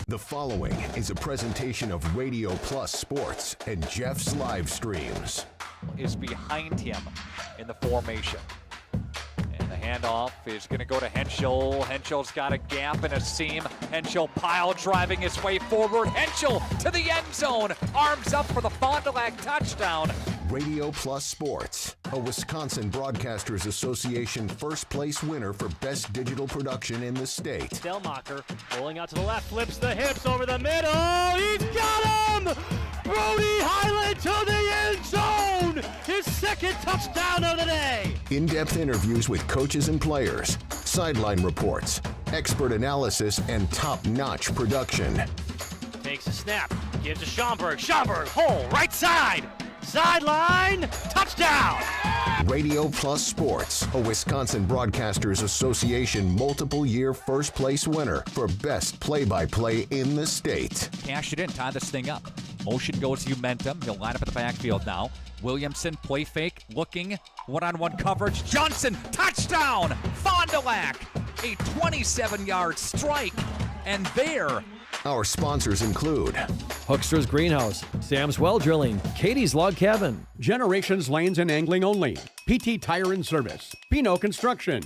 The following is a presentation of Radio Plus Sports and Jeff's live streams. Is behind him in the formation. And the handoff is going to go to Henschel. Henschel's got a gap and a seam. Henschel pile driving his way forward. Henschel to the end zone. Arms up for the Fond du Lac touchdown. Radio Plus Sports, a Wisconsin Broadcasters Association first place winner for best digital production in the state. Delmacher rolling out to the left, flips the hips over the middle. He's got him! Brody Highland to the end zone! His second touchdown of the day! In-depth interviews with coaches and players, sideline reports, expert analysis, and top-notch production. Takes a snap, gives to Schomburg. Schomburg, hole, right side! Sideline, touchdown! Radio Plus Sports, a Wisconsin Broadcasters Association multiple-year first-place winner for best play-by-play in the state. Cash it in, tie this thing up. Motion goes to Umentum. He'll line up at the backfield now. Williamson, play fake, looking, one-on-one coverage. Johnson, touchdown! Fond du Lac, a 27-yard strike. And there, our sponsors include Hookster's Greenhouse, Sam's Well Drilling, Katie's Log Cabin, Generations Lanes and Angling Only, PT Tire and Service, Pino Construction,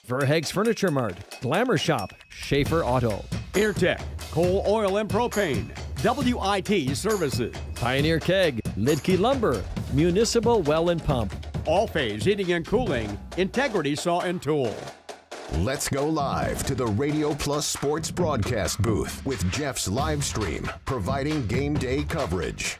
Verheg's Furniture Mart, Glamour Shop, Schaefer Auto, Airtech, Coal, Oil and Propane, WIT Services, Pioneer Keg, Lidke Lumber, Municipal Well and Pump, All Phase Heating and Cooling, Integrity Saw and Tool. Let's go live to the Radio Plus Sports broadcast booth with Jeff's live stream, providing game day coverage.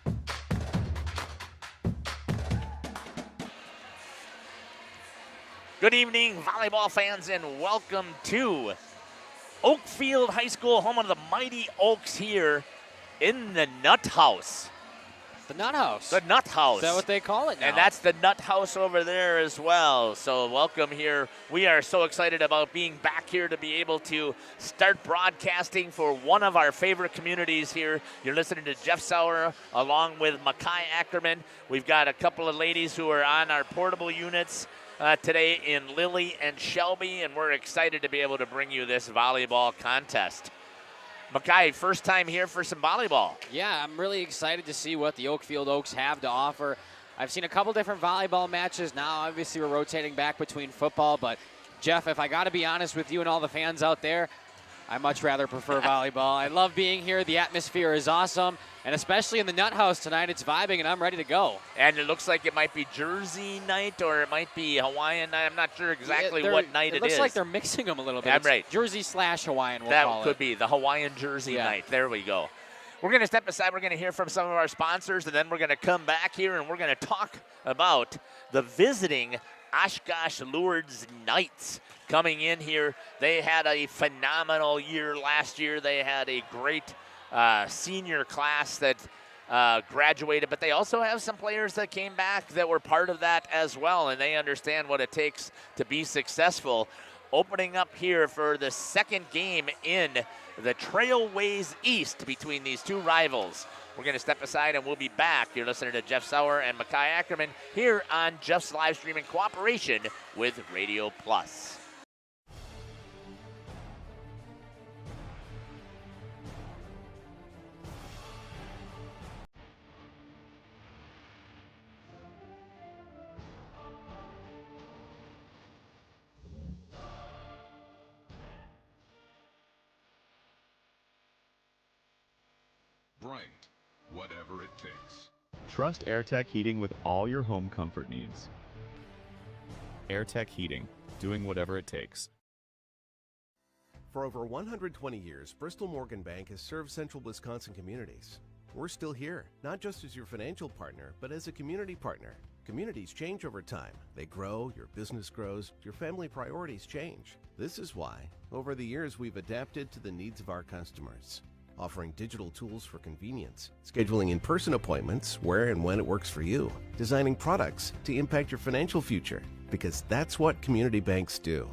Good evening, volleyball fans, and welcome to Oakfield High School, home of the Mighty Oaks here in the Nut House. The Nut House. The Nut House. Is that what they call it now? And that's the Nut House over there as well. So welcome here. We are so excited about being back here to be able to start broadcasting for one of our favorite communities here. You're listening to Jeff Sauer along with Makai Ackerman. We've got a couple of ladies who are on our portable units today in Lily and Shelby, and we're excited to be able to bring you this volleyball contest. Makai, first time here for some volleyball. Yeah, I'm really excited to see what the Oakfield Oaks have to offer. I've seen a couple different volleyball matches. Now, obviously, we're rotating back between football. But, Jeff, if I got to be honest with you and all the fans out there, I much rather prefer volleyball. I love being here. The atmosphere is awesome. And especially in the Nut House tonight, it's vibing, and I'm ready to go. And it looks like it might be Jersey night or it might be Hawaiian night. I'm not sure exactly what night it is. It looks like they're mixing them a little bit. I'm right. Jersey/Hawaiian, we'll that call it. That could be the Hawaiian Jersey night. There we go. We're going to step aside. We're going to hear from some of our sponsors, and then we're going to come back here, and we're going to talk about the visiting Oshkosh Lourdes Knights coming in here. They had a phenomenal year last year. They had a great senior class that graduated, but they also have some players that came back that were part of that as well, and they understand what it takes to be successful. Opening up here for the second game in the Trailways East between these two rivals. We're going to step aside and we'll be back. You're listening to Jeff Sauer and Makai Ackerman here on Jeff's live stream in cooperation with Radio Plus. Bright, whatever it takes. Trust AirTech Heating with all your home comfort needs. AirTech Heating, doing whatever it takes. For over 120 years, Bristol Morgan Bank has served central Wisconsin communities. We're still here, not just as your financial partner, but as a community partner. Communities change over time. They grow, your business grows, your family priorities change. This is why, over the years, we've adapted to the needs of our customers, offering digital tools for convenience, scheduling in-person appointments where and when it works for you, designing products to impact your financial future, because that's what community banks do.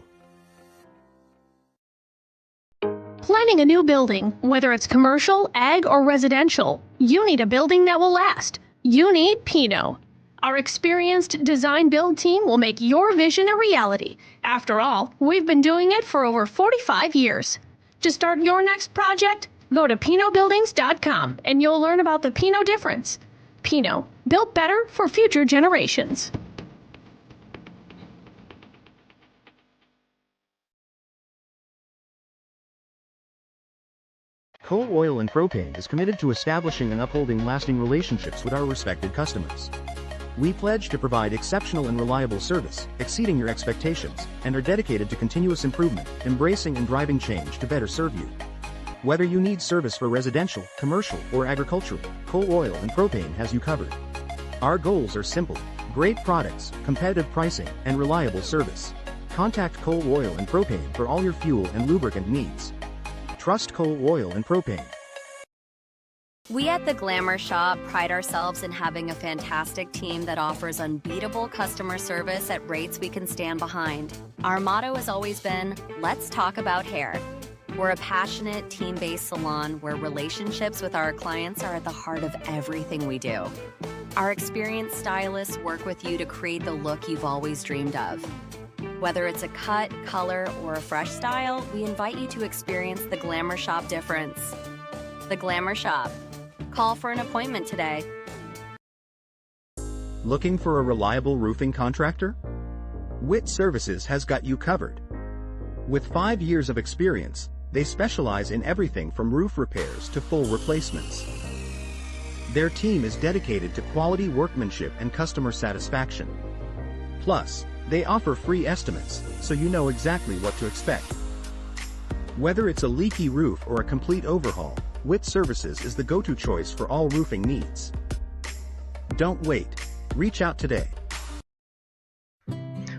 Planning a new building, whether it's commercial, ag, or residential, you need a building that will last. You need Pino. Our experienced design build team will make your vision a reality. After all, we've been doing it for over 45 years. To start your next project, Go to PinoBuildings.com and you'll learn about the Pino difference. Pino, built better for future generations. Coal Oil and Propane is committed to establishing and upholding lasting relationships with our respected customers. We pledge to provide exceptional and reliable service, exceeding your expectations, and are dedicated to continuous improvement, embracing and driving change to better serve you. Whether you need service for residential, commercial, or agricultural, Coal Oil and Propane has you covered. Our goals are simple: great products, competitive pricing, and reliable service. Contact Coal Oil and Propane for all your fuel and lubricant needs. Trust Coal Oil and Propane. We at the Glamour Shop pride ourselves in having a fantastic team that offers unbeatable customer service at rates we can stand behind. Our motto has always been, let's talk about hair. We're a passionate, team-based salon where relationships with our clients are at the heart of everything we do. Our experienced stylists work with you to create the look you've always dreamed of. Whether it's a cut, color, or a fresh style, we invite you to experience the Glamour Shop difference. The Glamour Shop. Call for an appointment today. Looking for a reliable roofing contractor? WIT Services has got you covered. With 5 years of experience, they specialize in everything from roof repairs to full replacements. Their team is dedicated to quality workmanship and customer satisfaction. Plus, they offer free estimates, so you know exactly what to expect. Whether it's a leaky roof or a complete overhaul, WIT Services is the go-to choice for all roofing needs. Don't wait. Reach out today.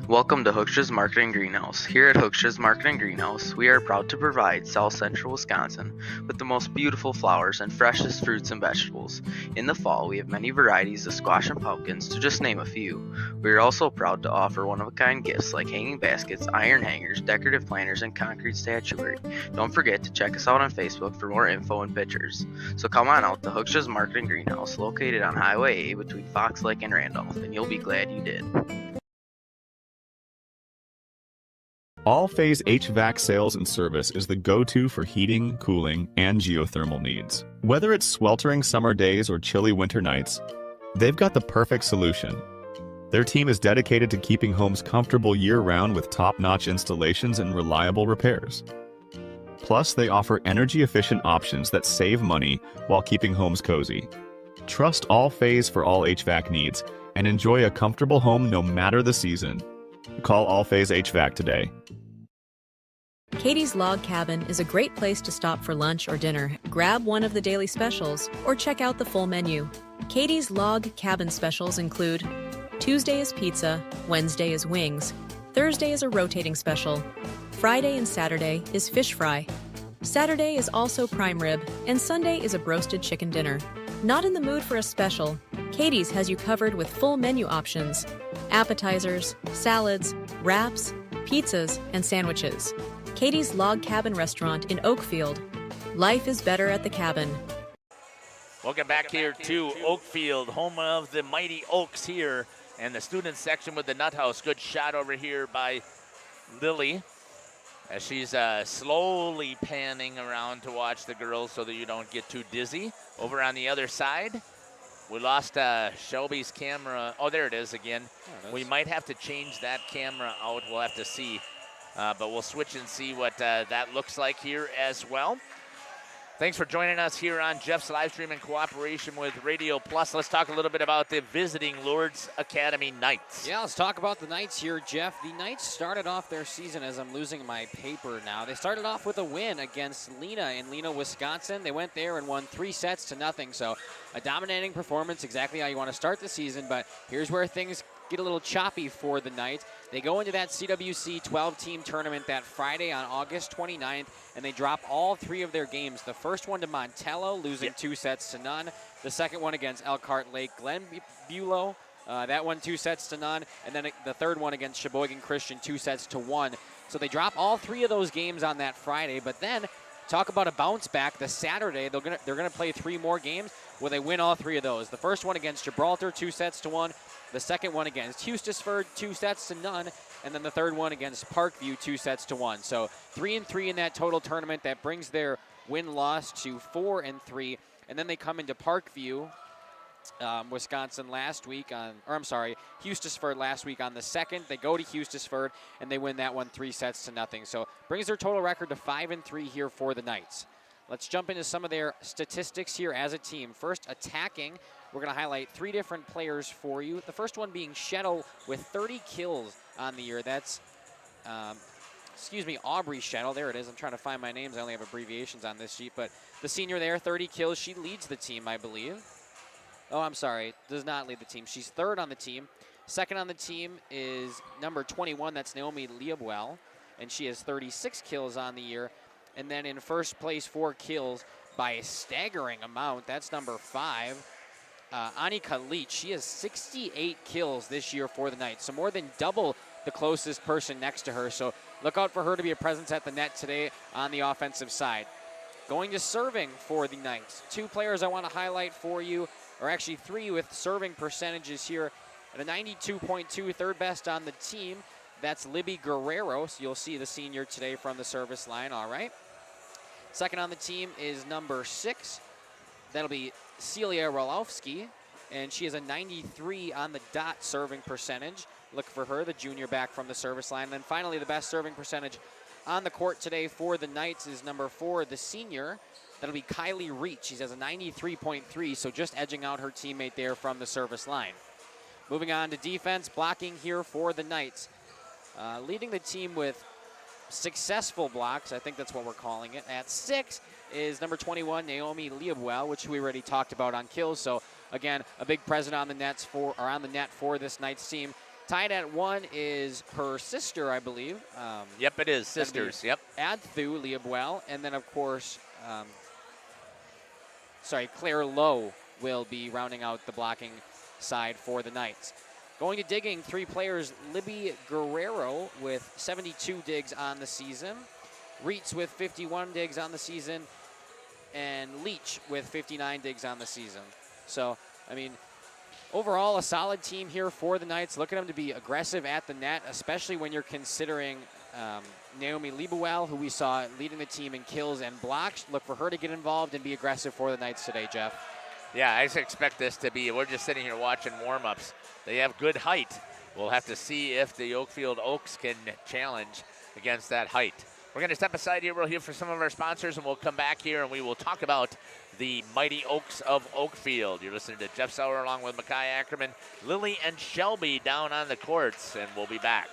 Welcome to Hooksha's Marketing Greenhouse. Here at Hooksha's Marketing Greenhouse, we are proud to provide South Central Wisconsin with the most beautiful flowers and freshest fruits and vegetables. In the fall, we have many varieties of squash and pumpkins, to just name a few. We are also proud to offer one-of-a-kind gifts like hanging baskets, iron hangers, decorative planters, and concrete statuary. Don't forget to check us out on Facebook for more info and pictures. So come on out to Hooksha's Marketing Greenhouse, located on Highway A between Fox Lake and Randolph, and you'll be glad you did. All Phase HVAC sales and service is the go-to for heating, cooling, and geothermal needs. Whether it's sweltering summer days or chilly winter nights, they've got the perfect solution. Their team is dedicated to keeping homes comfortable year-round with top-notch installations and reliable repairs. Plus, they offer energy-efficient options that save money while keeping homes cozy. Trust All Phase for all HVAC needs and enjoy a comfortable home no matter the season. Call All Phase HVAC today. Katie's Log Cabin is a great place to stop for lunch or dinner, grab one of the daily specials, or check out the full menu. Katie's Log Cabin specials include Tuesday is pizza, Wednesday is wings, Thursday is a rotating special, Friday and Saturday is fish fry, Saturday is also prime rib, and Sunday is a broasted chicken dinner. Not in the mood for a special? Katie's has you covered with full menu options, appetizers, salads, wraps, pizzas, and sandwiches. Katie's Log Cabin Restaurant in Oakfield. Life is better at the cabin. Welcome back here to Oakfield, home of the Mighty Oaks here, and the student section with the Nut House. Good shot over here by Lily as she's slowly panning around to watch the girls so that you don't get too dizzy. Over on the other side, we lost Shelby's camera. Oh, there it is again. We might have to change that camera out. We'll have to see. But we'll switch and see what that looks like here as well. Thanks for joining us here on Jeff's live stream in cooperation with Radio Plus. Let's talk a little bit about the visiting Lourdes Academy Knights. Yeah, let's talk about the Knights here, Jeff. The Knights started off their season, as I'm losing my paper now. They started off with a win against Lena in Lena, Wisconsin. They went there and won 3-0. So a dominating performance, exactly how you want to start the season. But here's where things get a little choppy for the Knights. They go into that CWC 12-team tournament that Friday on August 29th, and they drop all 3 of their games. The first one to Montello, losing 2-0. The second one against Elkhart Lake Glenbulow, that one 2-0. And then the third one against Sheboygan Christian, 2-1. So they drop all 3 of those games on that Friday. But then, talk about a bounce back. The Saturday, they're gonna play 3 more games where they win all 3 of those. The first one against Gibraltar, 2-1. The second one against Hustisford, 2-0. And then the third one against Parkview, 2-1. So 3-3 in that total tournament. That brings their win-loss to 4-3, and then they come into Parkview, Wisconsin Hustisford last week on the 2nd. They go to Hustisford and they win that one 3-0. So brings their total record to 5-3 here for the Knights. Let's jump into some of their statistics here as a team. First, attacking. We're going to highlight 3 different players for you. The first one being Shettle with 30 kills on the year. That's, Aubrey Shettle. There it is. I'm trying to find my names. I only have abbreviations on this sheet. But the senior there, 30 kills. She leads the team, I believe. Oh, I'm sorry. Does not lead the team. She's 3rd on the team. 2nd on the team is number 21. That's Naomi Liebwell. And she has 36 kills on the year. And then in first place, 4 kills by a staggering amount. That's number 5. Annika Leach. She has 68 kills this year for the Knights. So more than double the closest person next to her. So look out for her to be a presence at the net today on the offensive side. Going to serving for the Knights. 2 players I want to highlight for you, or actually 3 with serving percentages here. At a 92.2, 3rd best on the team. That's Libby Guerrero. So you'll see the senior today from the service line. All right. 2nd on the team is number 6. That'll be Celia Rolofsky, and she has a 93 on the dot serving percentage. Look for her, the junior back from the service line. And then finally, the best serving percentage on the court today for the Knights is number 4, the senior. That'll be Kylie Reach. She has a 93.3, so just edging out her teammate there from the service line. Moving on to defense, blocking here for the Knights. Leading the team with successful blocks, I think that's what we're calling it. At 6 is number 21, Naomi Liebwell, which we already talked about on kills. So again, a big presence on the net for this Knights team. Tied at 1 is her sister, I believe. Yep, it is sisters. Yep. Adthu Liebwell, and then of course, Claire Lowe will be rounding out the blocking side for the Knights. Going to digging, 3 players, Libby Guerrero with 72 digs on the season, Reitz with 51 digs on the season, and Leach with 59 digs on the season. So, I mean, overall, a solid team here for the Knights. Look at them to be aggressive at the net, especially when you're considering Naomi Liebwell, who we saw leading the team in kills and blocks. Look for her to get involved and be aggressive for the Knights today, Jeff. Yeah, I expect this to be, we're just sitting here watching warm-ups. They have good height. We'll have to see if the Oakfield Oaks can challenge against that height. We're going to step aside here. We'll hear from some of our sponsors, and we'll come back here, and we will talk about the Mighty Oaks of Oakfield. You're listening to Jeff Sauer along with Makai Ackerman, Lily, and Shelby down on the courts, and we'll be back.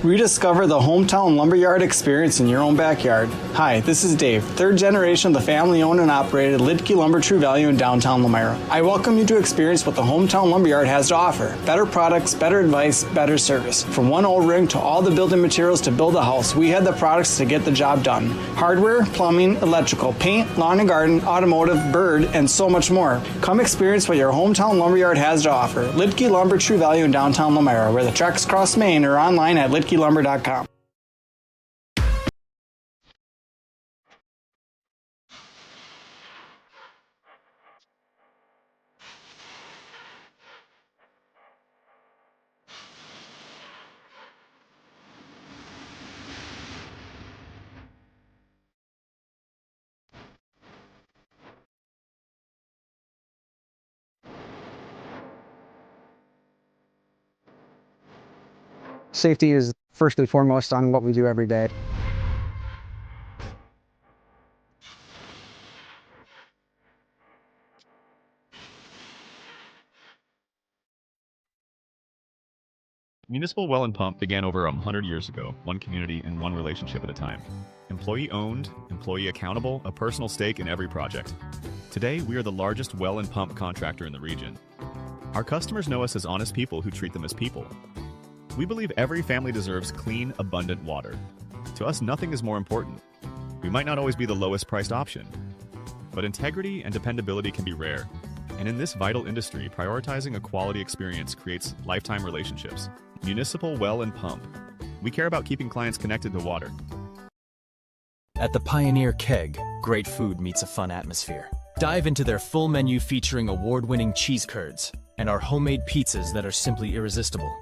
Rediscover the hometown lumberyard experience in your own backyard. Hi, this is Dave, 3rd generation of the family-owned and operated Lidke Lumber True Value in downtown Elmira. I welcome you to experience what the hometown lumberyard has to offer. Better products, better advice, better service. From one O-ring to all the building materials to build a house, we had the products to get the job done. Hardware, plumbing, electrical, paint, lawn and garden, automotive, bird, and so much more. Come experience what your hometown lumberyard has to offer. Lidke Lumber True Value in downtown Elmira, where the tracks cross Main, or online at lidkelumber.com. Safety is first and foremost on what we do every day. Municipal Well and Pump began over 100 years ago, one community and one relationship at a time. Employee owned, employee accountable, a personal stake in every project. Today, we are the largest well and pump contractor in the region. Our customers know us as honest people who treat them as people. We believe every family deserves clean, abundant water. To us, nothing is more important. We might not always be the lowest priced option, but integrity and dependability can be rare. And in this vital industry, prioritizing a quality experience creates lifetime relationships. Municipal Well and Pump. We care about keeping clients connected to water. At the Pioneer Keg, great food meets a fun atmosphere. Dive into their full menu featuring award-winning cheese curds and our homemade pizzas that are simply irresistible.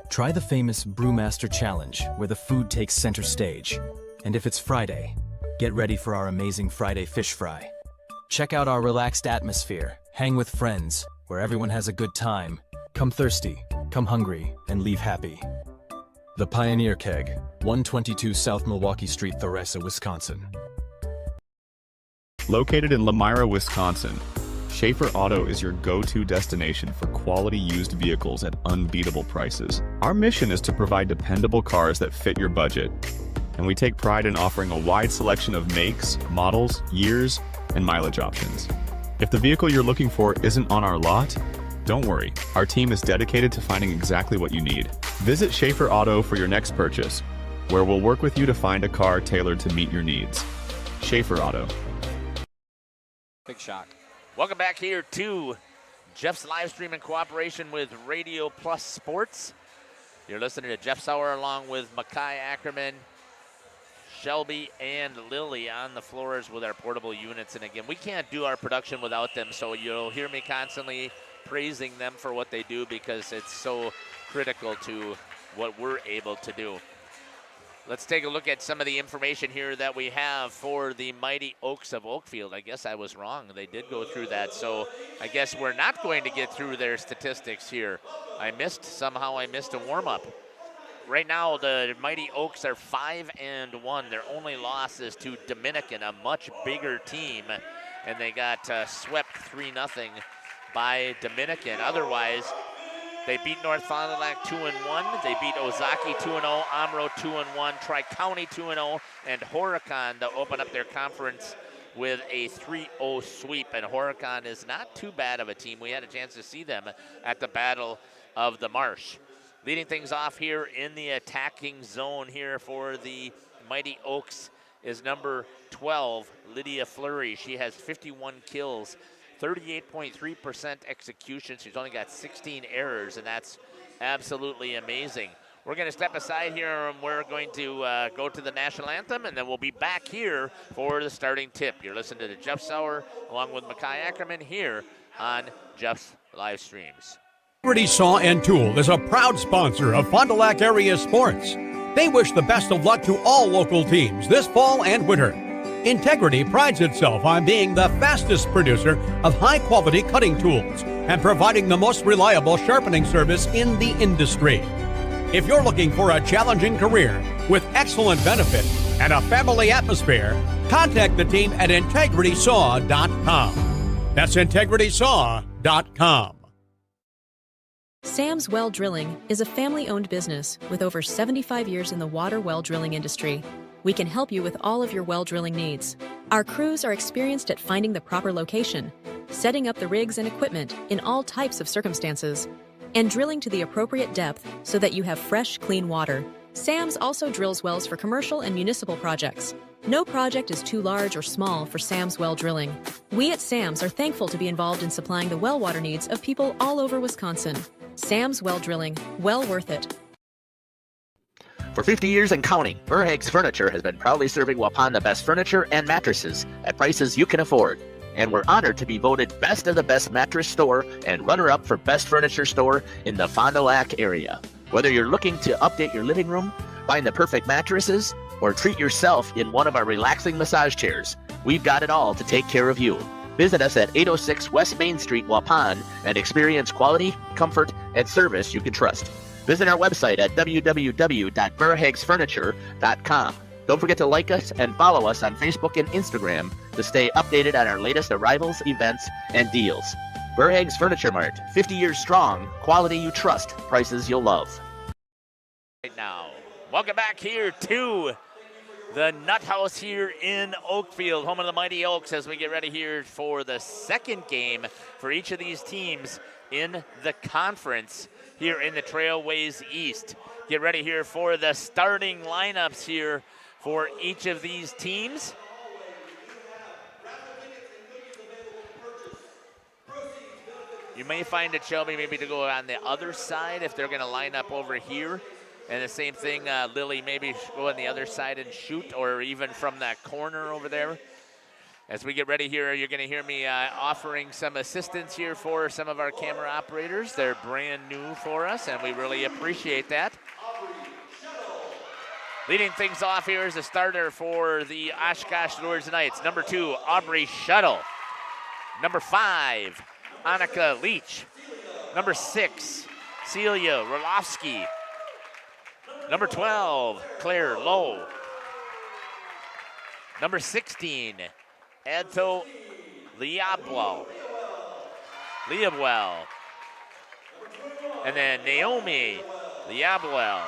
Try the famous Brewmaster Challenge, where the food takes center stage. And if it's Friday, Get ready for our amazing Friday fish fry. Check out our relaxed atmosphere. Hang with friends, where everyone has a good time. Come thirsty, come hungry, and leave happy. The Pioneer Keg, 122 South Milwaukee Street, Theresa, Wisconsin. Located in Lamira, Wisconsin, Schaefer Auto is your go-to destination for quality used vehicles at unbeatable prices. Our mission is to provide dependable cars that fit your budget, and we take pride in offering a wide selection of makes, models, years, and mileage options. If the vehicle you're looking for isn't on our lot, don't worry. Our team is dedicated to finding exactly what you need. Visit Schaefer Auto for your next purchase, where we'll work with you to find a car tailored to meet your needs. Schaefer Auto. Big shot. Welcome back here to Jeff's live stream in cooperation with Radio Plus Sports. You're listening to Jeff Sauer along with Makai Ackerman, Shelby, and Lily on the floors with our portable units. And again, we can't do our production without them, so you'll hear me constantly praising them for what they do because it's so critical to what we're able to do. Let's take a look at some of the information here that we have for the Mighty Oaks of Oakfield. I guess I was wrong. They did go through that, so I guess we're not going to get through their statistics here. Somehow I missed a warm-up. Right now, the Mighty Oaks are 5-1. Their only loss is to Dominican, a much bigger team, and they got swept 3-0 by Dominican. Otherwise, they beat North Fond du Lac 2-1. They beat Ozaki 2-0, Amro 2-1, Tri-County 2-0, and Horicon to open up their conference with a 3-0 sweep. And Horicon is not too bad of a team. We had a chance to see them at the Battle of the Marsh. Leading things off here in the attacking zone here for the Mighty Oaks is number 12, Lydia Fleury. She has 51 kills. 38.3% execution. She's only got 16 errors, and that's absolutely amazing. We're going to step aside here, and we're going to go to the national anthem, and then we'll be back here for the starting tip. You're listening to Jeff Sauer along with Makai Ackerman here on Jeff's live streams. Integrity Saw and Tool is a proud sponsor of Fond du Lac area sports. They wish the best of luck to all local teams this fall and winter. Integrity prides itself on being the fastest producer of high-quality cutting tools and providing the most reliable sharpening service in the industry. If you're looking for a challenging career with excellent benefits and a family atmosphere, contact the team at integritysaw.com. That's integritysaw.com. Sam's Well Drilling is a family-owned business with over 75 years in the water well drilling industry. We can help you with all of your well drilling needs. Our crews are experienced at finding the proper location, setting up the rigs and equipment in all types of circumstances, and drilling to the appropriate depth so that you have fresh, clean water. Sam's also drills wells for commercial and municipal projects. No project is too large or small for Sam's Well Drilling. We at Sam's are thankful to be involved in supplying the well water needs of people all over Wisconsin. Sam's Well Drilling, well worth it. For 50 years and counting, Verhaeg's Furniture has been proudly serving Waupun the best furniture and mattresses at prices you can afford. And we're honored to be voted Best of the Best Mattress Store and runner-up for Best Furniture Store in the Fond du Lac area. Whether you're looking to update your living room, find the perfect mattresses, or treat yourself in one of our relaxing massage chairs, we've got it all to take care of you. Visit us at 806 West Main Street, Waupun, and experience quality, comfort, and service you can trust. Visit our website at www.verhaegsfurniture.com. Don't forget to like us and follow us on Facebook and Instagram to stay updated on our latest arrivals, events, and deals. Verhaeg's Furniture Mart, 50 years strong, quality you trust, prices you'll love. Right now, welcome back here to the Nut House here in Oakfield, home of the Mighty Oaks, as we get ready here for the second game for each of these teams in the conference here in the Trailways East. Get ready here for the starting lineups here for each of these teams. You may find it, Shelby, maybe to go on the other side if they're going to line up over here. And the same thing, Lily, maybe go on the other side and shoot, or even from that corner over there. As we get ready here, you're going to hear me offering some assistance here for some of our camera operators. They're brand new for us, and we really appreciate that. Leading things off here is the starter for the Oshkosh Lourdes Knights. Number 2, Aubrey Shuttle. Number 5, Annika Leach. Number 6, Celia Roloffsky. Number 12, Claire Lowe. Number 16, Adto Liabwell. And then Naomi Liabwell.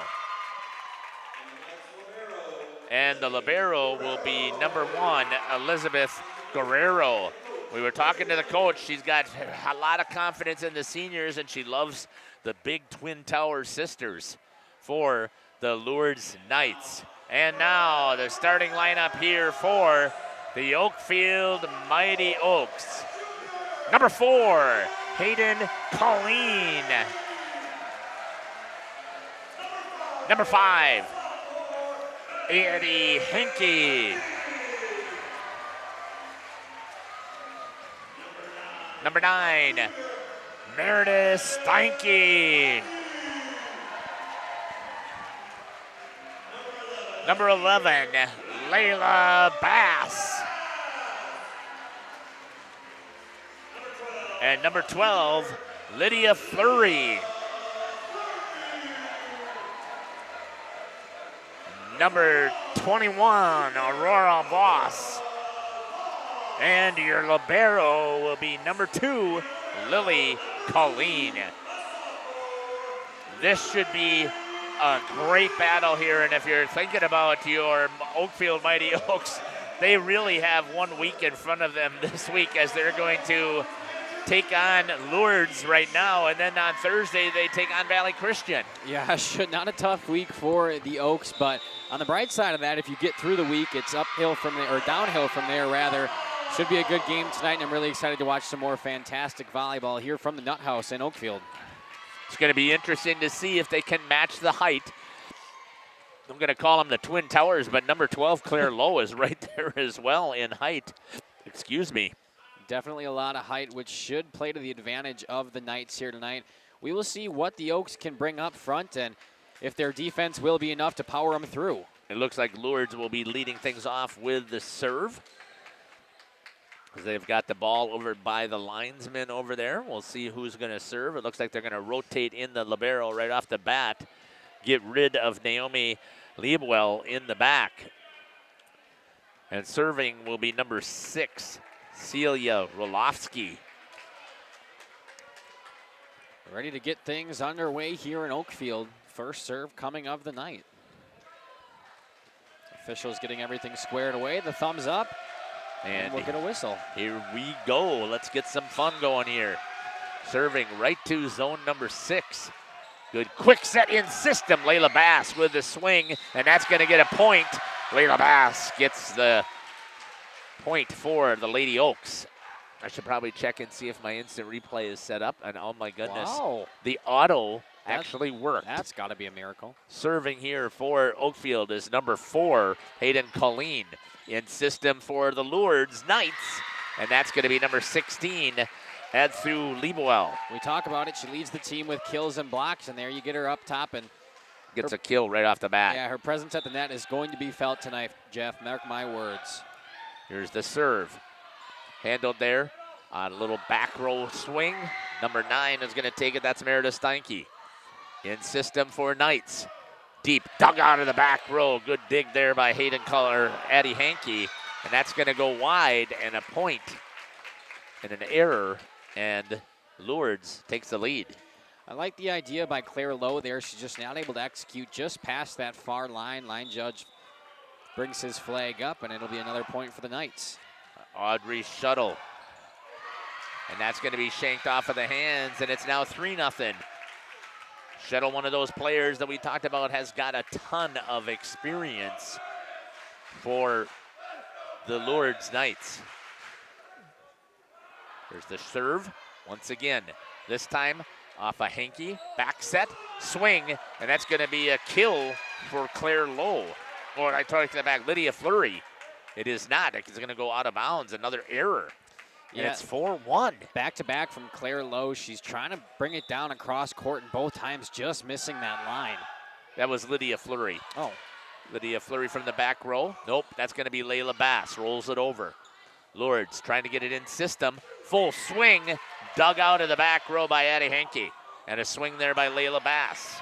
And the libero will be number 1, Elizabeth Guerrero. We were talking to the coach. She's got a lot of confidence in the seniors, and she loves the big Twin Tower sisters for the Lourdes Knights. And now the starting lineup here for the Oakfield Mighty Oaks. Number 4, Hayden Colleen. Number 5, Eddie Henke. Number 9, Meredith Steinke. Number 11, Layla Bass. And number 12, Lydia Fleury. Number 21, Aurora Voss. And your libero will be number 2, Lily Colleen. This should be a great battle here, and if you're thinking about your Oakfield Mighty Oaks, they really have 1 week in front of them this week, as they're going to take on Lourdes right now, and then on Thursday they take on Valley Christian. Yeah, not a tough week for the Oaks, but on the bright side of that, if you get through the week, it's uphill from there, or downhill from there rather. Should be a good game tonight, and I'm really excited to watch some more fantastic volleyball here from the Nut House in Oakfield. It's going to be interesting to see if they can match the height. I'm going to call them the Twin Towers, but number 12, Claire Lowe, is right there as well in height. Excuse me. Definitely a lot of height, which should play to the advantage of the Knights here tonight. We will see what the Oaks can bring up front and if their defense will be enough to power them through. It looks like Lourdes will be leading things off with the serve, because they've got the ball over by the linesman over there. We'll see who's going to serve. It looks like they're going to rotate in the libero right off the bat, get rid of Naomi Liebwell in the back. And serving will be number 6, Celia Roloffsky. Ready to get things underway here in Oakfield. First serve coming of the night. Officials getting everything squared away. The thumbs up. And we'll get a whistle. Here we go. Let's get some fun going here. Serving right to zone number 6. Good quick set in system. Layla Bass with the swing, and that's going to get a point. Layla Bass gets the point for the Lady Oaks. I should probably check and see if my instant replay is set up. And oh my goodness, wow. The auto actually worked. That's got to be a miracle. Serving here for Oakfield is number 4, Hayden Colleen. In system for the Lourdes Knights, and that's going to be number 16, Adthu Liebwell. We talk about it. She leads the team with kills and blocks, and there you get her up top and gets a kill right off the bat. Yeah, her presence at the net is going to be felt tonight, Jeff. Mark my words. Here's the serve. Handled there on a little back row swing. Number 9 is going to take it. That's Meredith Steinke. In system for Knights. Deep dug out of the back row. Good dig there by Addie Hankey. And that's going to go wide, and a point and an error, and Lourdes takes the lead. I like the idea by Claire Lowe there. She's just not able to execute just past that far line. Line judge brings his flag up, and it'll be another point for the Knights. Audrey Shuttle. And that's going to be shanked off of the hands, and it's now 3-0. Shuttle, one of those players that we talked about, has got a ton of experience for the Lourdes Knights. There's the serve once again. This time off a Hankey, back set, swing, and that's going to be a kill for Claire Lowe. Or I talked to the back, Lydia Fleury. It is not. It's going to go out of bounds. Another error. And yeah, it's 4-1. Back-to-back from Claire Lowe. She's trying to bring it down across court, and both times just missing that line. That was Lydia Fleury. Oh. Lydia Fleury from the back row. Nope, that's going to be Layla Bass. Rolls it over. Lourdes trying to get it in system. Full swing. Dug out of the back row by Addie Henke. And a swing there by Layla Bass.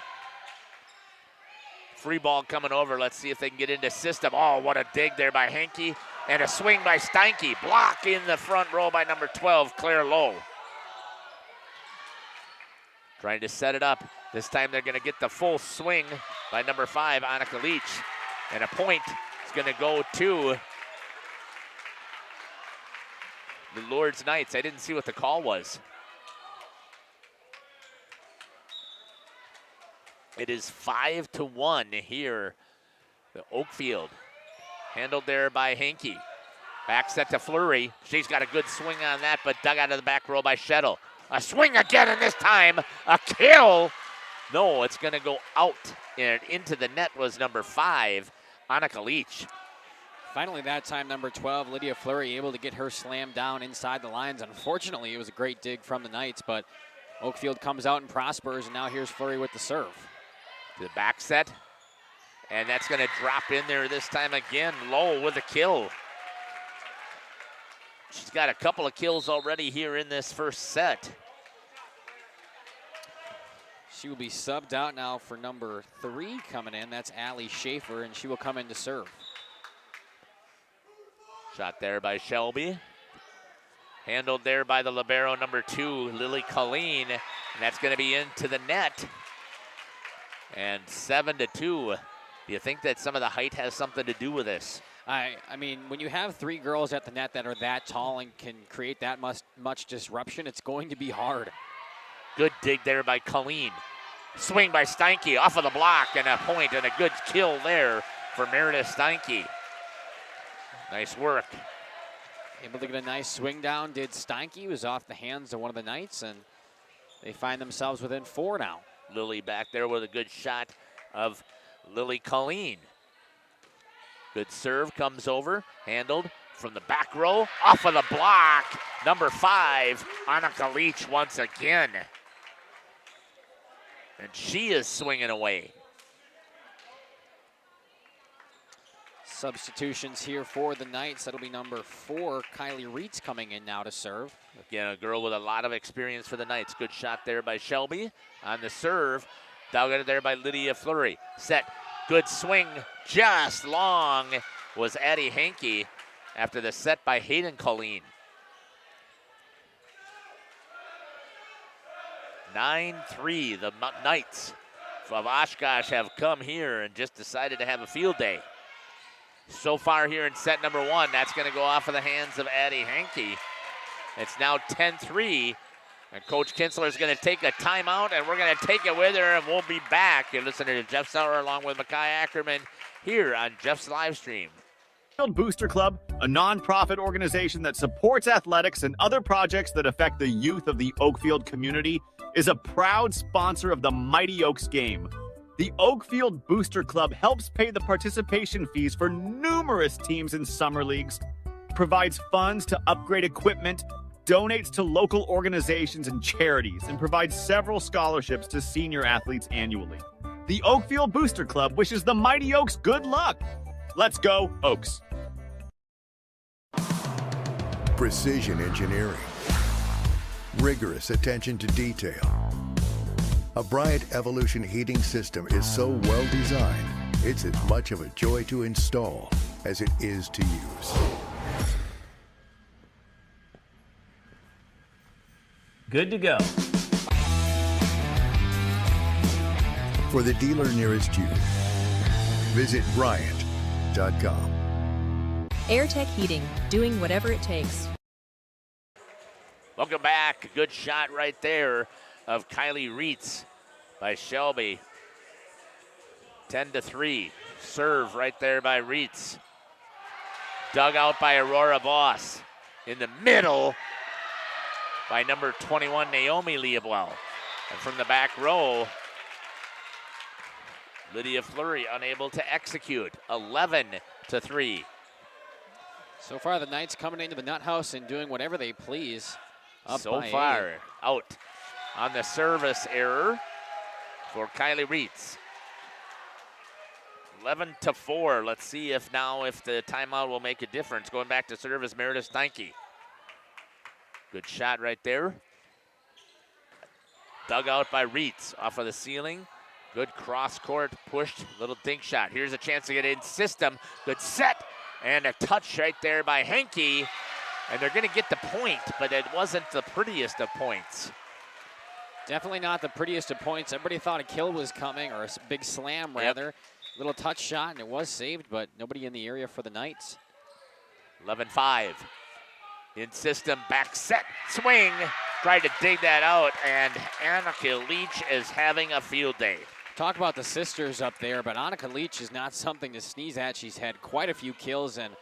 Free ball coming over. Let's see if they can get into system. Oh, what a dig there by Henke. And a swing by Steinke. Block in the front row by number 12, Claire Lowe. Trying to set it up. This time they're going to get the full swing by number 5, Annika Leach. And a point is going to go to the Lourdes Knights. I didn't see what the call was. It is 5-1 here. The Oakfield. Handled there by Henke. Back set to Fleury. She's got a good swing on that, but dug out of the back row by Schettel. A swing again, and this time a kill. No, it's going to go out, and into the net was number 5, Annika Leach. Finally, that time, number 12, Lydia Fleury, able to get her slam down inside the lines. Unfortunately, it was a great dig from the Knights, but Oakfield comes out and prospers, and now here's Fleury with the serve. To the back set, and that's going to drop in there this time again. Lowe with a kill. She's got a couple of kills already here in this first set. She will be subbed out now for number 3 coming in. That's Allie Schaefer, and she will come in to serve. Shot there by Shelby. Handled there by the libero number 2, Lily Colleen. And that's going to be into the net. And 7-2. Do you think that some of the height has something to do with this? I mean, when you have 3 girls at the net that are that tall and can create that much disruption, it's going to be hard. Good dig there by Colleen. Swing by Steinke off of the block, and a point and a good kill there for Meredith Steinke. Nice work. Able to get a nice swing down, did Steinke. Was off the hands of one of the Knights, and they find themselves within 4 now. Lily back there with a good shot of Lily Colleen. Good serve comes over, handled from the back row, off of the block. Number 5, Annika Leach once again. And she is swinging away. Substitutions here for the Knights. That'll be number 4, Kylie Reitz, coming in now to serve. Again, a girl with a lot of experience for the Knights. Good shot there by Shelby on the serve. Dug out there by Lydia Fleury. Set, good swing, just long was Addie Henke after the set by Hayden Colleen. 9-3, the Knights from Oshkosh have come here and just decided to have a field day. So far here in set number 1, that's going to go off of the hands of Addie Henke. It's now 10-3, and Coach Kinsler is going to take a timeout, and we're going to take it with her, and we'll be back. You're listening to Jeff Sauer along with Makai Ackerman here on Jeff's live stream. Oakfield Booster Club, a nonprofit organization that supports athletics and other projects that affect the youth of the Oakfield community, is a proud sponsor of the Mighty Oaks game. The Oakfield Booster Club helps pay the participation fees for numerous teams in summer leagues, provides funds to upgrade equipment, donates to local organizations and charities, and provides several scholarships to senior athletes annually. The Oakfield Booster Club wishes the Mighty Oaks good luck. Let's go, Oaks. Precision engineering. Rigorous attention to detail. A Bryant Evolution heating system is so well designed, it's as much of a joy to install as it is to use. Good to go. For the dealer nearest you, visit Bryant.com. AirTech Heating, doing whatever it takes. Welcome back. Good shot right there of Kylie Reitz by Shelby. 10-3. Serve right there by Reitz. Dug out by Aurora Boss. In the middle by number 21, Naomi Leobold. And from the back row, Lydia Fleury unable to execute. 11-3. So far, the Knights coming into the nut house and doing whatever they please. Up so by far, 8. out on the service error for Kylie Reitz. 11-4. Let's see if the timeout will make a difference. Going back to service, Meredith Steinke. Good shot right there. Dug out by Reitz off of the ceiling. Good cross-court pushed, little dink shot. Here's a chance to get in system. Good set and a touch right there by Henke. And they're going to get the point, but it wasn't the prettiest of points. Definitely not the prettiest of points. Everybody thought a kill was coming, or a big slam rather. Yep. Little touch shot, and it was saved, but nobody in the area for the Knights. 11-5. In system, back set, swing. Tried to dig that out, and Annika Leach is having a field day. Talk about the sisters up there, but Annika Leach is not something to sneeze at. She's had quite a few kills and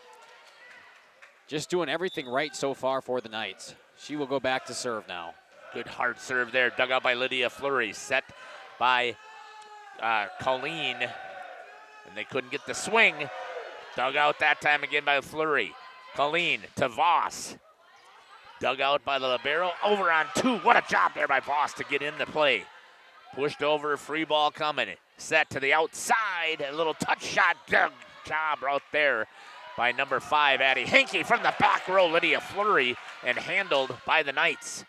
just doing everything right so far for the Knights. She will go back to serve now. Good hard serve there, dug out by Lydia Fleury, set by Colleen, and they couldn't get the swing. Dug out that time again by Fleury. Colleen to Voss. Dug out by the libero, over on 2. What a job there by Voss to get in the play. Pushed over, free ball coming. Set to the outside, a little touch shot. Good job out there by number 5, Addie Henke from the back row, Lydia Fleury, and handled by the Knights.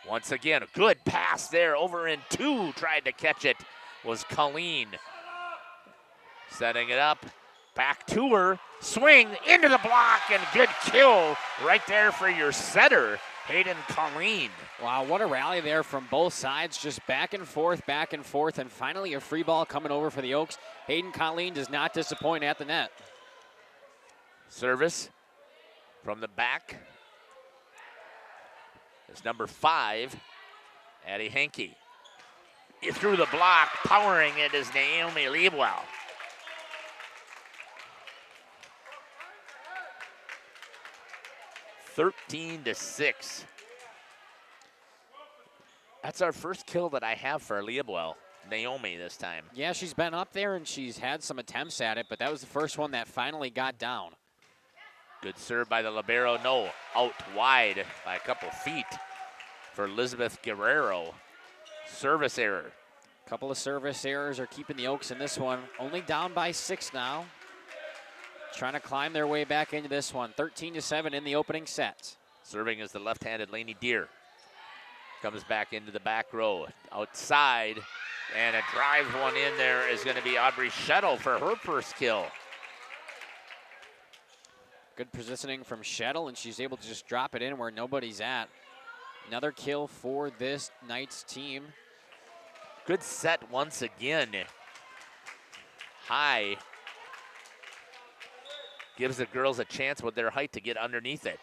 Once again, a good pass there, over in 2, tried to catch it, was Colleen. Setting it up, back to her, swing into the block, and good kill right there for your setter, Hayden Colleen. Wow, what a rally there from both sides, just back and forth, and finally a free ball coming over for the Oaks. Hayden Colleen does not disappoint at the net. Service from the back is number 5, Addie Henke. Through the block, powering it is Naomi Liebwell. (13-6). That's our first kill that I have for Liebwell. Naomi this time. Yeah, she's been up there and she's had some attempts at it, but that was the first one that finally got down. Good serve by the libero. No, out wide by a couple feet for Elizabeth Guerrero. Service error. A couple of service errors are keeping the Oaks in this one. Only down by 6 now. Trying to climb their way back into this one. 13-7 in the opening set. Serving is the left-handed Lainey Deer. Comes back into the back row. Outside, and a drive one in there is going to be Aubrey Shettle for her first kill. Good positioning from Shettle, and she's able to just drop it in where nobody's at. Another kill for this Knights team. Good set once again. High. Gives the girls a chance with their height to get underneath it.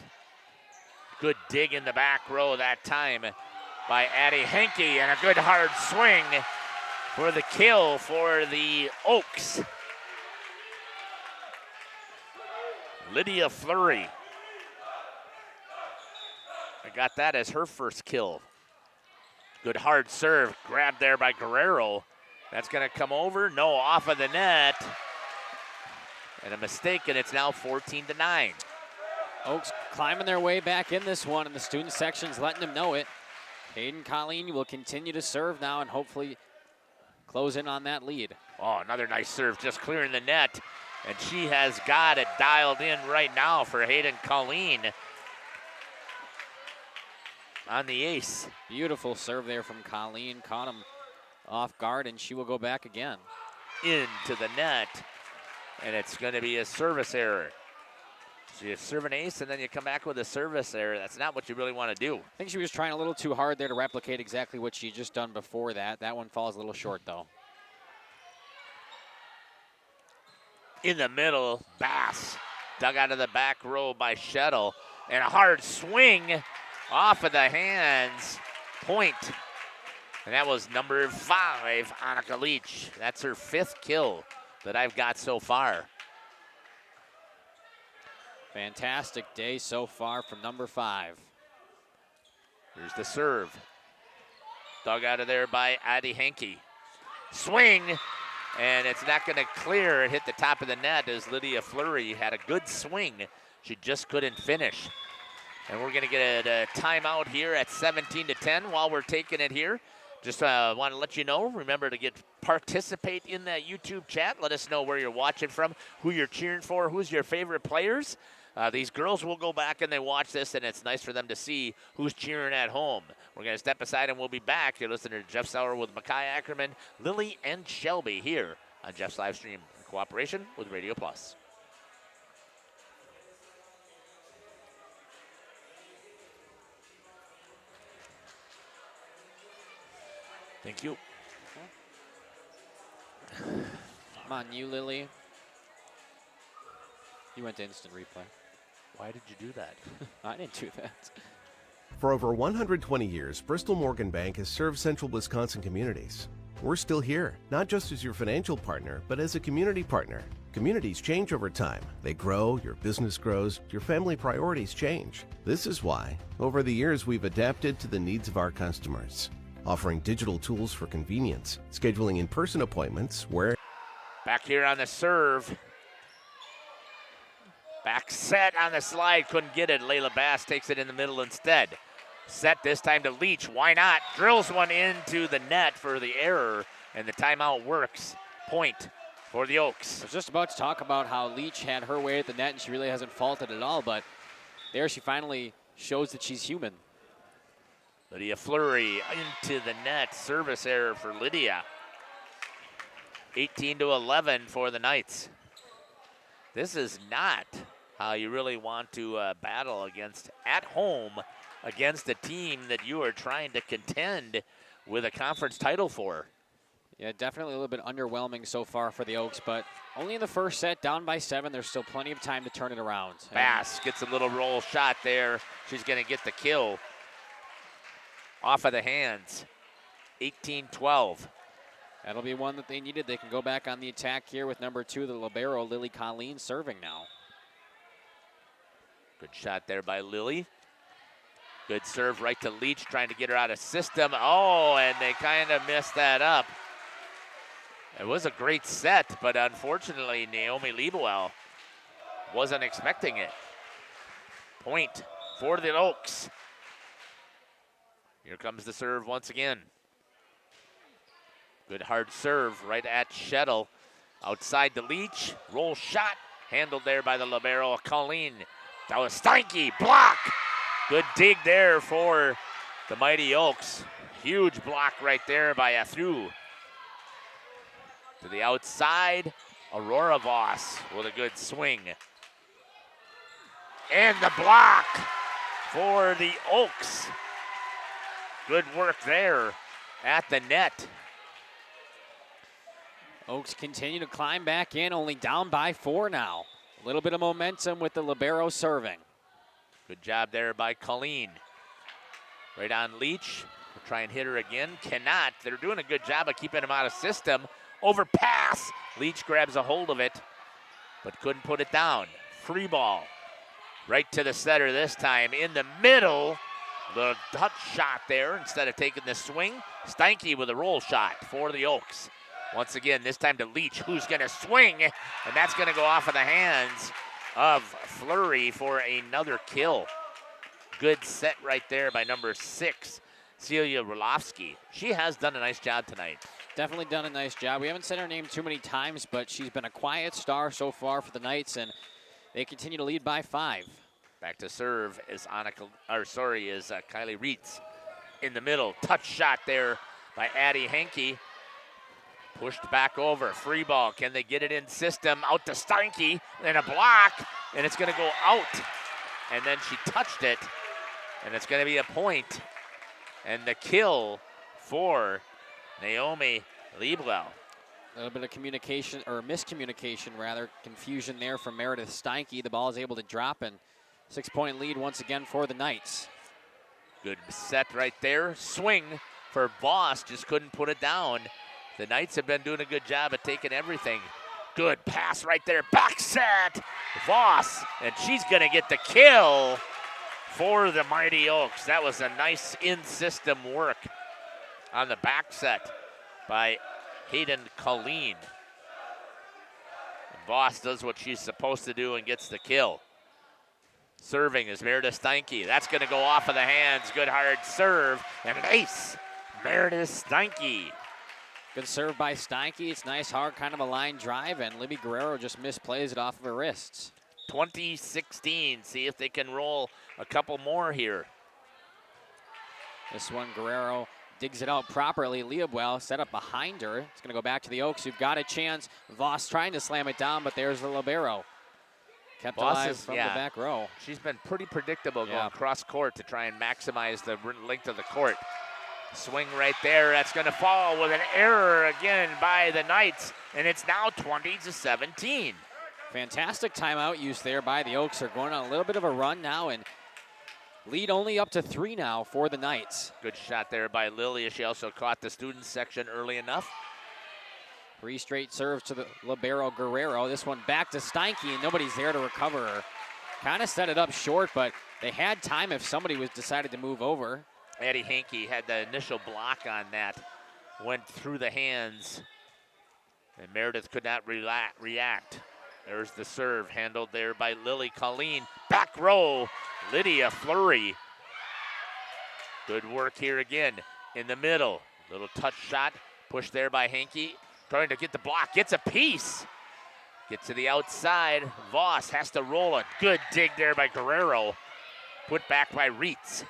Good dig in the back row that time by Addie Henke, and a good hard swing for the kill for the Oaks. Lydia Fleury. I got that as her first kill. Good hard serve, grabbed there by Guerrero. That's gonna come over, no, off of the net. And a mistake, and it's now 14-9. Oaks climbing their way back in this one, and the student section's letting them know it. Hayden Colleen will continue to serve now and hopefully close in on that lead. Oh, another nice serve, just clearing the net. And she has got it dialed in right now for Hayden Colleen on the ace. Beautiful serve there from Colleen. Caught him off guard, and she will go back again. Into the net, and it's going to be a service error. So you serve an ace, and then you come back with a service error. That's not what you really want to do. I think she was trying a little too hard there to replicate exactly what she just done before that. That one falls a little short, though. In the middle, Bass dug out of the back row by Shettle, and a hard swing off of the hands. Point. And that was number 5, Annika Leach. That's her 5th kill that I've got so far. Fantastic day so far from number 5. Here's the serve. Dug out of there by Addie Henke. Swing, and it's not going to clear. It hit the top of the net as Lydia Fleury had a good swing. She just couldn't finish. And we're going to get a timeout here at 17-10 while we're taking it here. Just want to let you know, remember to participate in that YouTube chat. Let us know where you're watching from, who you're cheering for, who's your favorite players. These girls will go back and they watch this, and it's nice for them to see who's cheering at home. We're going to step aside, and we'll be back. You're listening to Jeff Sauer with Makai Ackerman, Lily, and Shelby here on Jeff's live stream in cooperation with Radio Plus. Thank you. Come on, you, Lily. You went to instant replay. Why did you do that? I didn't do that. For over 120 years, Bristol Morgan Bank has served central Wisconsin communities. We're still here, not just as your financial partner, but as a community partner. Communities change over time. They grow, your business grows, your family priorities change. This is why, over the years, we've adapted to the needs of our customers, offering digital tools for convenience, scheduling in-person appointments where... Back here on the serve. Back set on the slide, couldn't get it. Layla Bass takes it in the middle instead. Set this time to Leach, why not? Drills one into the net for the error, and the timeout works. Point for the Oaks. I was just about to talk about how Leach had her way at the net, and she really hasn't faulted at all, but there she finally shows that she's human. Lydia Fleury into the net. Service error for Lydia. 18-11 for the Knights. This is not how you really want to battle at home against a team that you are trying to contend with a conference title for. Yeah, definitely a little bit underwhelming so far for the Oaks, but only in the first set, down by 7. There's still plenty of time to turn it around. Bass gets a little roll shot there. She's going to get the kill. Off of the hands, 18-12. That'll be one that they needed. They can go back on the attack here with number 2, the libero, Lily Colleen, serving now. Good shot there by Lily. Good serve right to Leach, trying to get her out of system. Oh, and they kind of messed that up. It was a great set, but unfortunately, Naomi Liebowell wasn't expecting it. Point for the Oaks. Here comes the serve once again. Good hard serve right at Shettle. Outside the Leach. Roll shot. Handled there by the libero, Colleen. That was Steinke. Block. Good dig there for the Mighty Oaks. Huge block right there by Athru. To the outside. Aurora Voss with a good swing. And the block for the Oaks. Good work there at the net. Oaks continue to climb back in, only down by 4 now. A little bit of momentum with the libero serving. Good job there by Colleen. Right on Leach. We'll try and hit her again. Cannot. They're doing a good job of keeping him out of system. Overpass. Leach grabs a hold of it, but couldn't put it down. Free ball. Right to the setter this time. In the middle. The touch shot there instead of taking the swing. Steinke with a roll shot for the Oaks. Once again, this time to Leach, who's going to swing, and that's going to go off of the hands of Fleury for another kill. Good set right there by number 6, Celia Rulofsky. She has done a nice job tonight. Definitely done a nice job. We haven't said her name too many times, but she's been a quiet star so far for the Knights, and they continue to lead by 5. Back to serve is Kylie Reitz in the middle. Touch shot there by Addie Henke. Pushed back over. Free ball. Can they get it in system? Out to Steinke. And a block. And it's going to go out. And then she touched it. And it's going to be a point. And the kill for Naomi Lieblau. A little bit of communication, or miscommunication rather, confusion there from Meredith Steinke. The ball is able to drop, and 6-point lead once again for the Knights. Good set right there. Swing for Voss, just couldn't put it down. The Knights have been doing a good job at taking everything. Good pass right there. Back set. Voss, and she's going to get the kill for the Mighty Oaks. That was a nice in-system work on the back set by Hayden Colleen. Voss does what she's supposed to do and gets the kill. Serving is Meredith Steinke. That's going to go off of the hands. Good hard serve and an ace Meredith Steinke. Good serve by Steinke. It's nice, hard, kind of a line drive, and Libby Guerrero just misplays it off of her wrists. 2016. See if they can roll a couple more here. This one, Guerrero digs it out properly. Leobwell set up behind her. It's going to go back to the Oaks, who've got a chance. Voss trying to slam it down, but there's the libero. Kept alive from the back row. She's been pretty predictable going cross court to try and maximize the length of the court. Swing right there. That's going to fall with an error again by the Knights, and it's now 20-17. Fantastic timeout use there by the Oaks. They're going on a little bit of a run now and lead only up to 3 now for the Knights. Good shot there by Lily. She also caught the students section early enough. 3 straight serves to the libero Guerrero. This one back to Steinke, and nobody's there to recover her. Kind of set it up short, but they had time if somebody was decided to move over. Addie Hankey had the initial block on that. Went through the hands, and Meredith could not react. There's the serve, handled there by Lily Colleen. Back row, Lydia Fleury. Good work here again in the middle. Little touch shot, pushed there by Hankey. Trying to get the block, gets a piece. Gets to the outside, Voss has to roll it. Good dig there by Guerrero. Put back by Reitz.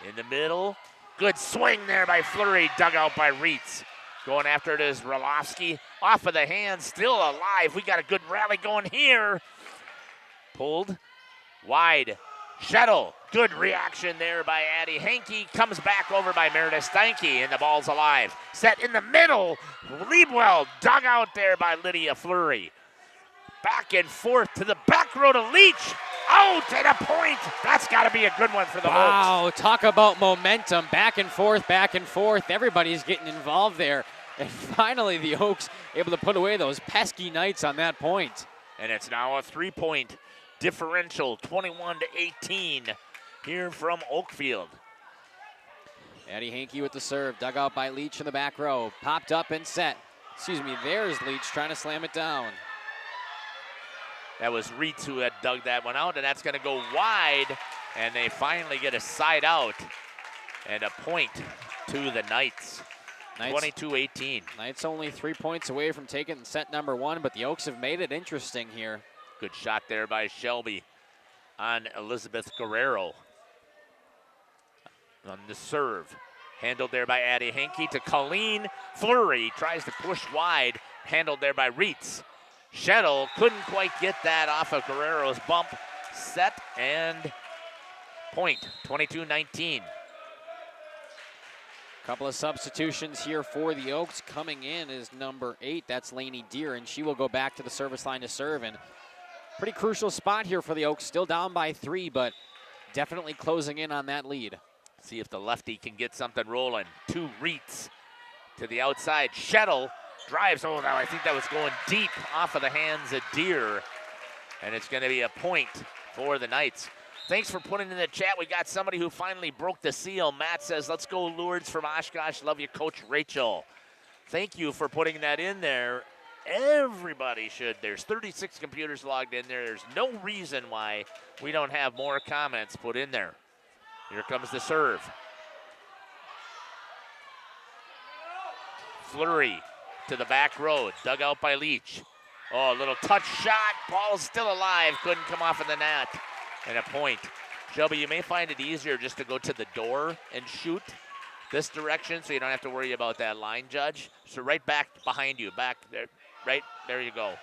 In the middle, good swing there by Fleury, dug out by Reitz. Going after it is Roloffsky. Off of the hand, still alive. We got a good rally going here. Pulled wide. Shettle, good reaction there by Addie Hankey. Comes back over by Meredith Steinke, and the ball's alive. Set in the middle. Liebwell dug out there by Lydia Fleury. Back and forth to the back row to Leach. Out and a point. That's got to be a good one for the Oaks. Wow, talk about momentum. Back and forth, back and forth. Everybody's getting involved there. And finally, the Oaks able to put away those pesky Knights on that point. And it's now a 3-point differential, 21-18 here from Oakfield. Addie Hankey with the serve, dug out by Leach in the back row. Popped up and set. Excuse me, there's Leach trying to slam it down. That was Reitz who had dug that one out, and that's going to go wide, and they finally get a side out and a point to the Knights. 22-18. Knights only 3 points away from taking set number 1, but the Oaks have made it interesting here. Good shot there by Shelby on Elizabeth Guerrero. On the serve, handled there by Addie Hankey to Colleen. Fleury tries to push wide, handled there by Reitz. Shettle couldn't quite get that off of Guerrero's bump. Set and point, 22-19. Couple of substitutions here for the Oaks. Coming in is number 8, that's Lainey Deer, and she will go back to the service line to serve. And pretty crucial spot here for the Oaks, still down by 3, but definitely closing in on that lead. See if the lefty can get something rolling. 2 Reitz to the outside. Shettle drives. Oh, now I think that was going deep off of the hands of Deer. And it's going to be a point for the Knights. Thanks for putting in the chat. We got somebody who finally broke the seal. Matt says, let's go Lourdes from Oshkosh. Love you, Coach Rachel. Thank you for putting that in there. Everybody should. There's 36 computers logged in there. There's no reason why we don't have more comments put in there. Here comes the serve. Fleury to the back row, dug out by Leach. Oh, a little touch shot. Ball's still alive. Couldn't come off of the net. And a point. Shelby, you may find it easier just to go to the door and shoot this direction so you don't have to worry about that line judge. So right back behind you. Back there. Right there you go.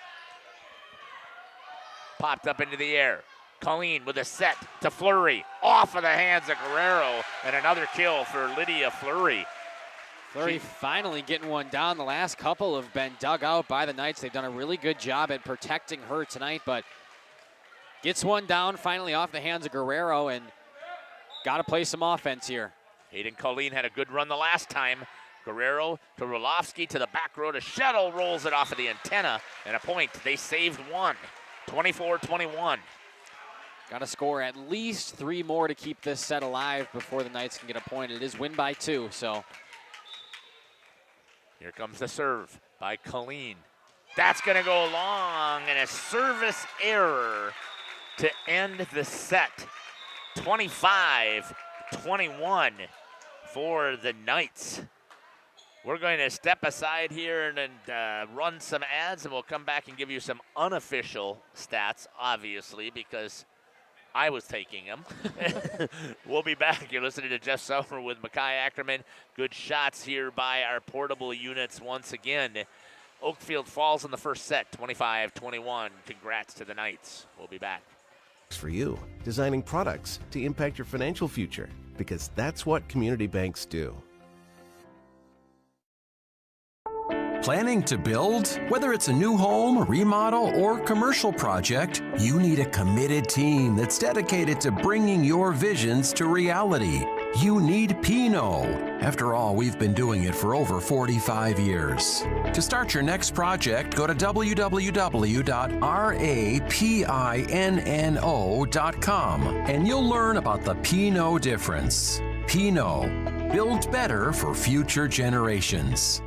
Popped up into the air. Colleen with a set to Fleury. Off of the hands of Guerrero. And another kill for Lydia Fleury. Fleury finally getting one down. The last couple have been dug out by the Knights. They've done a really good job at protecting her tonight, but gets one down finally off the hands of Guerrero, and got to play some offense here. Hayden Colleen had a good run the last time. Guerrero to Roloffsky to the back row to Shettle. Rolls it off of the antenna, and a point. They saved one. 24-21. Got to score at least 3 more to keep this set alive before the Knights can get a point. It is win by 2, so. Here comes the serve by Colleen. That's going to go long, and a service error to end the set. 25-21. for the Knights. We're going to step aside here and run some ads, and we'll come back and give you some unofficial stats, obviously, because I was taking them. We'll be back. You're listening to Jeff Summer with Makai Ackerman. Good shots here by our portable units once again. Oakfield falls in the first set, 25-21. Congrats to the Knights. We'll be back. For you, designing products to impact your financial future, because that's what community banks do. Planning to build? Whether it's a new home, remodel, or commercial project, you need a committed team that's dedicated to bringing your visions to reality. You need Pinot. After all, we've been doing it for over 45 years. To start your next project, go to www.rapinno.com and you'll learn about the Pinot difference. Pinot, build better for future generations.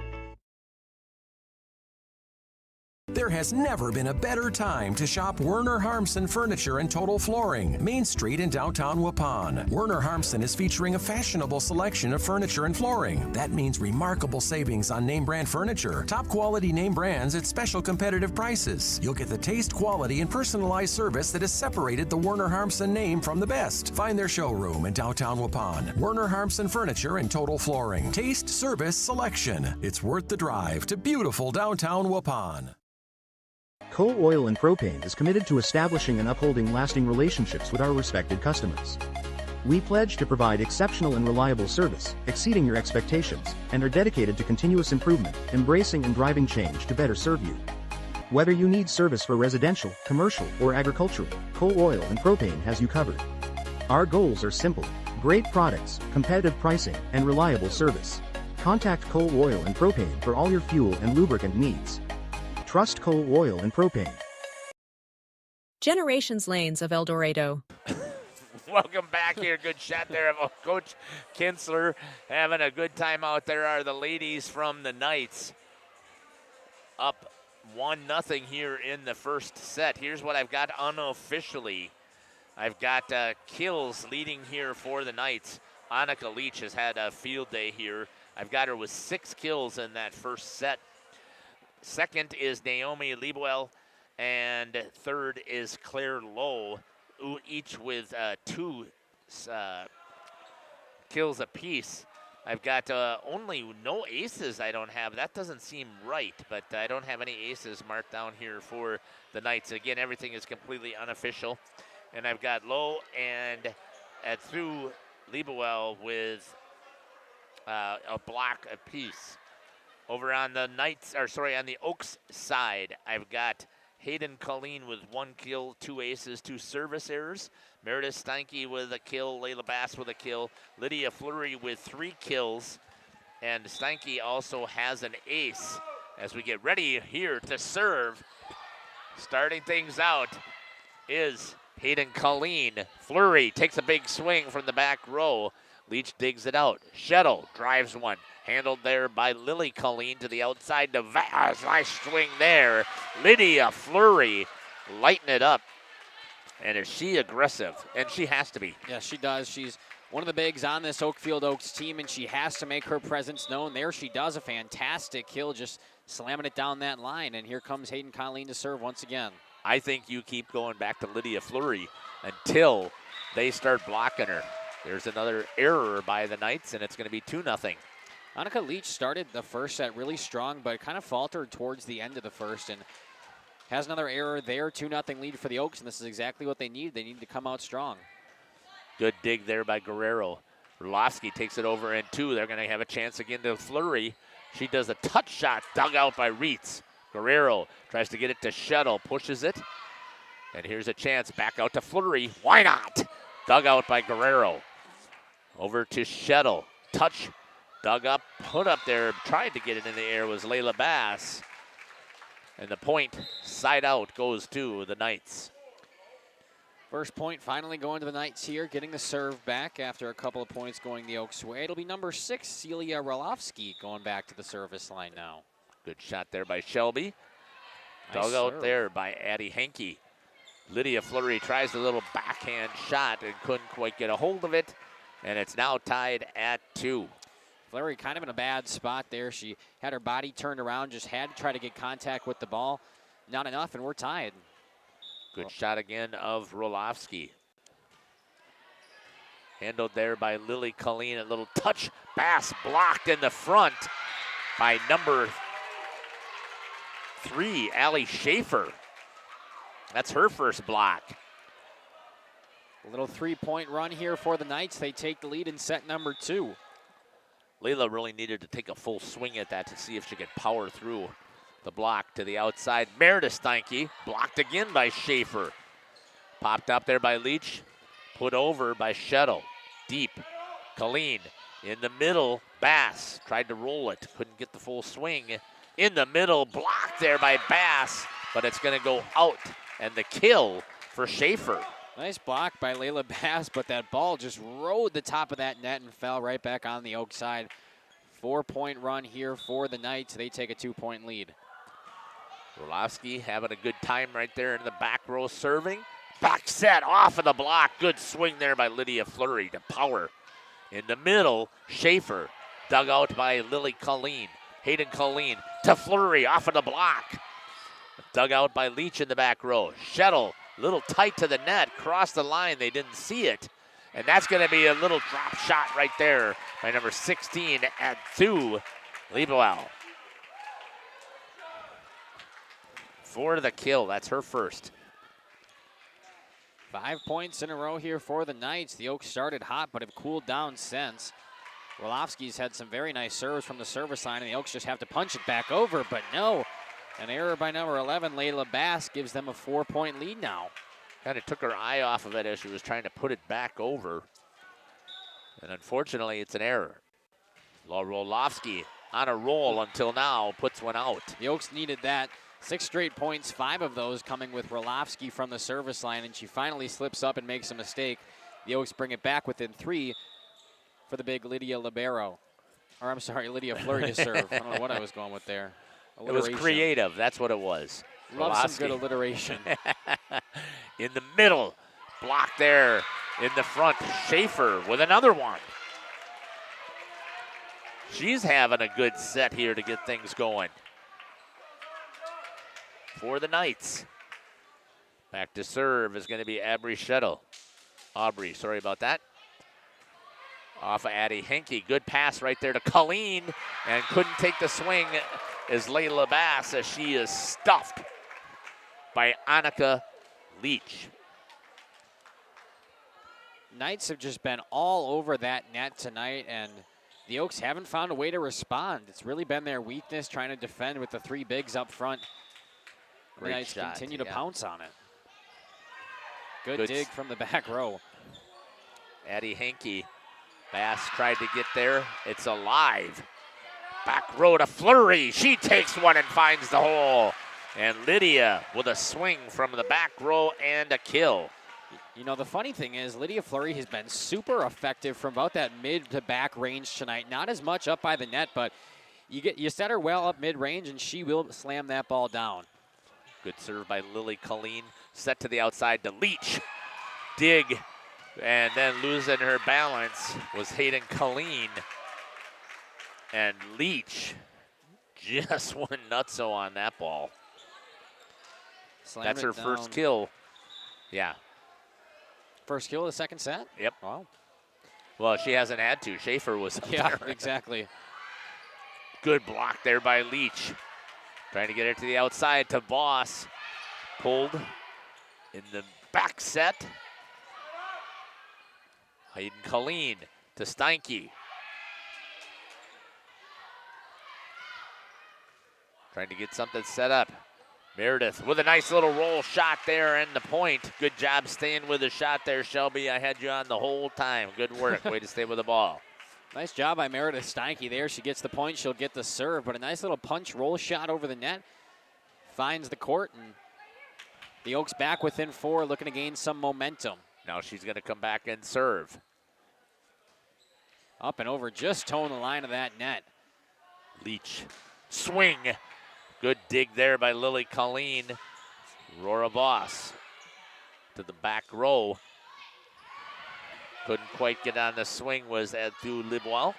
There has never been a better time to shop Werner Harmsen Furniture and Total Flooring, Main Street in downtown Waupun. Werner Harmsen is featuring a fashionable selection of furniture and flooring. That means remarkable savings on name brand furniture, top quality name brands at special competitive prices. You'll get the taste, quality, and personalized service that has separated the Werner Harmsen name from the best. Find their showroom in downtown Waupun. Werner Harmsen Furniture and Total Flooring. Taste, service, selection. It's worth the drive to beautiful downtown Waupun. Coal Oil and Propane is committed to establishing and upholding lasting relationships with our respected customers. We pledge to provide exceptional and reliable service, exceeding your expectations, and are dedicated to continuous improvement, embracing and driving change to better serve you. Whether you need service for residential, commercial, or agricultural, Coal Oil and Propane has you covered. Our goals are simple: great products, competitive pricing, and reliable service. Contact Coal Oil and Propane for all your fuel and lubricant needs. Trust Coal Oil and Propane. Generations Lanes of El Dorado. Welcome back here. Good shot there of Coach Kinsler having a good time out there. Are the ladies from the Knights up 1-0 here in the first set. Here's what I've got unofficially. I've got kills leading here for the Knights. Annika Leach has had a field day here. I've got her with 6 kills in that first set. Second is Naomi Liebwell, and third is Claire Lowe, each with 2 kills apiece. I've got only no aces I don't have. That doesn't seem right, but I don't have any aces marked down here for the Knights. Again, everything is completely unofficial. And I've got Lowe and through Liebwell with a block apiece. Over on the Knights, on the Oaks side, I've got Hayden Colleen with 1 kill, 2 aces, 2 service errors. Meredith Steinke with a kill, Layla Bass with a kill, Lydia Fleury with 3 kills, and Steinke also has an ace. As we get ready here to serve, starting things out is Hayden Colleen. Fleury takes a big swing from the back row. Leach digs it out. Shettle drives one. Handled there by Lily Colleen to the outside. Nice swing there. Lydia Fleury lighten it up. And is she aggressive? And she has to be. Yeah, she does. She's one of the bigs on this Oakfield Oaks team, and she has to make her presence known. There she does a fantastic kill, just slamming it down that line. And here comes Hayden Colleen to serve once again. I think you keep going back to Lydia Fleury until they start blocking her. There's another error by the Knights, and it's going to be 2-0. Annika Leach started the first set really strong, but kind of faltered towards the end of the first, and has another error there. 2-0 lead for the Oaks, and this is exactly what they need. They need to come out strong. Good dig there by Guerrero. Rulofsky takes it over in 2. They're going to have a chance again to Fleury. She does a touch shot dug out by Reitz. Guerrero tries to get it to Shettle, pushes it. And here's a chance back out to Fleury. Why not? Dug out by Guerrero. Over to Shettle. Touch, dug up, put up there, tried to get it in the air was Layla Bass. And the point, side out, goes to the Knights. First point finally going to the Knights here, getting the serve back after a couple of points going the Oaks' way. It'll be number 6, Celia Rulofsky, going back to the service line now. Good shot there by Shelby. Nice dug out there by Addie Henke. Lydia Fleury tries a little backhand shot and couldn't quite get a hold of it. and it's now tied at 2. Fleury kind of in a bad spot there. She had her body turned around, just had to try to get contact with the ball. Not enough, and we're tied. Good shot again of Rolofsky. Handled there by Lily Colleen. A little touch pass blocked in the front by number 3, Allie Schaefer. That's her first block. A little 3-point run here for the Knights. They take the lead in set number 2. Layla really needed to take a full swing at that to see if she could power through the block to the outside. Meredith Steinke blocked again by Schaefer. Popped up there by Leach. Put over by Shettle. Deep. Colleen in the middle. Bass tried to roll it. Couldn't get the full swing. In the middle. Blocked there by Bass. But it's going to go out. And the kill for Schaefer. Nice block by Layla Bass, but that ball just rode the top of that net and fell right back on the Oak side. 4-point run here for the Knights. They take a 2-point lead. Rolofsky having a good time right there in the back row serving. Back set off of the block. Good swing there by Lydia Fleury to power. In the middle, Schaefer dug out by Lily Colleen. Hayden Colleen to Fleury off of the block. Dug out by Leach in the back row. Shettle, a little tight to the net, crossed the line. They didn't see it. And that's going to be a little drop shot right there by number 16 at 2, Liebowell. For the kill, that's her first. 5 points in a row here for the Knights. The Oaks started hot, but have cooled down since. Rolofsky's had some very nice serves from the service line, and the Oaks just have to punch it back over, but no. An error by number 11, Layla Bass, gives them a 4-point lead now. Kind of took her eye off of it as she was trying to put it back over. And unfortunately, it's an error. Rolofsky on a roll until now, puts one out. The Oaks needed that. 6 straight points, 5 of those coming with Rolofsky from the service line, and she finally slips up and makes a mistake. The Oaks bring it back within 3 for the big Lydia Libero. Or I'm sorry, Lydia Fleury to serve. I don't know what I was going with there. It was creative, that's what it was. Love some good alliteration. In the middle, block there. In the front, Schaefer with another one. She's having a good set here to get things going for the Knights. Back to serve is going to be Aubrey Shettle. Aubrey, sorry about that. Off of Addie Henke. Good pass right there to Colleen, and couldn't take the swing is Layla Bass as she is stuffed by Annika Leach. Knights have just been all over that net tonight, and the Oaks haven't found a way to respond. It's really been their weakness, trying to defend with the 3 bigs up front. The Knights continue to pounce on it. Good dig from the back row. Addie Henke. Bass tried to get there. It's alive. Back row to Fleury. She takes one and finds the hole. And Lydia with a swing from the back row and a kill. You know, the funny thing is Lydia Fleury has been super effective from about that mid to back range tonight. Not as much up by the net, but you set her well up mid-range and she will slam that ball down. Good serve by Lily Colleen. Set to the outside to Leach. Dig. And then losing her balance was Hayden Colleen. And Leach just went nutso on that ball. That's her first kill. Yeah. First kill of the second set? Yep. Wow. Well, she hasn't had to. Schaefer was up yeah, there. Exactly. Good block there by Leach. Trying to get it to the outside to Voss. Pulled in the back set. Hayden Colleen to Steinke. Trying to get something set up. Meredith with a nice little roll shot there and the point. Good job staying with the shot there, Shelby. I had you on the whole time. Good work. Way to stay with the ball. Nice job by Meredith Steinke there. She gets the point. She'll get the serve, but a nice little punch roll shot over the net. Finds the court, and the Oaks back within 4, looking to gain some momentum. Now she's going to come back and serve. Up and over, just toeing the line of that net. Leach. Swing. Good dig there by Lily Colleen. Aurora Voss to the back row. Couldn't quite get on the swing was Adu Libois.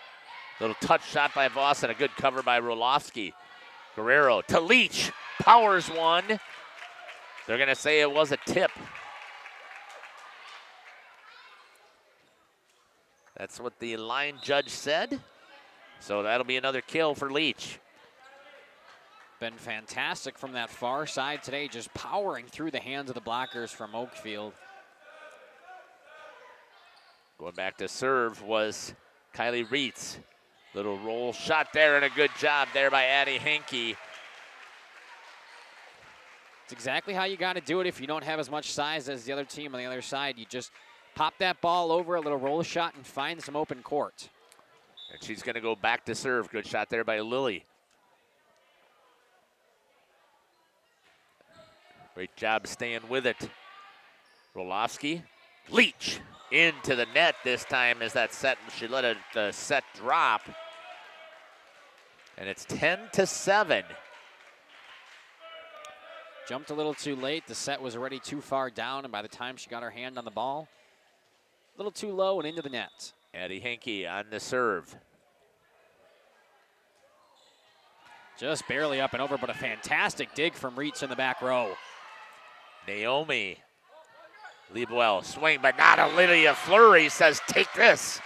Little touch shot by Voss and a good cover by Roloffsky. Guerrero to Leach. Powers one. They're going to say it was a tip. That's what the line judge said. So that'll be another kill for Leach. Been fantastic from that far side today, just powering through the hands of the blockers from Oakfield. Going back to serve was Kylie Reitz. Little roll shot there and a good job there by Addie Henke. It's exactly how you got to do it if you don't have as much size as the other team on the other side. You just pop that ball over, a little roll shot, and find some open court. And she's going to go back to serve. Good shot there by Lily. Great job staying with it. Roloffsky. Leach into the net this time as that set. She let the set drop. And it's 10-7. Jumped a little too late. The set was already too far down, and by the time she got her hand on the ball, a little too low and into the net. Addie Henke on the serve. Just barely up and over, but a fantastic dig from Reitz in the back row. Naomi Liebwell swing, but not a Lydia Fleury says, take this.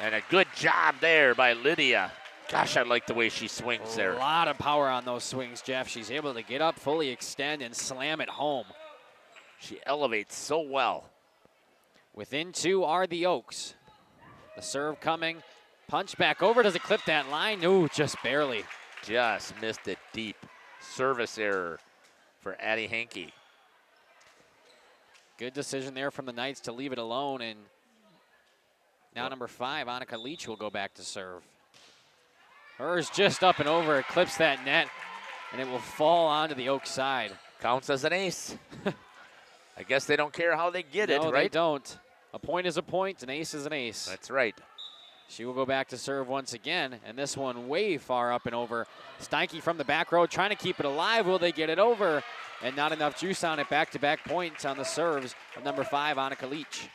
And a good job there by Lydia. Gosh, I like the way she swings there. A lot of power on those swings, Jeff. She's able to get up, fully extend, and slam it home. She elevates so well. Within two are the Oaks. The serve coming. Punch back over. Does it clip that line? Ooh, just barely. Just missed it deep. Service error for Addie Henke. Good decision there from the Knights to leave it alone. And now number 5, Annika Leach, will go back to serve. Hers just up and over. It clips that net, and it will fall onto the Oak side. Counts as an ace. I guess they don't care how they get it, right? No, they don't. A point is a point, an ace is an ace. That's right. She will go back to serve once again, and this one way far up and over. Steinke from the back row trying to keep it alive. Will they get it over? And not enough juice on it. Back-to-back points on the serves of number 5, Annika Leach.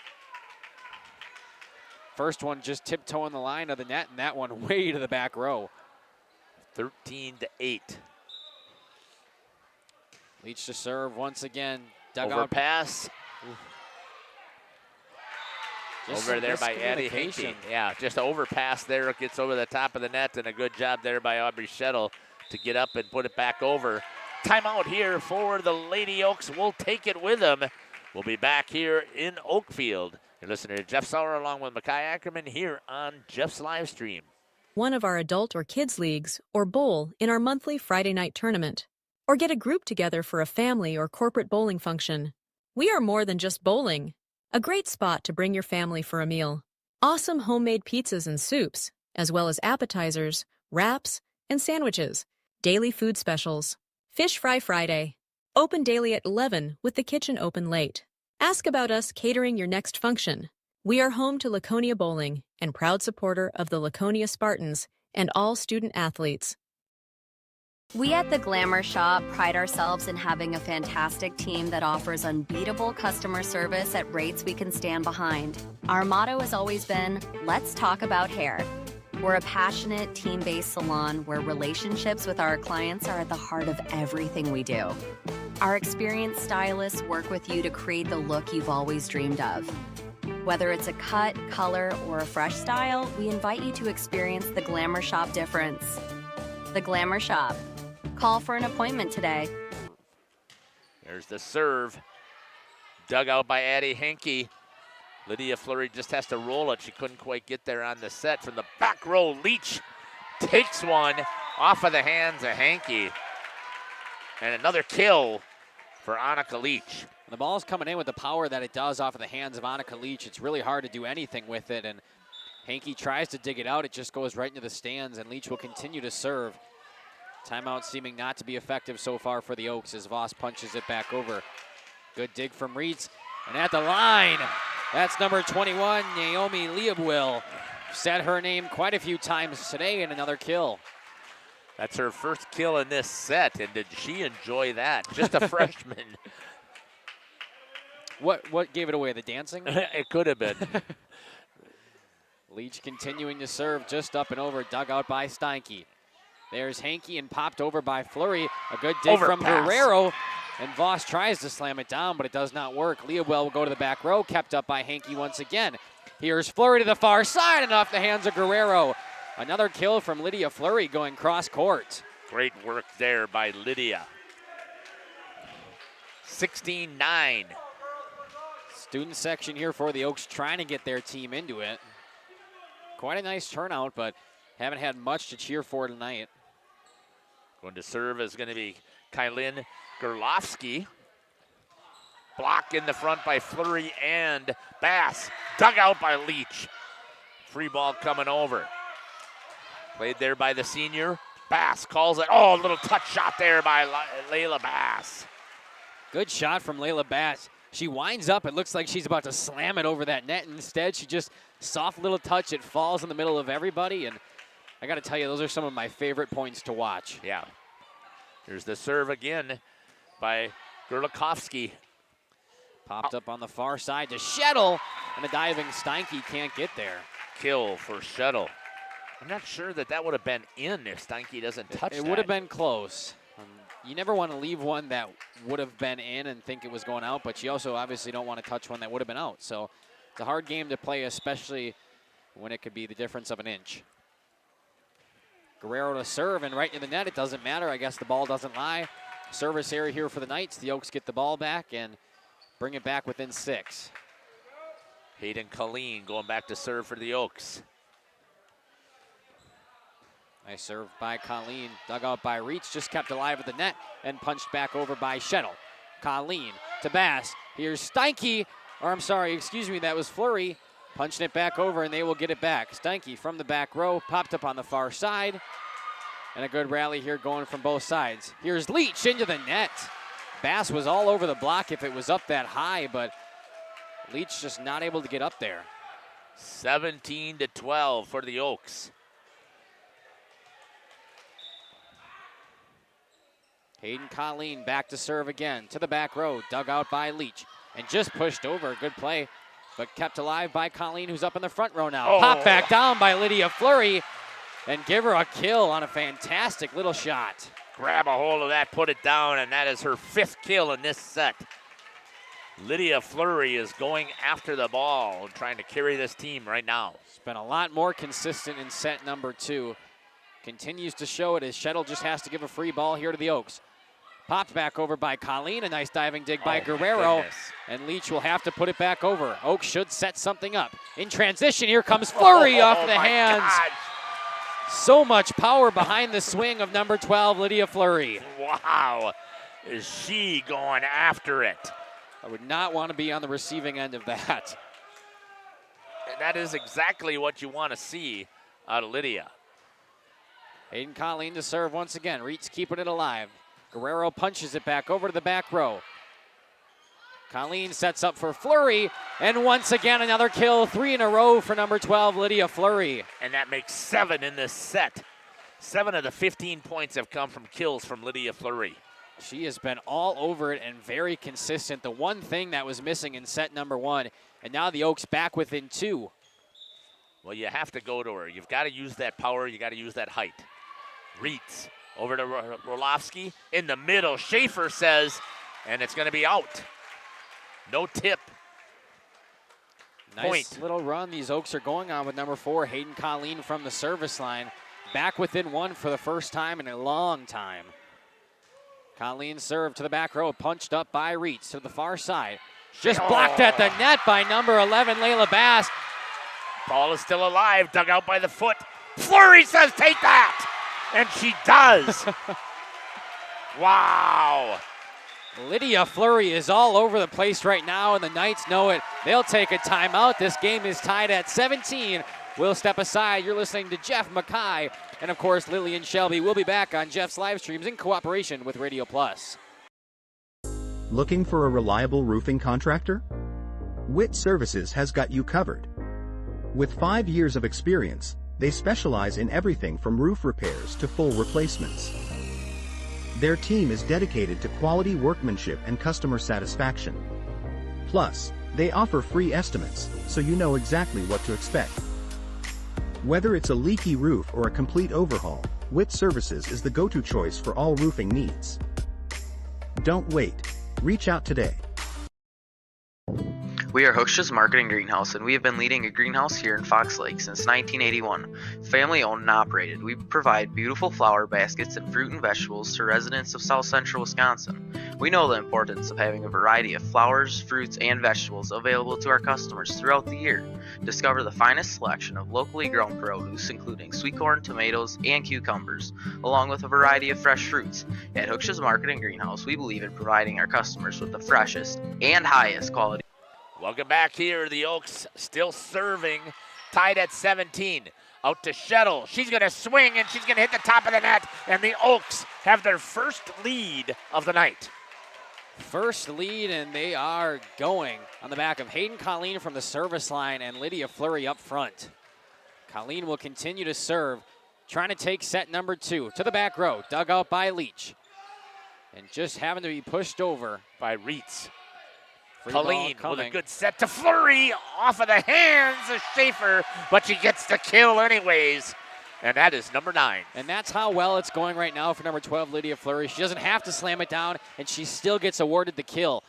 First one just tiptoeing the line of the net, and that one way to the back row. 13-8. Leach to serve once again. Overpass. Over there by Addie Henke. Yeah, just an overpass there. It gets over the top of the net, and a good job there by Aubrey Schettel to get up and put it back over. Timeout here for the Lady Oaks. We'll take it with them. We'll be back here in Oakfield. You're listening to Jeff Sauer along with Makai Ackerman here on Jeff's live stream. One of our adult or kids leagues, or bowl in our monthly Friday night tournament. Or get a group together for a family or corporate bowling function. We are more than just bowling. A great spot to bring your family for a meal. Awesome homemade pizzas and soups, as well as appetizers, wraps, and sandwiches. Daily food specials. Fish Fry Friday. Open daily at 11 with the kitchen open late. Ask about us catering your next function. We are home to Laconia Bowling and proud supporter of the Laconia Spartans and all student athletes. We at the Glamour Shop pride ourselves in having a fantastic team that offers unbeatable customer service at rates we can stand behind. Our motto has always been, let's talk about hair. We're a passionate, team-based salon where relationships with our clients are at the heart of everything we do. Our experienced stylists work with you to create the look you've always dreamed of. Whether it's a cut, color, or a fresh style, we invite you to experience the Glamour Shop difference. The Glamour Shop. Call for an appointment today. There's the serve. Dug out by Addie Henke. Lydia Fleury just has to roll it. She couldn't quite get there on the set. From the back row, Leach takes one off of the hands of Henke. And another kill for Annika Leach. The ball's coming in with the power that it does off of the hands of Annika Leach. It's really hard to do anything with it. And Henke tries to dig it out. It just goes right into the stands, and Leach will continue to serve. Timeout seeming not to be effective so far for the Oaks as Voss punches it back over. Good dig from Reitz. And at the line, that's number 21, Naomi Leibwill. Said her name quite a few times today in another kill. That's her first kill in this set, and did she enjoy that? Just a freshman. What gave it away? The dancing? It could have been. Leach continuing to serve, just up and over, dug out by Steinke. There's Hankey and popped over by Fleury. A good dig from Guerrero. And Voss tries to slam it down, but it does not work. Leobel will go to the back row, kept up by Hankey once again. Here's Fleury to the far side and off the hands of Guerrero. Another kill from Lydia Fleury going cross court. Great work there by Lydia. 16-9. Student section here for the Oaks trying to get their team into it. Quite a nice turnout, but haven't had much to cheer for tonight. Going to serve is going to be Kylin Gerlofsky. Block in the front by Fleury and Bass. Dug out by Leach. Free ball coming over. Played there by the senior. Bass calls it. Oh, a little touch shot there by Layla Bass. Good shot from Layla Bass. She winds up. It looks like she's about to slam it over that net. Instead, she just soft little touch. It falls in the middle of everybody. And I got to tell you, those are some of my favorite points to watch. Yeah. Here's the serve again by Gerlofsky. Popped up on the far side to Shettle, and the diving Steinke can't get there. Kill for Shettle. I'm not sure that would have been in if Steinke doesn't touch it. It would have been close. You never want to leave one that would have been in and think it was going out, but you also obviously don't want to touch one that would have been out. So it's a hard game to play, especially when it could be the difference of an inch. Guerrero to serve, and right in the net. It doesn't matter. I guess the ball doesn't lie. Service area here for the Knights. The Oaks get the ball back and bring it back within 6. Hayden Colleen going back to serve for the Oaks. Nice serve by Colleen, dug out by Reach, just kept alive at the net and punched back over by Shettle. Colleen to Bass. Here's Steinke, or I'm sorry, excuse me, that was Fleury. Punching it back over, and they will get it back. Steinke from the back row, popped up on the far side. And a good rally here going from both sides. Here's Leach into the net. Bass was all over the block if it was up that high, but Leach just not able to get up there. 17-12 for the Oaks. Hayden Colleen back to serve again. To the back row, dug out by Leach. And just pushed over, good play, but kept alive by Colleen, who's up in the front row now. Oh. Pop back down by Lydia Fleury, and give her a kill on a fantastic little shot. Grab a hold of that, put it down, and that is her 5th kill in this set. Lydia Fleury is going after the ball and trying to carry this team right now. She's been a lot more consistent in set number 2. Continues to show it as Shettle just has to give a free ball here to the Oaks. Popped back over by Colleen, a nice diving dig by Guerrero, and Leach will have to put it back over. Oaks should set something up. In transition, here comes Fleury off the hands. God. So much power behind the swing of number 12, Lydia Fleury. Wow, is she going after it? I would not want to be on the receiving end of that. That is exactly what you want to see out of Lydia. Hayden Colleen to serve once again. Reitz keeping it alive. Guerrero punches it back over to the back row. Colleen sets up for Fleury, and once again another kill, 3 in a row for number 12, Lydia Fleury. And that makes 7 in this set. 7 of the 15 points have come from kills from Lydia Fleury. She has been all over it and very consistent. The one thing that was missing in set number 1, and now the Oaks back within 2. Well, you have to go to her. You've got to use that power. You got to use that height. Reitz over to Rolofsky in the middle. Schaefer says, and it's going to be out. No tip. Nice little run these Oaks are going on with number 4, Hayden Colleen from the service line. Back within 1 for the first time in a long time. Colleen served to the back row, punched up by Reitz to the far side. Just blocked at the net by number 11, Layla Bass. Ball is still alive, dug out by the foot. Fleury says, take that! And she does. Wow. Lydia Fleury is all over the place right now, and the Knights know it. They'll take a timeout. This game is tied at 17. We'll step aside. You're listening to Jeff Mackay. And, of course, Lillian Shelby will be back on Jeff's live streams in cooperation with Radio Plus. Looking for a reliable roofing contractor? Witt Services has got you covered. With 5 years of experience, they specialize in everything from roof repairs to full replacements. Their team is dedicated to quality workmanship and customer satisfaction. Plus, they offer free estimates, so you know exactly what to expect. Whether it's a leaky roof or a complete overhaul, WIT Services is the go-to choice for all roofing needs. Don't wait. Reach out today. We are Hooksha's Marketing Greenhouse, and we have been leading a greenhouse here in Fox Lake since 1981. Family owned and operated, we provide beautiful flower baskets and fruit and vegetables to residents of South Central Wisconsin. We know the importance of having a variety of flowers, fruits, and vegetables available to our customers throughout the year. Discover the finest selection of locally grown produce, including sweet corn, tomatoes, and cucumbers, along with a variety of fresh fruits. At Hooksha's Marketing Greenhouse, we believe in providing our customers with the freshest and highest quality. Welcome back here. The Oaks still serving, tied at 17. Out to Shettle. She's going to swing, and she's going to hit the top of the net, and the Oaks have their first lead of the night. First lead, and they are going on the back of Hayden Colleen from the service line and Lydia Fleury up front. Colleen will continue to serve, trying to take set number 2 to the back row, dug out by Leach, and just having to be pushed over by Reitz. Free Colleen ball with a coming. good set to Fleury, off of the hands of Schaefer, but she gets the kill anyways. And that is number 9. And that's how well it's going right now for number 12, Lydia Fleury. She doesn't have to slam it down, and she still gets awarded the kill.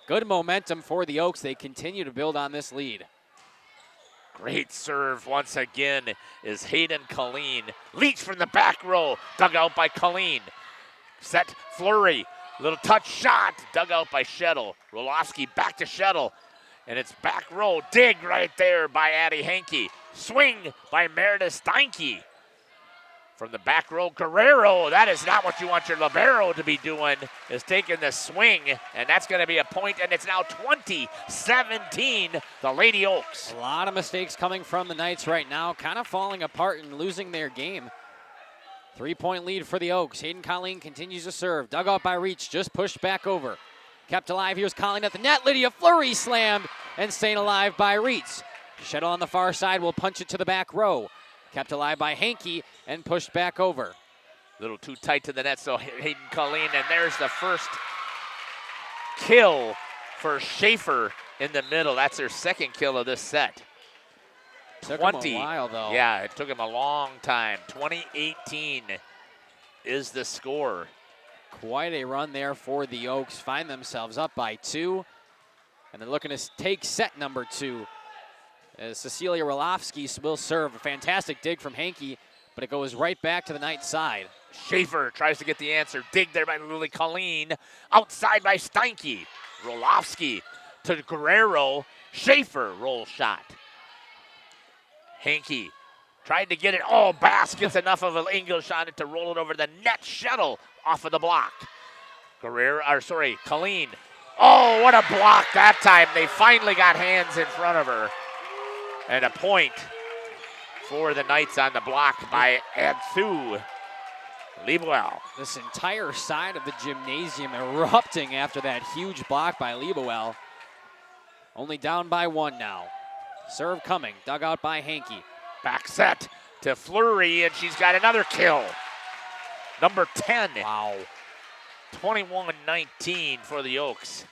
Good momentum for the Oaks. They continue to build on this lead. Great serve once again is Hayden Colleen. Leach from the back row, dug out by Colleen. Set Fleury. Little touch shot, dug out by Shettle. Rolofsky back to Shettle. And it's back row, dig right there by Addie Henke. Swing by Meredith Steinke. From the back row, Guerrero. That is not what you want your libero to be doing, is taking the swing. And that's going to be a point, and it's now 20-17, the Lady Oaks. A lot of mistakes coming from the Knights right now, kind of falling apart and losing their game. 3-point lead for the Oaks. Hayden Colleen continues to serve. Dug out by Reach, just pushed back over. Kept alive, here's Colleen at the net. Lydia Fleury slammed and staying alive by Reitz. Shettle on the far side will punch it to the back row. Kept alive by Henke and pushed back over. A little too tight to the net, so Hayden Colleen, and there's the first kill for Schaefer in the middle. That's her second kill of this set. Took him a while, though. Yeah, it took him a long time. 20-18 is the score. Quite a run there for the Oaks. Find themselves up by 2. And they're looking to take set number 2. As Cecilia Rolofsky will serve. A fantastic dig from Henke, but it goes right back to the Knights side. Schaefer tries to get the answer. Dig there by Lily Colleen. Outside by Steinke. Rolofsky to Guerrero. Schaefer roll shot. Henke tried to get it. Oh, Bass gets enough of an English on it to roll it over the net. Shettle off of the block. Colleen. Oh, what a block that time. They finally got hands in front of her. And a point for the Knights on the block by Anthu Liebewell. This entire side of the gymnasium erupting after that huge block by Liebewell. Only down by 1 now. Serve coming, dug out by Henke. Back set to Fleury, and she's got another kill. Number 10. Wow. 21-19 for the Oaks.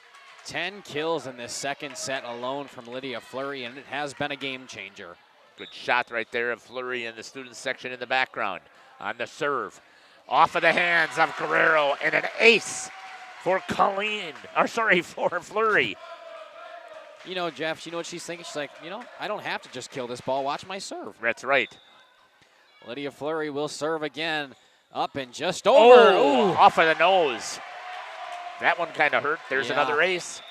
10 kills in this second set alone from Lydia Fleury, and it has been a game changer. Good shot right there of Fleury in the student section in the background. On the serve. Off of the hands of Guerrero, and an ace for for Fleury. You know, Jeff, you know what she's thinking? She's like, I don't have to just kill this ball. Watch my serve. That's right. Lydia Fleury will serve again. Up and just over. Oh, off of the nose. That one kind of hurt. There's another ace.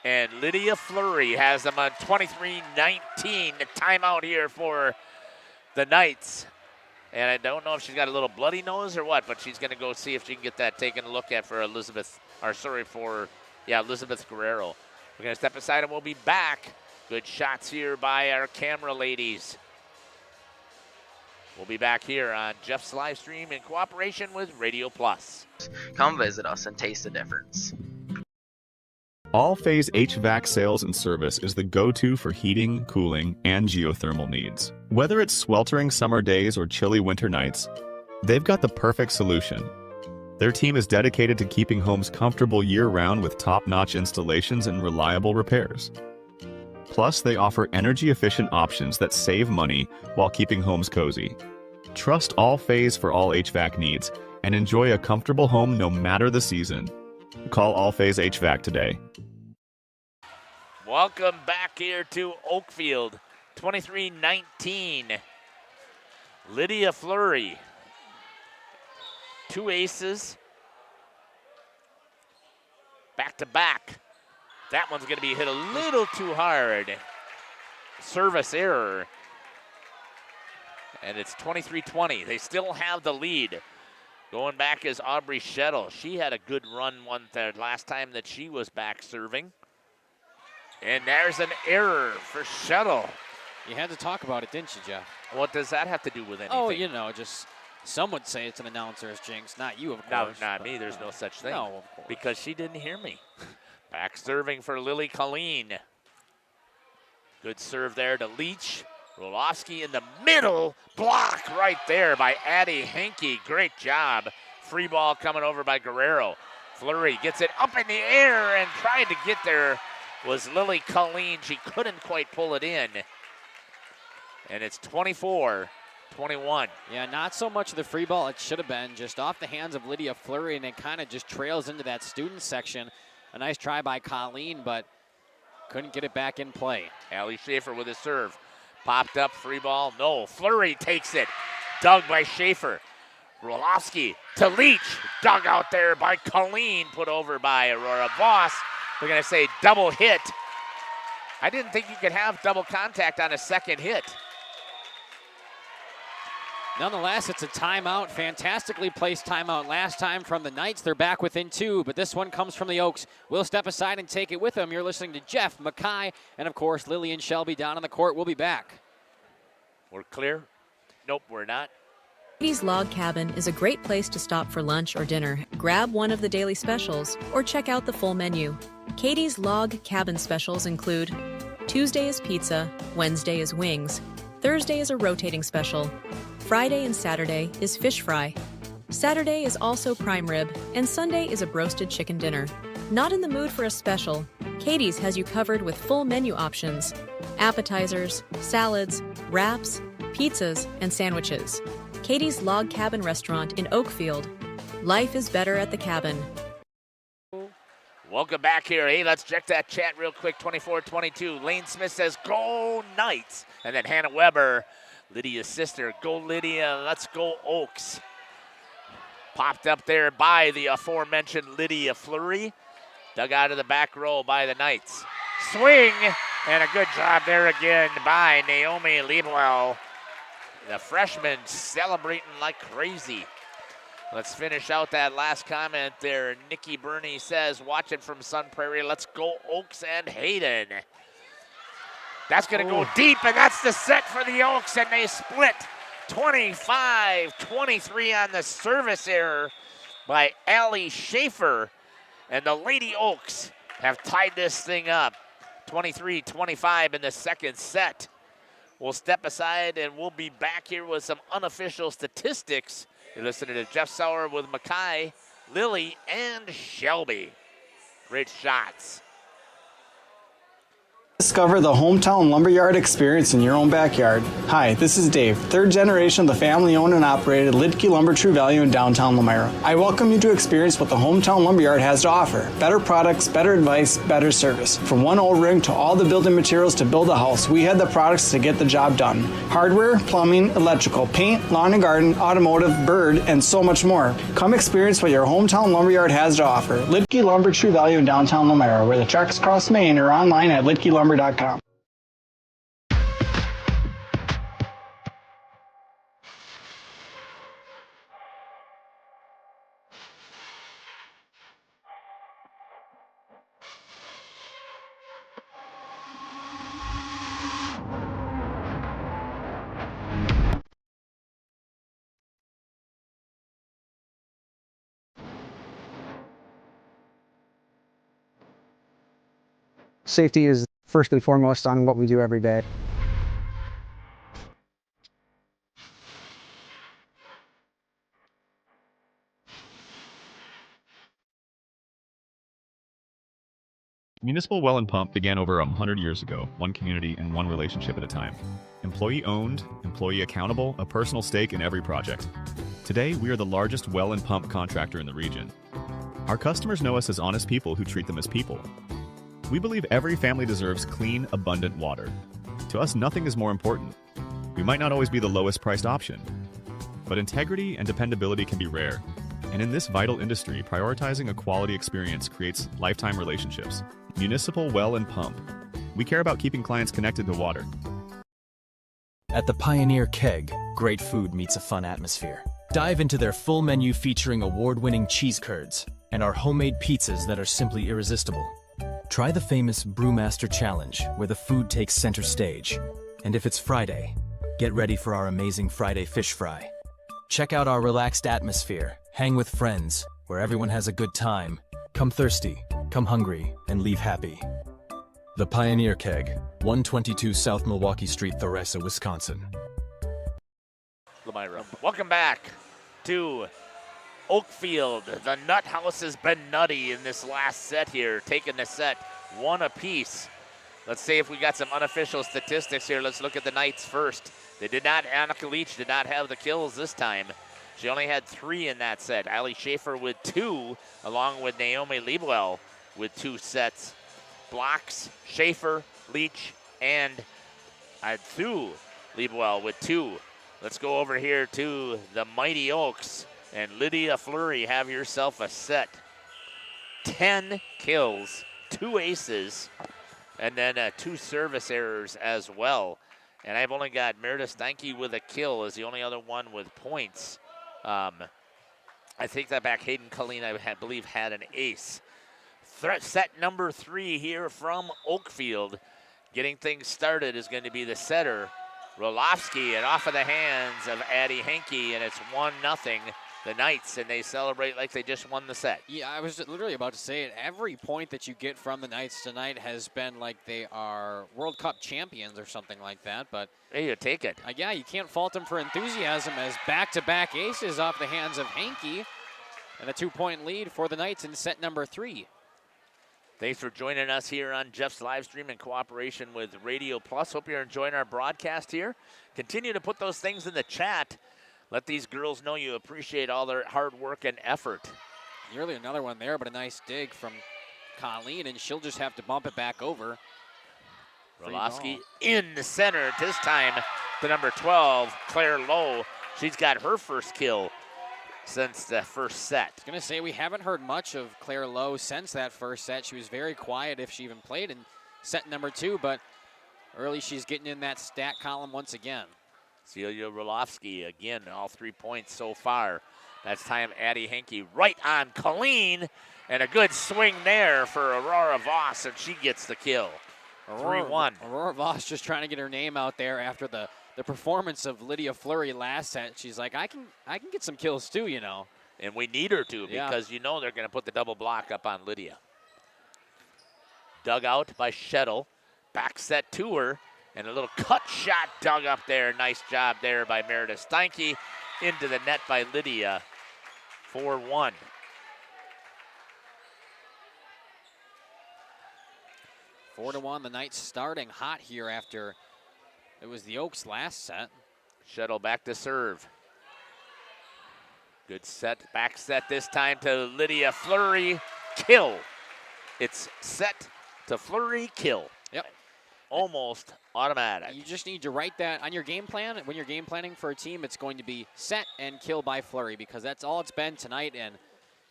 And Lydia Fleury has them on 23-19. The timeout here for the Knights. And I don't know if she's got a little bloody nose or what, but she's going to go see if she can get that taken a look at for Elizabeth Guerrero. We're going to step aside and we'll be back. Good shots here by our camera ladies. We'll be back here on Jeff's live stream in cooperation with Radio Plus. Come visit us and taste the difference. All Phase HVAC sales and service is the go-to for heating, cooling, and geothermal needs. Whether it's sweltering summer days or chilly winter nights, they've got the perfect solution. Their team is dedicated to keeping homes comfortable year-round with top-notch installations and reliable repairs. Plus, they offer energy-efficient options that save money while keeping homes cozy. Trust All Phase for all HVAC needs and enjoy a comfortable home no matter the season. Call All Phase HVAC today. Welcome back here to Oakfield, 23-19. Lydia Fleury, 2 aces, back to back. That one's going to be hit a little too hard. Service error. And it's 23-20. They still have the lead. Going back is Aubrey Shettle. She had a good run last time that she was back serving. And there's an error for Shettle. You had to talk about it, didn't you, Jeff? What does that have to do with anything? Oh, you know, just some would say it's an announcer's jinx. Not you, of course. No, not me. There's no such thing. No, of course. Because she didn't hear me. Back serving for Lily Colleen. Good serve there to Leach. Rolofsky in the middle. Block right there by Addie Henke. Great job. Free ball coming over by Guerrero. Fleury gets it up in the air and trying to get there was Lily Colleen. She couldn't quite pull it in. And it's 24-21. Yeah, not so much of the free ball. It should have been just off the hands of Lydia Fleury, and it kind of just trails into that student section. A nice try by Colleen, but couldn't get it back in play. Allie Schaefer with a serve. Popped up, free ball, no. Fleury takes it. Dug by Schaefer. Rolofsky to Leach. Dug out there by Colleen, put over by Aurora Voss. We're going to say double hit. I didn't think you could have double contact on a second hit. Nonetheless, it's a timeout. Fantastically placed timeout last time from the Knights. They're back within 2, but this one comes from the Oaks. We'll step aside and take it with them. You're listening to Jeff, Mackay, and of course, Lillian Shelby down on the court. We'll be back. We're clear? Nope, we're not. Katie's Log Cabin is a great place to stop for lunch or dinner. Grab one of the daily specials or check out the full menu. Katie's Log Cabin specials include Tuesday is pizza, Wednesday is wings, Thursday is a rotating special, Friday and Saturday is fish fry. Saturday is also prime rib, and Sunday is a broasted chicken dinner. Not in the mood for a special? Katie's has you covered with full menu options, appetizers, salads, wraps, pizzas, and sandwiches. Katie's Log Cabin Restaurant in Oakfield. Life is better at the cabin. Welcome back here. Hey, let's check that chat real quick. 24-22. Lane Smith says, go Knights. And then Hannah Weber, Lydia's sister, go Lydia, let's go Oaks. Popped up there by the aforementioned Lydia Fleury. Dug out of the back row by the Knights. Swing, and a good job there again by Naomi Liebwell. The freshman celebrating like crazy. Let's finish out that last comment there. Nikki Burney says, watching from Sun Prairie, let's go Oaks and Hayden. That's going to go deep, and that's the set for the Oaks, and they split 25-23 on the service error by Allie Schaefer. And the Lady Oaks have tied this thing up 23-25 in the second set. We'll step aside, and we'll be back here with some unofficial statistics. You're listening to Jeff Sauer with Mackay, Lily, and Shelby. Great shots. Discover the hometown lumberyard experience in your own backyard. Hi, this is Dave, third generation of the family-owned and operated Lidke Lumber True Value in downtown Elmira. I welcome you to experience what the hometown lumberyard has to offer. Better products, better advice, better service. From one O-ring to all the building materials to build a house, we had the products to get the job done. Hardware, plumbing, electrical, paint, lawn and garden, automotive, bird, and so much more. Come experience what your hometown lumberyard has to offer. Lidke Lumber True Value in downtown Elmira, where the tracks cross Main, or online at lidkelumber.com. Safety is first and foremost on what we do every day. Municipal Well and Pump began over 100 years ago, one community and one relationship at a time. Employee owned, employee accountable, a personal stake in every project. Today, we are the largest well and pump contractor in the region. Our customers know us as honest people who treat them as people. We believe every family deserves clean, abundant water. To us, nothing is more important. We might not always be the lowest priced option, but integrity and dependability can be rare. And in this vital industry, prioritizing a quality experience creates lifetime relationships. Municipal Well and Pump. We care about keeping clients connected to water. At the Pioneer Keg, great food meets a fun atmosphere. Dive into their full menu featuring award-winning cheese curds and our homemade pizzas that are simply irresistible. Try the famous Brewmaster Challenge, where the food takes center stage. And if it's Friday, get ready for our amazing Friday fish fry. Check out our relaxed atmosphere, hang with friends, where everyone has a good time. Come thirsty, come hungry, and leave happy. The Pioneer Keg, 122 South Milwaukee Street, Theresa, Wisconsin. Lamira. Welcome back to Oakfield. The Nut House has been nutty in this last set here, taking the set one apiece. Let's see if we got some unofficial statistics here. Let's look at the Knights first. They did not, Annika Leach did not have the kills this time. She only had 3 in that set. Ali Schaefer with 2, along with Naomi Liebwell with 2 sets. Blocks, Schaefer, Leach, and Thu Liebwell with 2. Let's go over here to the Mighty Oaks. And Lydia Fleury, have yourself a set. 10 kills, 2 aces, and then 2 service errors as well. And I've only got Meredith Steinke with a kill as the only other one with points. I think that back Hayden Colleen, I believe, had an ace. Set number 3 here from Oakfield. Getting things started is going to be the setter, Roloffsky, and off of the hands of Addie Henke, and it's 1-0. The Knights, and they celebrate like they just won the set. Yeah, I was literally about to say it. Every point that you get from the Knights tonight has been like they are World Cup champions or something like that. But hey, you take it. Yeah, you can't fault them for enthusiasm as back-to-back aces off the hands of Henke, and a 2-point lead for the Knights in set number 3. Thanks for joining us here on Jeff's live stream in cooperation with Radio Plus. Hope you're enjoying our broadcast here. Continue to put those things in the chat. Let these girls know you appreciate all their hard work and effort. Nearly another one there, but a nice dig from Colleen, and she'll just have to bump it back over. Roloffsky in the center, this time to number 12, Claire Lowe. She's got her first kill since the first set. I was going to say, we haven't heard much of Claire Lowe since that first set. She was very quiet if she even played in set number 2, but early she's getting in that stat column once again. Celia Roloffsky, again, all 3 points so far. That's time Addie Henke right on Colleen, and a good swing there for Aurora Voss, and she gets the kill. 3-1. Aurora Voss just trying to get her name out there after the performance of Lydia Fleury last set. She's like, I can get some kills too, you know. And we need her to, because you know they're going to put the double block up on Lydia. Dug out by Shettle. Back set to her. And a little cut shot dug up there. Nice job there by Meredith Steinke. Into the net by Lydia. 4-1. Four to 1. The Knights starting hot here after it was the Oaks last set. Shuttle back to serve. Good set. Back set this time to Lydia Fleury. Kill. It's set to Fleury. Kill. Yep. Almost automatic. You just need to write that on your game plan. When you're game planning for a team, it's going to be set and kill by Fleury, because that's all it's been tonight, and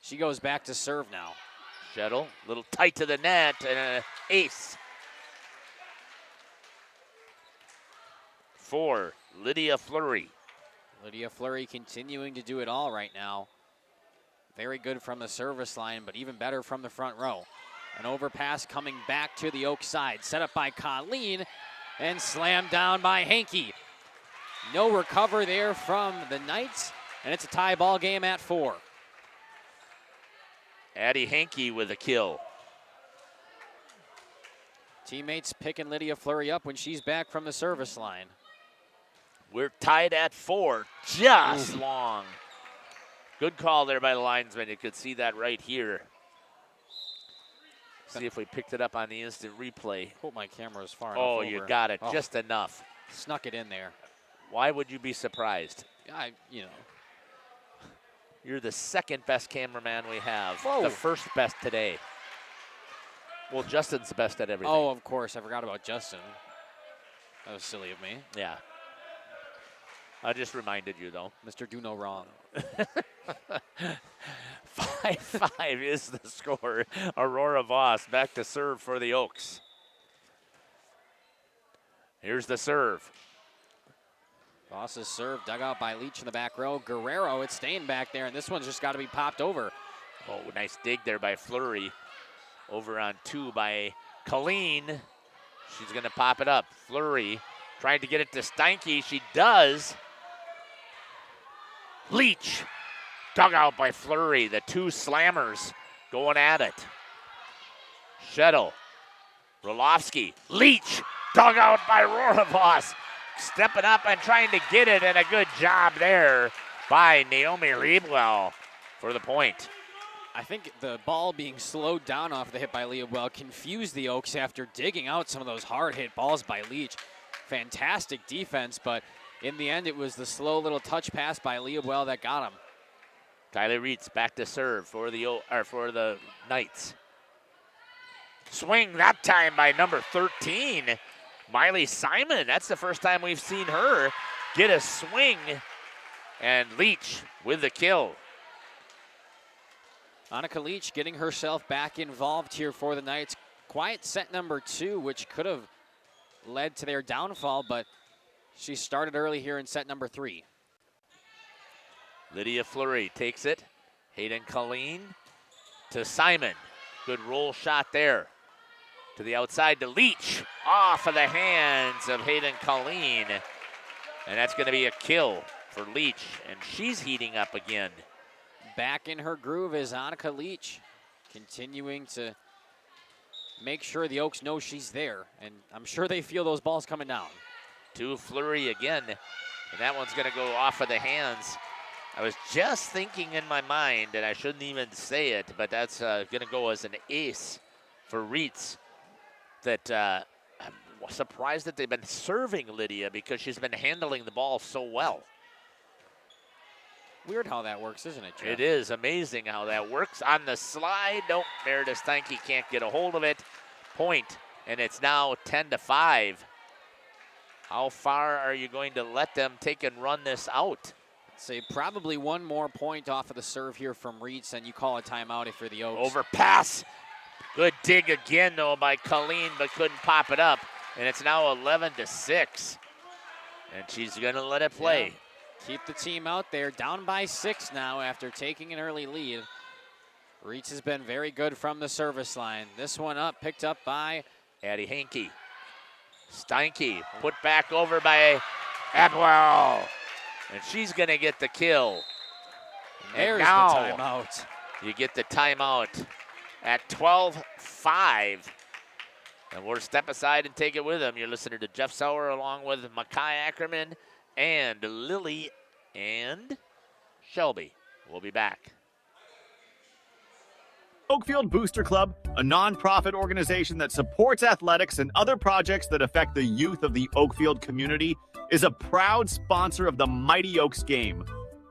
she goes back to serve now. Shuttle, a little tight to the net, and an ace. For Lydia Fleury. Lydia Fleury continuing to do it all right now. Very good from the service line, but even better from the front row. An overpass coming back to the Oak side. Set up by Colleen and slammed down by Henke. No recover there from the Knights, and it's a tie ball game at 4. Addie Henke with a kill. Teammates picking Lydia Fleury up when she's back from the service line. We're tied at 4, just long. Good call there by the linesman. You could see that right here. See if we picked it up on the instant replay. Hope my camera is far enough Oh, over. you got it just enough. Snuck it in there. Why would you be surprised? You know. You're the second best cameraman we have. Whoa. The first best today. Well, Justin's the best at everything. Oh, of course. I forgot about Justin. That was silly of me. Yeah. I just reminded you, though. Mr. Do No Wrong. 5-5 is the score. Aurora Voss back to serve for the Oaks. Here's the serve. Voss's serve dug out by Leach in the back row. Guerrero, it's staying back there, and this one's just got to be popped over. Oh, nice dig there by Fleury. Over on 2 by Colleen. She's going to pop it up. Fleury trying to get it to Steinke. She does. Leach. Dug out by Fleury. The 2 slammers going at it. Shettle. Roloffsky. Leach. Dug out by Aurora Voss. Stepping up and trying to get it, and a good job there by Naomi Liebwell for the point. I think the ball being slowed down off the hit by Liebwell confused the Oaks after digging out some of those hard hit balls by Leach. Fantastic defense, but in the end, it was the slow little touch pass by Liebwell that got him. Kylie Reitz back to serve for the Knights. Swing that time by number 13, Miley Simon. That's the first time we've seen her get a swing, and Leach with the kill. Annika Leach getting herself back involved here for the Knights. Quiet set number 2, which could have led to their downfall, but she started early here in set number 3. Lydia Fleury takes it. Hayden Colleen to Simon. Good roll shot there. To the outside to Leach. Off of the hands of Hayden Colleen. And that's going to be a kill for Leach, and she's heating up again. Back in her groove is Annika Leach, continuing to make sure the Oaks know she's there, and I'm sure they feel those balls coming down. To Fleury again, and that one's going to go off of the hands. I was just thinking in my mind, and I shouldn't even say it, but that's going to go as an ace for Reitz. That I'm surprised that they've been serving Lydia because she's been handling the ball so well. Weird how that works, isn't it, Jeff? It is amazing how that works. On the slide, nope, Meredith Steinke can't get a hold of it. Point, and it's now 10-5. How far are you going to let them take and run this out? Say probably one more point off of the serve here from Reitz, and you call a timeout if you're the Oaks. Overpass. Good dig again, though, by Colleen, but couldn't pop it up. And it's now 11-6. And she's going to let it play. Yeah. Keep the team out there, down by 6 now after taking an early lead. Reitz has been very good from the service line. This one up, picked up by Addie Hankey. Steinke put back over by Atwell. And she's going to get the kill. There's the now timeout. You get the timeout at 12-5. And we'll step aside and take it with them. You're listening to Jeff Sauer along with Makai Ackerman and Lily and Shelby. We'll be back. Oakfield Booster Club, a nonprofit organization that supports athletics and other projects that affect the youth of the Oakfield community, is a proud sponsor of the Mighty Oaks game.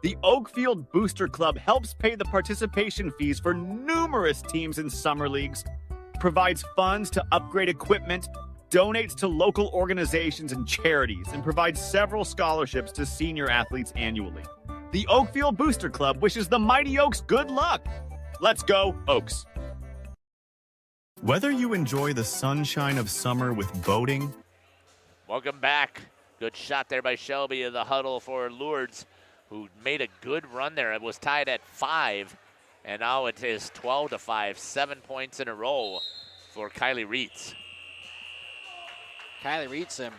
The Oakfield Booster Club helps pay the participation fees for numerous teams in summer leagues, provides funds to upgrade equipment, donates to local organizations and charities, and provides several scholarships to senior athletes annually. The Oakfield Booster Club wishes the Mighty Oaks good luck. Let's go, Oaks. Whether you enjoy the sunshine of summer with boating. Welcome back. Good shot there by Shelby of the huddle for Lourdes, who made a good run there. It was tied at 5, and now it is 12-5, 7 points in a row for Kylie Reitz. Kylie Reitz,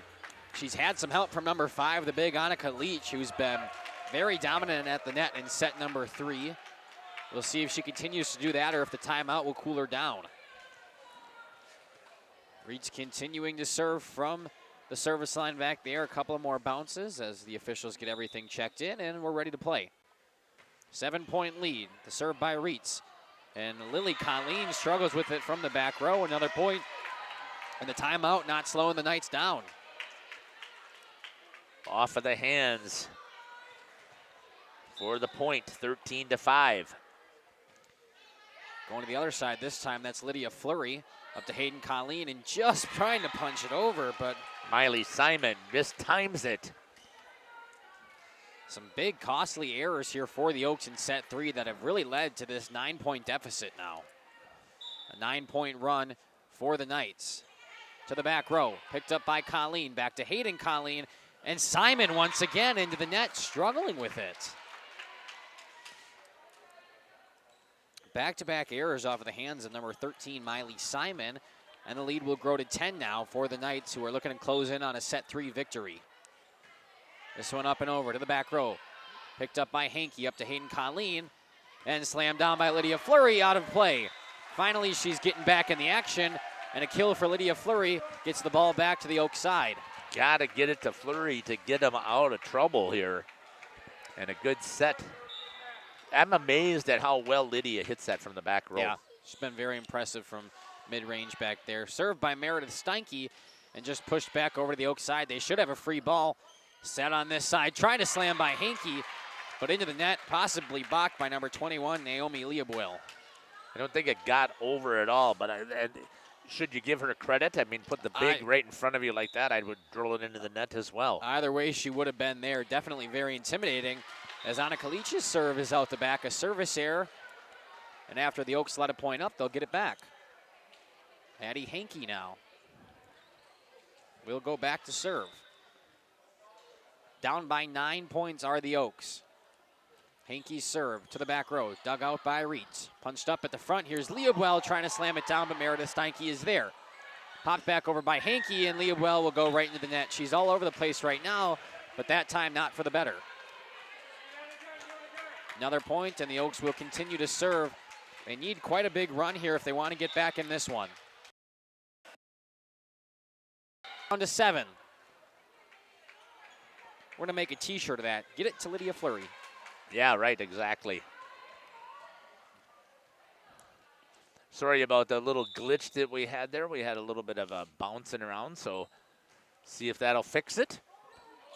she's had some help from number 5, the big Annika Leach, who's been very dominant at the net in set number 3. We'll see if she continues to do that or if the timeout will cool her down. Reitz continuing to serve from the service line back there. A couple of more bounces as the officials get everything checked in, and we're ready to play. 7-point lead. The serve by Reitz. And Lily Colleen struggles with it from the back row. Another point. And the timeout not slowing the Knights down. Off of the hands for the point, 13-5. Going to the other side this time, that's Lydia Fleury up to Hayden Colleen and just trying to punch it over, but Miley Simon mistimes it. some big costly errors here for the Oaks in set 3 that have really led to this 9-point deficit now. A 9-point run for the Knights. To the back row, picked up by Colleen, back to Hayden Colleen, and Simon once again into the net, struggling with it. Back-to-back errors off of the hands of number 13, Miley Simon, and the lead will grow to 10 now for the Knights, who are looking to close in on a set 3 victory. This one up and over to the back row. Picked up by Hankey, up to Hayden Colleen, and slammed down by Lydia Fleury, out of play. Finally, she's getting back in the action, and a kill for Lydia Fleury gets the ball back to the Oak side. Got to get it to Fleury to get him out of trouble here. And a good set. I'm amazed at how well Lydia hits that from the back row. Yeah, she's been very impressive from mid-range back there. Served by Meredith Steinke and just pushed back over to the Oak side. They should have a free ball. Set on this side, trying to slam by Hankey, but into the net, possibly blocked by number 21, Naomi Leobuel. I don't think it got over at all, but should you give her credit? I mean, put the big right in front of you like that, I would drill it into the net as well. Either way, she would have been there. Definitely very intimidating. As Anna Kalich's serve is out the back, a service error. And after the Oaks let a point up, they'll get it back. Addie Hankey now will go back to serve. Down by 9 points are the Oaks. Hankey's serve to the back row, dug out by Reitz. Punched up at the front. Here's Leobuel trying to slam it down, but Meredith Steinke is there. Popped back over by Hankey, and Leobuel will go right into the net. She's all over the place right now, but that time not for the better. Another point, and the Oaks will continue to serve. They need quite a big run here if they want to get back in this one. Down to 7. We're going to make a t-shirt of that. Get it to Lydia Fleury. Yeah, right, exactly. Sorry about the little glitch that we had there. We had a little bit of a bouncing around, so see if that'll fix it.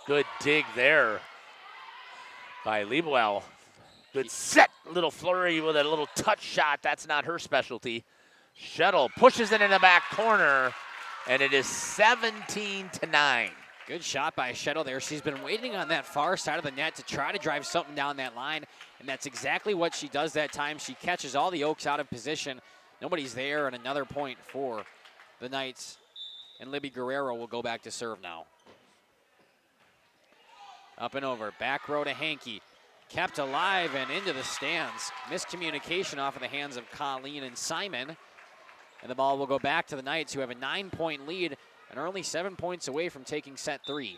Good dig there by Leobuel. Good set, little Fleury with a little touch shot. That's not her specialty. Shuttle pushes it in the back corner, and it is 17-9. Good shot by Shettle there. She's been waiting on that far side of the net to try to drive something down that line, and that's exactly what she does that time. She catches all the Oaks out of position. Nobody's there, and another point for the Knights. And Libby Guerrero will go back to serve now. Up and over, back row to Hankey. Kept alive and into the stands. Miscommunication off of the hands of Colleen and Simon. And the ball will go back to the Knights, who have a 9-point lead and are only 7 points away from taking set 3.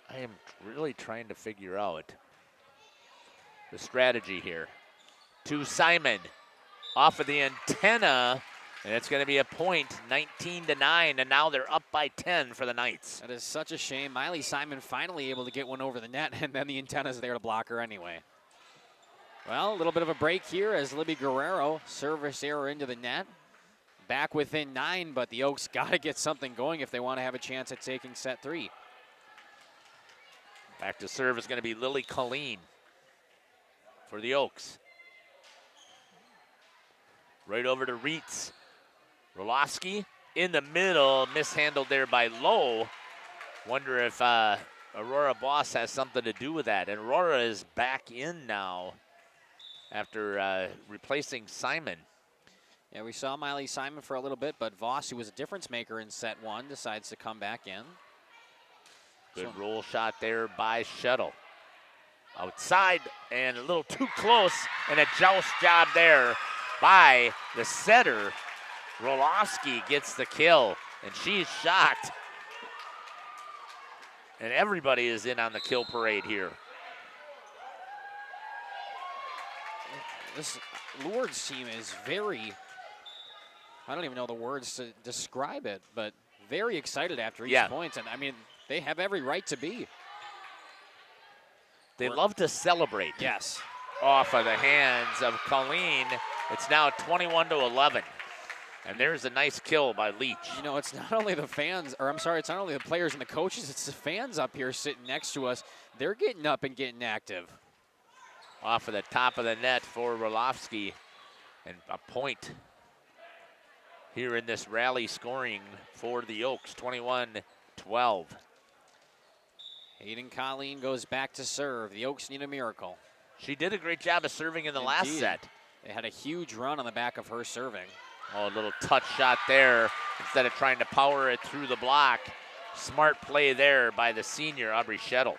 I am really trying to figure out the strategy here. To Simon, off of the antenna, and it's going to be a point, 19-9, and now they're up by 10 for the Knights. That is such a shame. Miley Simon finally able to get one over the net, and then the antenna's there to block her anyway. Well, a little bit of a break here as Libby Guerrero, service error into the net. Back within 9, but the Oaks got to get something going if they want to have a chance at taking set 3. Back to serve is going to be Lily Colleen for the Oaks. Right over to Reitz. Roloski in the middle, mishandled there by Lowe. Wonder if Aurora Boss has something to do with that. And Aurora is back in now after replacing Simon. Yeah, we saw Miley Simon for a little bit, but Voss, who was a difference maker in set 1, decides to come back in. Good roll shot there by Shuttle. Outside and a little too close, and a joust job there by the setter. Roloski gets the kill, and she's shocked. And everybody is in on the kill parade here. This Lourdes team is very, I don't even know the words to describe it, but very excited after each point. And I mean, they have every right to be. They love to celebrate. Yes. Off of the hands of Colleen. It's now 21-11. And there's a nice kill by Leach. You know, it's not only the fans, or I'm sorry, it's not only the players and the coaches, it's the fans up here sitting next to us. They're getting up and getting active. Off of the top of the net for Roloffsky. And a point here in this rally scoring for the Oaks, 21-12. Hayden Colleen goes back to serve. The Oaks need a miracle. She did a great job of serving in the last set. They had a huge run on the back of her serving. Oh, a little touch shot there instead of trying to power it through the block. Smart play there by the senior, Aubrey Shettle.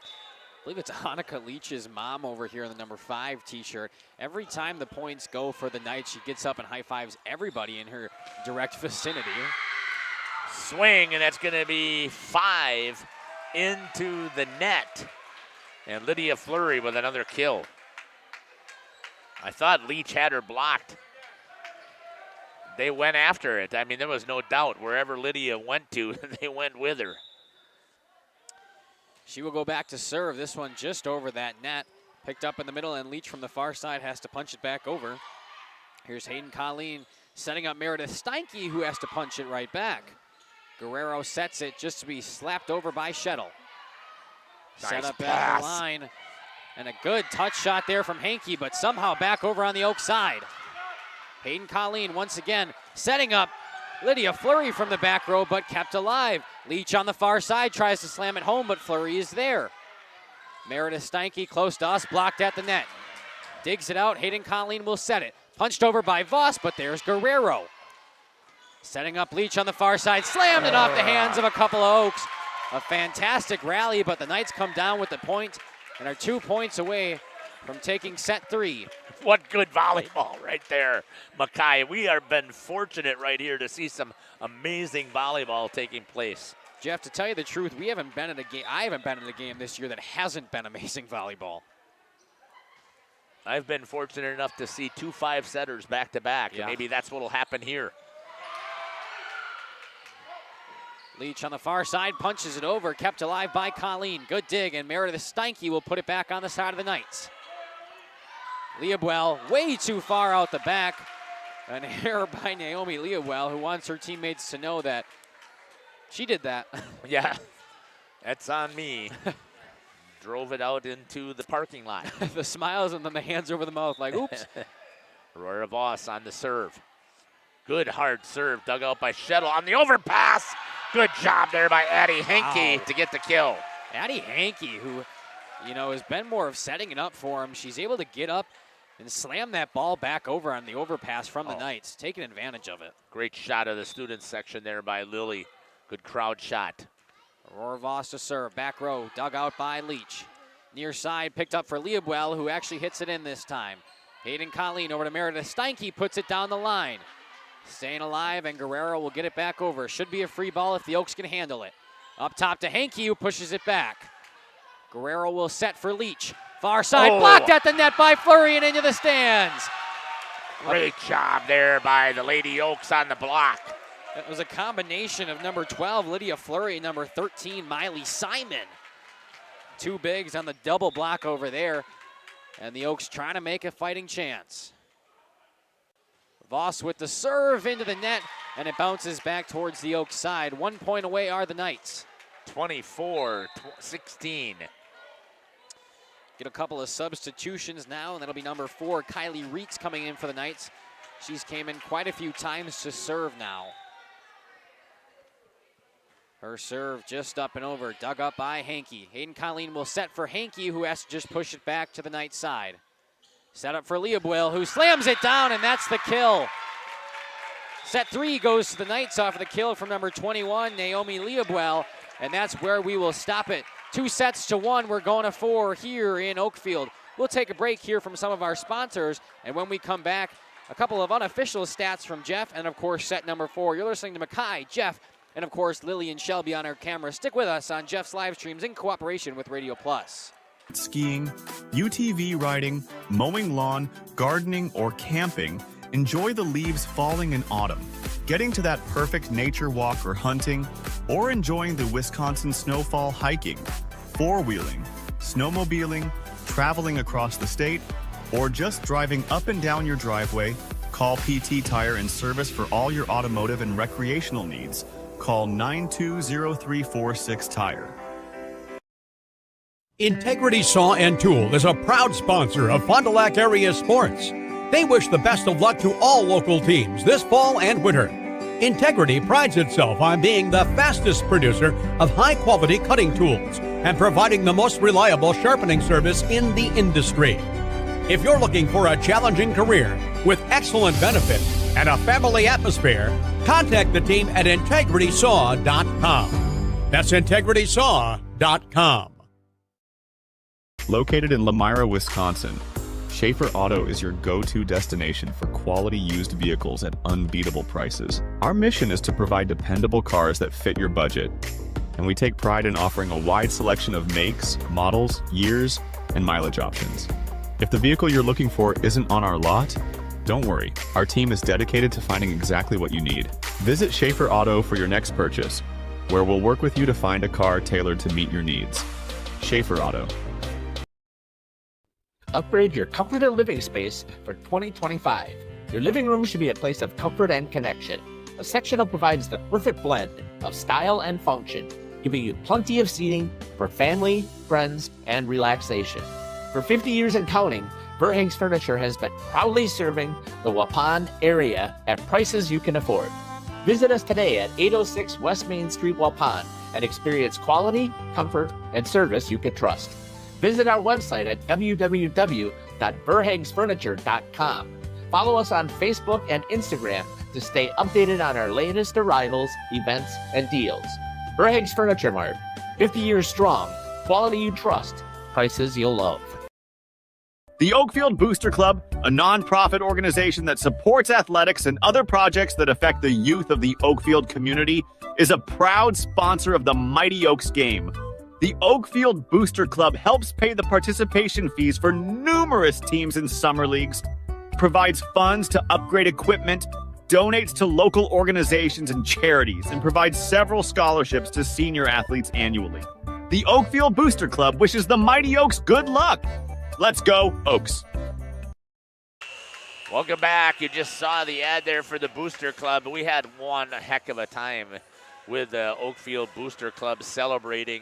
I believe it's Hanukkah Leach's mom over here in the number 5 t-shirt. Every time the points go for the Knights, she gets up and high-fives everybody in her direct vicinity. Swing, and that's going to be 5 into the net. And Lydia Fleury with another kill. I thought Leach had her blocked. They went after it. I mean, there was no doubt. Wherever Lydia went to, they went with her. She will go back to serve. This one just over that net. Picked up in the middle, and Leach from the far side has to punch it back over. Here's Hayden Colleen setting up Meredith Steinke, who has to punch it right back. Guerrero sets it just to be slapped over by Shettle. Nice Set up pass. at the line. And a good touch shot there from Hankey, but somehow back over on the Oak side. Hayden Colleen once again setting up Lydia Fleury from the back row, but kept alive. Leach on the far side tries to slam it home, but Fleury is there. Meredith Steinke close to us, blocked at the net. Digs it out, Hayden Colleen will set it. Punched over by Voss, but there's Guerrero. Setting up Leach on the far side, slammed it off the hands of a couple of Oaks. A fantastic rally, but the Knights come down with the point and are 2 points away from taking set 3. What good volleyball right there, Makai. We have been fortunate right here to see some amazing volleyball taking place. Jeff, to tell you the truth, I haven't been in a game this year that hasn't been amazing volleyball. I've been fortunate enough to see 2 5-setters back-to-back, and maybe that's what will happen here. Leach on the far side, punches it over, kept alive by Colleen. Good dig, and Meredith Steinke will put it back on the side of the Knights. Leobuel way too far out the back. An error by Naomi Leobuel, who wants her teammates to know that she did that. Yeah, that's on me. Drove it out into the parking lot. The smiles and then the hands over the mouth like, oops. Aurora Voss on the serve. Good hard serve dug out by Shettle on the overpass. Good job there by Addie Henke to get the kill. Addie Henke, who, you know, has been more of setting it up for him. She's able to get up and slam that ball back over on the overpass from the Knights, taking advantage of it. Great shot of the student section there by Lily. Good crowd shot. Aurora Voss to serve, back row, dug out by Leach. Near side, picked up for Leobuel, who actually hits it in this time. Hayden Colleen over to Meredith Steinke, puts it down the line. Staying alive, and Guerrero will get it back over. Should be a free ball if the Oaks can handle it. Up top to Henke, who pushes it back. Guerrero will set for Leach. Far side, blocked at the net by Fleury and into the stands. Great job there by the Lady Oaks on the block. It was a combination of number 12, Lydia Fleury, and number 13, Miley Simon. 2 bigs on the double block over there, and the Oaks trying to make a fighting chance. Voss with the serve into the net, and it bounces back towards the Oaks side. 1 point away are the Knights. 24-16. Get a couple of substitutions now, and that'll be number 4, Kylie Reeks, coming in for the Knights. She's came in quite a few times to serve now. Her serve just up and over, dug up by Henke. Hayden Colleen will set for Henke, who has to just push it back to the Knights side. Set up for Leobuel, who slams it down, and that's the kill. Set 3 goes to the Knights off of the kill from number 21, Naomi Leobuel, and that's where we will stop it. 2-1, we're going to 4 here in Oakfield. We'll take a break here from some of our sponsors, and when we come back, a couple of unofficial stats from Jeff, and of course, set number 4. You're listening to Makai, Jeff, and of course, Lily and Shelby on our camera. Stick with us on Jeff's live streams in cooperation with Radio Plus. Skiing, UTV riding, mowing lawn, gardening, or camping, enjoy the leaves falling in autumn, getting to that perfect nature walk or hunting, or enjoying the Wisconsin snowfall hiking, four-wheeling, snowmobiling, traveling across the state, or just driving up and down your driveway, call PT Tire and Service for all your automotive and recreational needs. Call 920-346 Tire. Integrity Saw and Tool is a proud sponsor of Fond du Lac area sports. They wish the best of luck to all local teams this fall and winter. Integrity prides itself on being the fastest producer of high-quality cutting tools and providing the most reliable sharpening service in the industry. If you're looking for a challenging career with excellent benefits and a family atmosphere, contact the team at integritysaw.com. That's integritysaw.com. Located in Lamira, Wisconsin, Schaefer Auto is your go-to destination for quality used vehicles at unbeatable prices. Our mission is to provide dependable cars that fit your budget, and we take pride in offering a wide selection of makes, models, years, and mileage options. If the vehicle you're looking for isn't on our lot, don't worry. Our team is dedicated to finding exactly what you need. Visit Schaefer Auto for your next purchase, where we'll work with you to find a car tailored to meet your needs. Schaefer Auto. Upgrade your comfort and living space for 2025. Your living room should be a place of comfort and connection. A sectional provides the perfect blend of style and function, giving you plenty of seating for family, friends, and relaxation. For 50 years and counting, Verheg's Furniture has been proudly serving the Waupun area at prices you can afford. Visit us today at 806 West Main Street, Waupun, and experience quality, comfort, and service you can trust. Visit our website at www.verhegsfurniture.com. Follow us on Facebook and Instagram to stay updated on our latest arrivals, events, and deals. Verheg's Furniture Mart, 50 years strong, quality you trust, prices you'll love. The Oakfield Booster Club, a nonprofit organization that supports athletics and other projects that affect the youth of the Oakfield community, is a proud sponsor of the Mighty Oaks game. The Oakfield Booster Club helps pay the participation fees for numerous teams in summer leagues, provides funds to upgrade equipment, donates to local organizations and charities, and provides several scholarships to senior athletes annually. The Oakfield Booster Club wishes the Mighty Oaks good luck. Let's go, Oaks. Welcome back. You just saw the ad there for the Booster Club. We had one heck of a time with the Oakfield Booster Club celebrating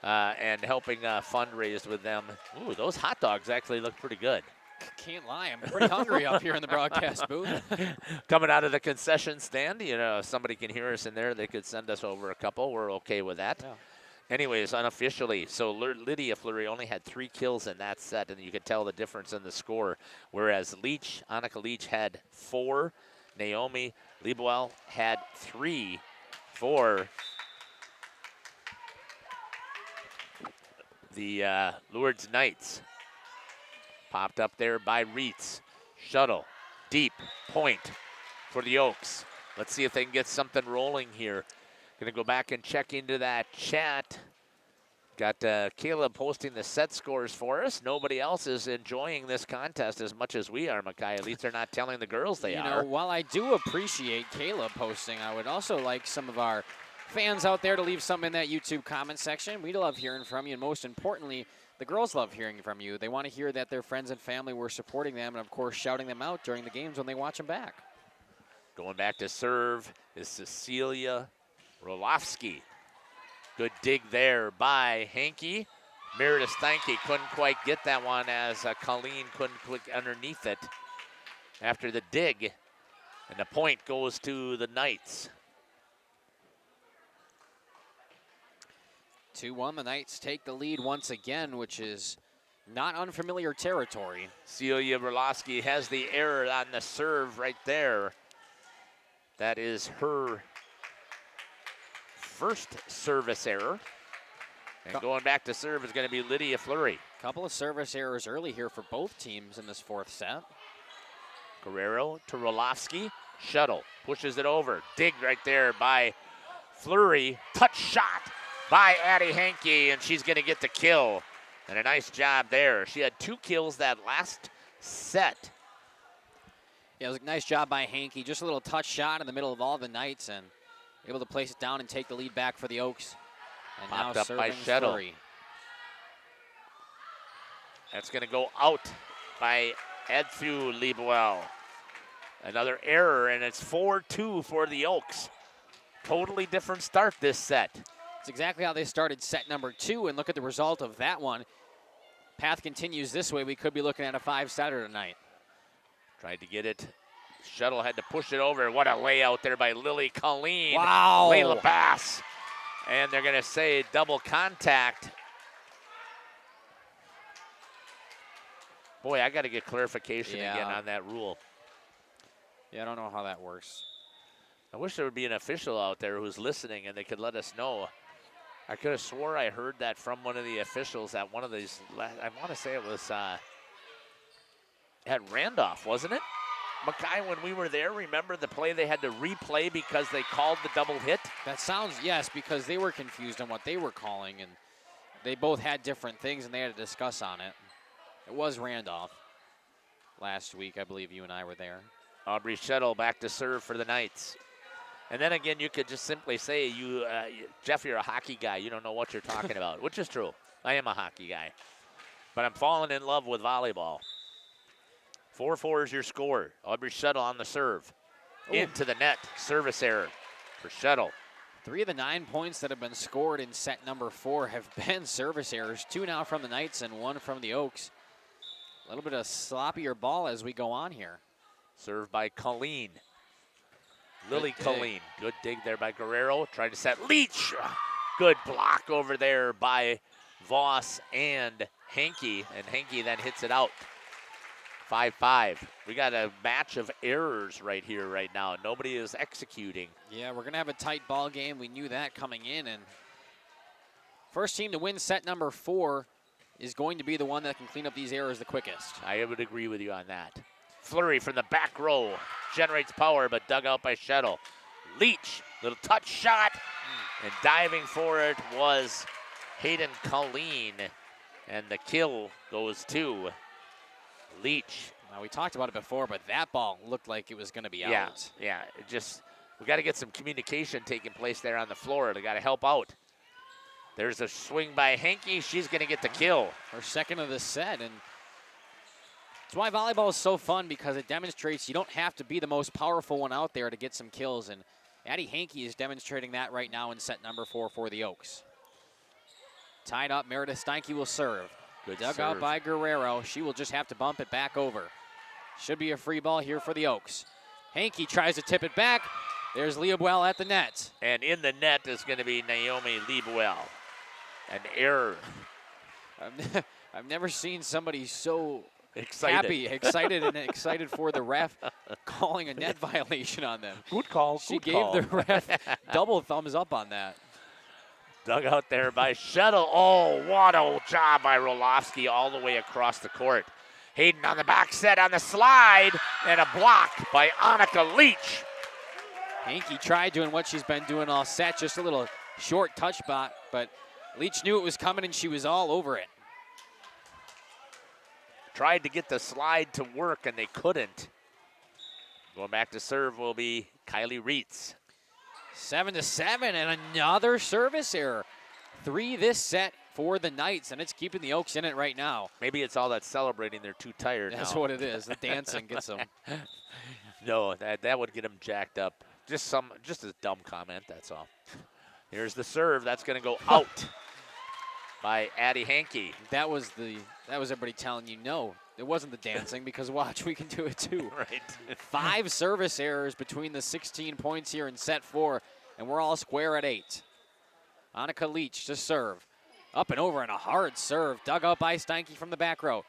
and helping fundraise with them. Ooh, those hot dogs actually look pretty good. Can't lie, I'm pretty hungry up here in the broadcast booth. Coming out of the concession stand, you know, if somebody can hear us in there, they could send us over a couple. We're okay with that. Yeah. Anyways, unofficially, so Lydia Fleury only had 3 kills in that set, and you could tell the difference in the score, whereas Annika Leach had 4. Naomi Liebwell had 3 for the Lourdes Knights. Popped up there by Reitz. Shuttle, deep, point for the Oaks. Let's see if they can get something rolling here. Gonna go back and check into that chat. Got Caleb posting the set scores for us. Nobody else is enjoying this contest as much as we are, Makai. At least they're not telling the girls they are. You know, while I do appreciate Caleb posting, I would also like some of our fans out there to leave something in that YouTube comment section. We love hearing from you, and most importantly, the girls love hearing from you. They want to hear that their friends and family were supporting them and, of course, shouting them out during the games when they watch them back. Going back to serve is Cecilia Roloffsky. Good dig there by Hankey. Meredith Steinke couldn't quite get that one as Colleen couldn't click underneath it after the dig. And the point goes to the Knights. 2-1, the Knights take the lead once again, which is not unfamiliar territory. Celia Roloffsky has the error on the serve right there. That is her first service error. And going back to serve is going to be Lydia Fleury. Couple of service errors early here for both teams in this 4th set. Guerrero to Roloffsky. Shuttle pushes it over. Dig right there by Fleury. Touch shot by Addie Hankey, and she's going to get the kill. And a nice job there. She had 2 kills that last set. Yeah, it was a nice job by Hankey. Just a little touch shot in the middle of all the Knights, and able to place it down and take the lead back for the Oaks. And popped now up by serving Shuttle. Fleury. That's going to go out by Edfu Liebwell. Another error, and it's 4-2 for the Oaks. Totally different start this set. It's exactly how they started set number 2, and look at the result of that one. Path continues this way. We could be looking at a 5-setter tonight. Tried to get it. Shuttle had to push it over. What a layout there by Lily Colleen. Wow. Layla Bass. And they're going to say double contact. Boy, I got to get clarification again on that rule. Yeah, I don't know how that works. I wish there would be an official out there who's listening and they could let us know. I could have swore I heard that from one of the officials at one of these. I want to say it was at Randolph, wasn't it? Mackay, when we were there, remember the play they had to replay because they called the double hit? That sounds, yes, because they were confused on what they were calling, and they both had different things, and they had to discuss on it. It was Randolph last week. I believe you and I were there. Aubrey Shuttle back to serve for the Knights. And then again, you could just simply say, Jeff, you're a hockey guy. You don't know what you're talking about, which is true. I am a hockey guy. But I'm falling in love with volleyball. 4-4 is your score. Aubrey Shuttle on the serve. Into the net. Service error for Shuttle. 3 of the 9 points that have been scored in set number 4 have been service errors. 2 now from the Knights and 1 from the Oaks. A little bit of sloppier ball as we go on here. Served by Colleen. Lily Colleen. Good dig there by Guerrero. Trying to set Leach. Good block over there by Voss and Hankey. And Hankey then hits it out. 5-5. We got a match of errors right here, right now. Nobody is executing. Yeah, we're going to have a tight ball game. We knew that coming in. And first team to win set number 4 is going to be the one that can clean up these errors the quickest. I would agree with you on that. Flurry from the back row. Generates power, but dug out by Shuttle. Leach, little touch shot. And diving for it was Hayden Colleen. And the kill goes to Leach. Now, we talked about it before, but that ball looked like it was going to be out. Yeah, we got to get some communication taking place there on the floor. They got to help out. There's a swing by Hankey. She's going to get the kill. Her second of the set, and that's why volleyball is so fun, because it demonstrates you don't have to be the most powerful one out there to get some kills, and Addie Hankey is demonstrating that right now in set number 4 for the Oaks. Tied up, Meredith Steinke will serve. Good Dug serve. out by Guerrero. She will just have to bump it back over. Should be a free ball here for the Oaks. Hankey tries to tip it back. There's Liebwell at the net. And in the net is going to be Naomi Liebwell. An error. I've never seen somebody so excited. excited for the ref calling a net violation on them. Good call. She gave the ref double thumbs up on that. Dug out there by Shuttle. Oh, what a job by Roloffsky all the way across the court. Hayden on the back set on the slide, and a block by Annika Leach. Hankey tried doing what she's been doing all set, just a little short touch spot, but Leach knew it was coming and she was all over it. Tried to get the slide to work and they couldn't. Going back to serve will be Kylie Reitz. 7-7 and another service error. 3 this set for the Knights, and it's keeping the Oaks in it right now. Maybe it's all that celebrating. They're too tired That's now. what it is. The dancing gets them. No, that would get them jacked up. Just a dumb comment, that's all. Here's the serve. That's going to go out by Addie Hankey. That was everybody telling you no. It wasn't the dancing, because watch, we can do it too. Right. 5 service errors between the 16 points here in set 4, and we're all square at 8. Annika Leach to serve. Up and over and a hard serve. Dug out by Steinke from the back row.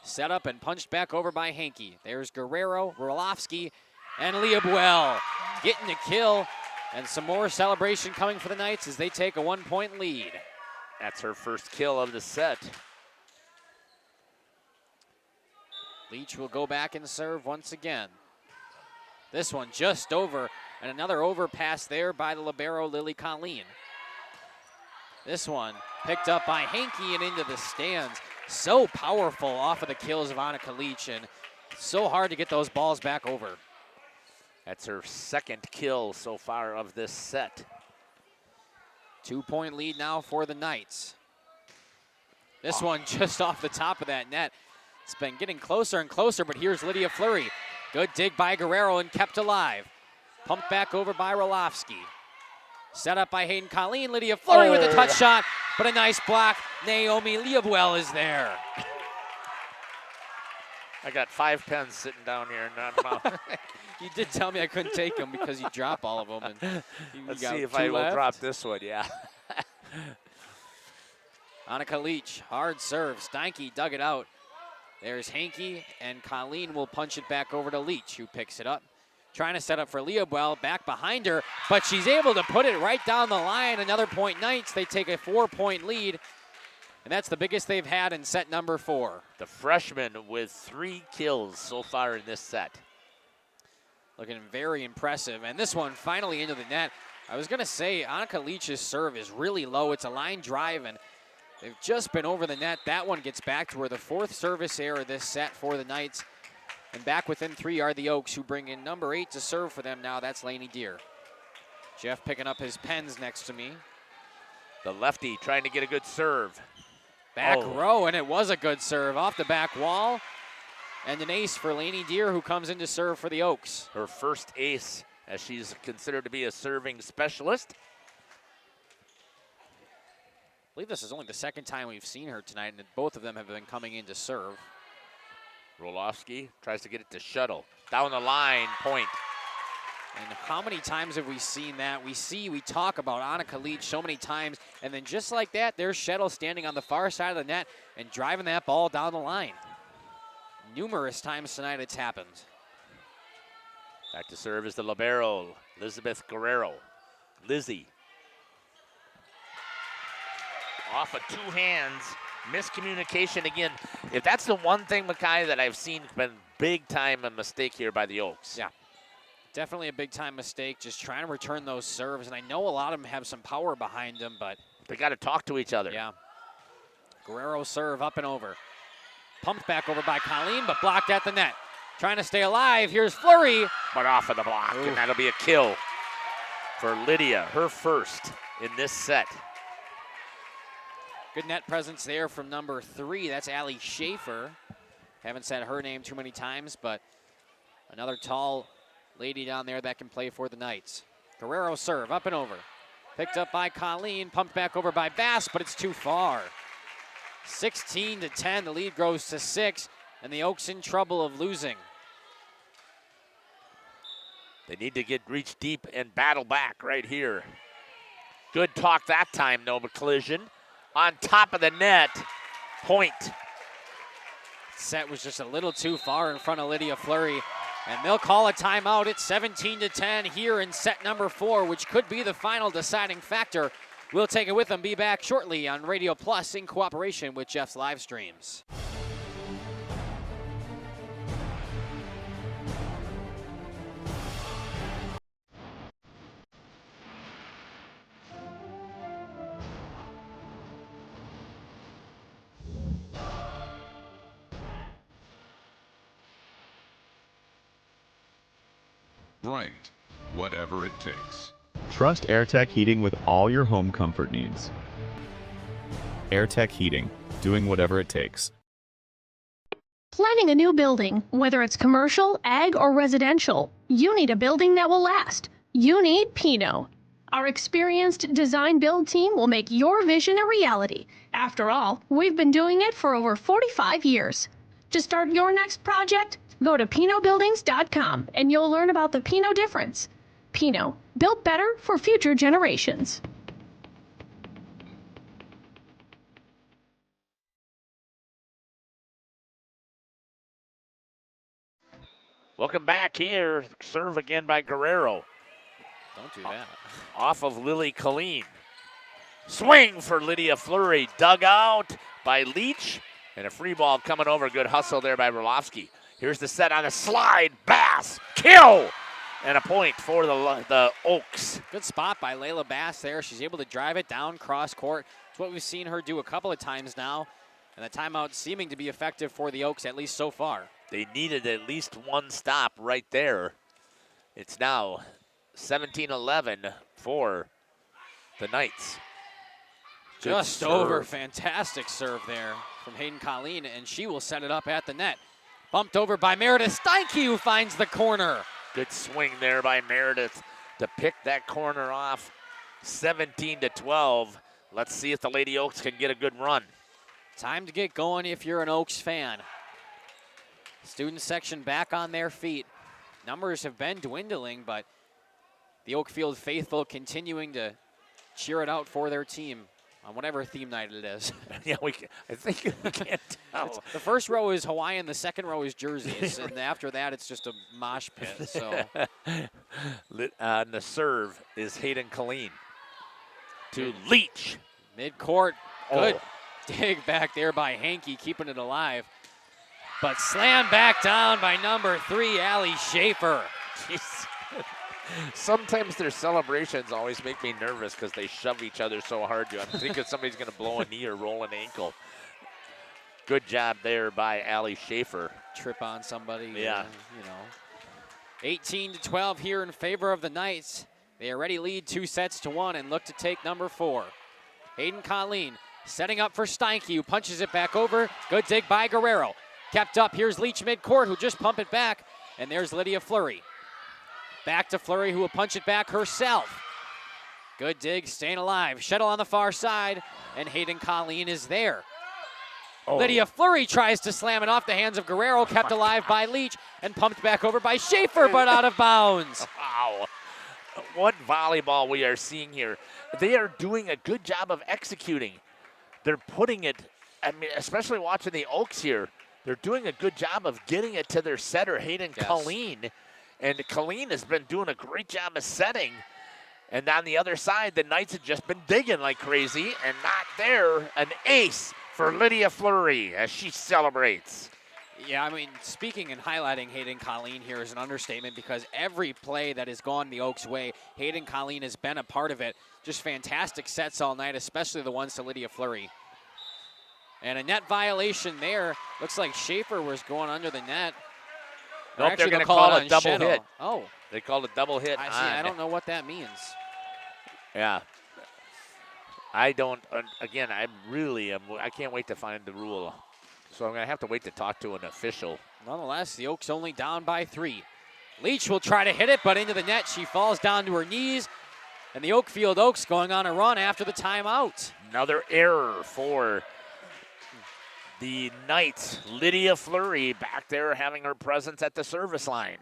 Set up and punched back over by Hankey. There's Guerrero, Roloffsky, and Liebwell getting the kill. And some more celebration coming for the Knights as they take a 1-point lead. That's her first kill of the set. Leach will go back and serve once again. This one just over, and another overpass there by the libero Lily Colleen. This one picked up by Hankey and into the stands. So powerful off of the kills of Annika Leach, and so hard to get those balls back over. That's her second kill so far of this set. 2-point lead now for the Knights. This one just off the top of that net. It's been getting closer and closer, but here's Lydia Fleury. Good dig by Guerrero and kept alive. Pumped back over by Roloffsky. Set up by Hayden Colleen. Lydia Fleury with the touch shot, but a nice block. Naomi Leobuel is there. I got 5 pens sitting down here. You did tell me I couldn't take them because you drop all of them. And Let's see if I will drop this one, yeah. Annika Leach, hard serve. Steinke dug it out. There's Hankey, and Colleen will punch it back over to Leach, who picks it up. Trying to set up for Leobuel, back behind her, but she's able to put it right down the line. Another point Knights. They take a 4-point lead, and that's the biggest they've had in set number 4. The freshman with 3 kills so far in this set. Looking very impressive, and this one finally into the net. I was going to say Annika Leach's serve is really low. It's a line drive, and they've just been over the net. That one gets back to her. The 4th service error this set for the Knights. And back within 3 are the Oaks, who bring in number 8 to serve for them now. That's Laney Deer. Jeff picking up his pens next to me. The lefty trying to get a good serve. Back row, and it was a good serve off the back wall. And an ace for Laney Deer, who comes in to serve for the Oaks. Her first ace, as she's considered to be a serving specialist. I believe this is only the 2nd time we've seen her tonight, and both of them have been coming in to serve. Roloffsky tries to get it to Shuttle. Down the line, point. And how many times have we seen that? We talk about Annika Leach so many times, and then just like that, there's Shuttle standing on the far side of the net and driving that ball down the line. Numerous times tonight it's happened. Back to serve is the libero, Elizabeth Guerrero. Lizzie. Off of 2 hands. Miscommunication again. If that's the one thing, Mackay, that I've seen been big time a mistake here by the Oaks. Yeah, definitely a big time mistake. Just trying to return those serves, and I know a lot of them have some power behind them, but they got to talk to each other. Yeah. Guerrero serve up and over. Pumped back over by Colleen, but blocked at the net. Trying to stay alive. Here's Fleury, but off of the block, and that'll be a kill for Lydia, her first in this set. Good net presence there from number 3. That's Allie Schaefer. Haven't said her name too many times, but another tall lady down there that can play for the Knights. Guerrero serve up and over. Picked up by Colleen, pumped back over by Bass, but it's too far. 16-10, the lead grows to 6, and the Oaks in trouble of losing. They need to reach deep and battle back right here. Good talk that time, no collision. On top of the net, point. Set was just a little too far in front of Lydia Fleury, and they'll call a timeout. It's 17-10 here in set number 4, which could be the final deciding factor. We'll take it with them. Be back shortly on Radio Plus in cooperation with Jeff's live streams. Right. Whatever it takes. Trust AirTech Heating with all your home comfort needs. AirTech Heating, doing whatever it takes. Planning a new building, whether it's commercial, ag, or residential, you need a building that will last. You need Pino. Our experienced design build team will make your vision a reality. After all, we've been doing it for over 45 years. To start your next project, go to PinoBuildings.com and you'll learn about the Pino difference. Pino, built better for future generations. Welcome back here. Serve again by Guerrero. Don't do that. Off of Lily Colleen. Swing for Lydia Fleury. Dug out by Leach. And a free ball coming over. Good hustle there by Roloffsky. Here's the set on a slide. Bass. Kill! And a point for the Oaks. Good spot by Layla Bass there. She's able to drive it down cross court. It's what we've seen her do a couple of times now. And the timeout seeming to be effective for the Oaks, at least so far. They needed at least one stop right there. It's now 17-11 for the Knights. Just over. Fantastic serve there from Hayden Colleen, and she will set it up at the net. Bumped over by Meredith Steinke, who finds the corner. Good swing there by Meredith to pick that corner off. 17-12. Let's see if the Lady Oaks can get a good run. Time to get going if you're an Oaks fan. Student section back on their feet. Numbers have been dwindling, but the Oakfield faithful continuing to cheer it out for their team on whatever theme night it is. Yeah, I think we can't tell. The first row is Hawaiian, the second row is jerseys, and after that it's just a mosh pit. So, and the serve is Hayden Colleen to Leach. Mid-court, good dig back there by Hankey, keeping it alive. But slammed back down by number 3, Allie Schaefer. Jeez. Sometimes their celebrations always make me nervous because they shove each other so hard. I'm thinking somebody's going to blow a knee or roll an ankle. Good job there by Allie Schaefer. Trip on somebody. Yeah. 18-12 here in favor of the Knights. They already lead 2-1 and look to take number 4. Hayden Colleen setting up for Steinke, who punches it back over. Good dig by Guerrero. Kept up. Here's Leach mid-court, who just pumped it back. And there's Lydia Fleury. Back to Fleury, who will punch it back herself. Good dig, staying alive. Shuttle on the far side, and Hayden Colleen is there. Lydia Fleury tries to slam it off the hands of Guerrero, kept alive by Leach, and pumped back over by Schaefer, but out of bounds. Wow. What volleyball we are seeing here. They are doing a good job of executing. They're putting it, I mean, especially watching the Oaks here, they're doing a good job of getting it to their setter, Hayden Colleen. And Colleen has been doing a great job of setting. And on the other side, the Knights have just been digging like crazy. And not there, an ace for Lydia Fleury as she celebrates. Yeah, I mean, speaking and highlighting Hayden Colleen here is an understatement because every play that has gone the Oaks' way, Hayden Colleen has been a part of it. Just fantastic sets all night, especially the ones to Lydia Fleury. And a net violation there. Looks like Schaefer was going under the net. Nope, they're going to call it a double Shuttle. hit. Oh. They called a double hit. I don't know what that means. Yeah. I don't, again, I can't wait to find the rule. So I'm going to have to wait to talk to an official. Nonetheless, the Oaks only down by 3. Leach will try to hit it, but into the net. She falls down to her knees. And the Oakfield Oaks going on a run after the timeout. Another error for the Knights. Lydia Fleury back there having her presence at the service line.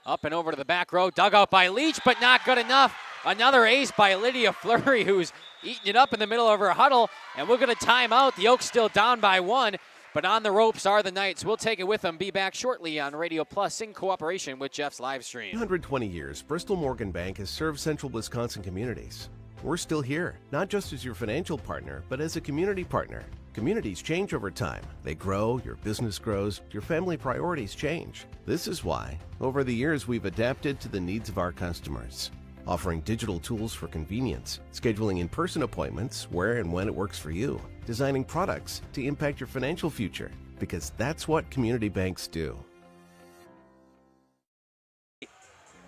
Up and over to the back row. Dug out by Leach, but not good enough. Another ace by Lydia Fleury, who's eating it up in the middle of her huddle. And we're going to time out. The Oaks still down by 1, but on the ropes are the Knights. We'll take it with them. Be back shortly on Radio Plus in cooperation with Jeff's live stream. 120 years, Bristol Morgan Bank has served central Wisconsin communities. We're still here, not just as your financial partner, but as a community partner. Communities change over time. They grow, your business grows, your family priorities change. This is why, over the years, we've adapted to the needs of our customers, offering digital tools for convenience, scheduling in-person appointments where and when it works for you, designing products to impact your financial future, because that's what community banks do.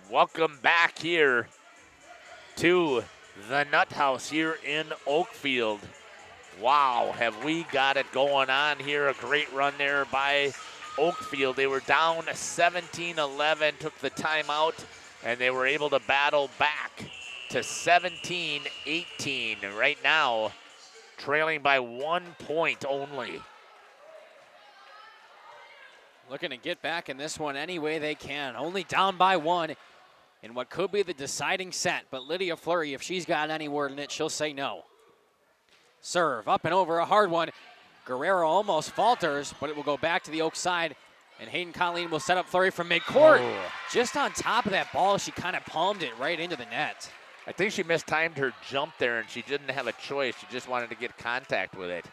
Welcome back here to the Nut House here in Oakfield. Wow, have we got it going on here. A great run there by Oakfield. They were down 17-11, took the timeout, and they were able to battle back to 17-18. Right now, trailing by 1 point only. Looking to get back in this one any way they can. Only down by 1 in what could be the deciding set. But Lydia Fleury, if she's got any word in it, she'll say no. Serve up and over, a hard one. Guerrero almost falters, but it will go back to the Oaks side. And Hayden Colleen will set up Fleury from midcourt. Just on top of that ball, she kind of palmed it right into the net. I think she mistimed her jump there, and she didn't have a choice. She just wanted to get contact with it.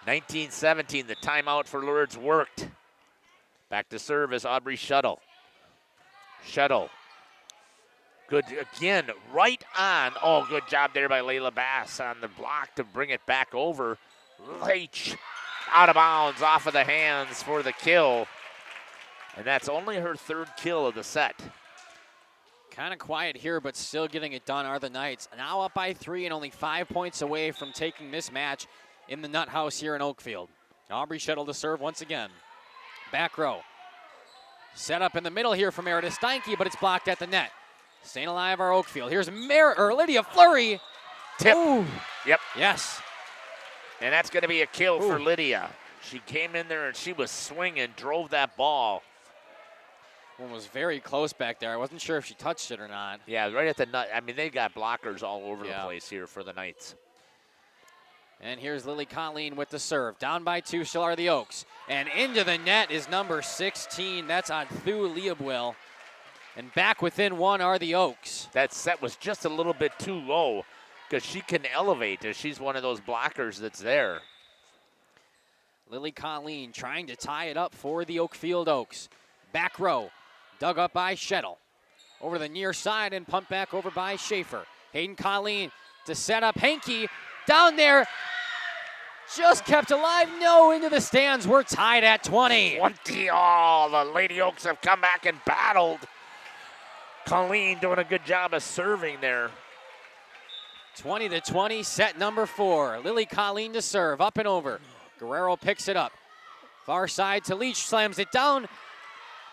19-17, the timeout for Lourdes worked. Back to serve is Aubrey Shuttle. Shuttle. Good, again, right on. Oh, good job there by Layla Bass on the block to bring it back over. Leach out of bounds off of the hands for the kill. And that's only her 3rd kill of the set. Kind of quiet here, but still getting it done are the Knights. Now up by 3 and only 5 points away from taking this match in the Nut House here in Oakfield. Aubrey Shettle to serve once again. Back row. Set up in the middle here for Meredith Steinke, but it's blocked at the net. Staying alive are Oakfield. Here's Lydia Fleury. Tip. Ooh. Yep. Yes. And that's going to be a kill for Lydia. She came in there and she was swinging, drove that ball. One was very close back there. I wasn't sure if she touched it or not. Yeah, right at the nut. I mean, they got blockers all over the place here for the Knights. And here's Lily Colleen with the serve. Down by 2 still are the Oaks. And into the net is number 16. That's on Thu Leibwill. And back within 1 are the Oaks. That set was just a little bit too low because she can elevate as she's one of those blockers that's there. Lily Colleen trying to tie it up for the Oakfield Oaks. Back row. Dug up by Shettle. Over the near side and pumped back over by Schaefer. Hayden Colleen to set up Henke. Down there. Just kept alive. No, into the stands. We're tied at 20. 20 all. The Lady Oaks have come back and battled. Colleen doing a good job of serving there. 20-20, set number 4. Lily Colleen to serve, up and over. Guerrero picks it up. Far side to Leach, slams it down,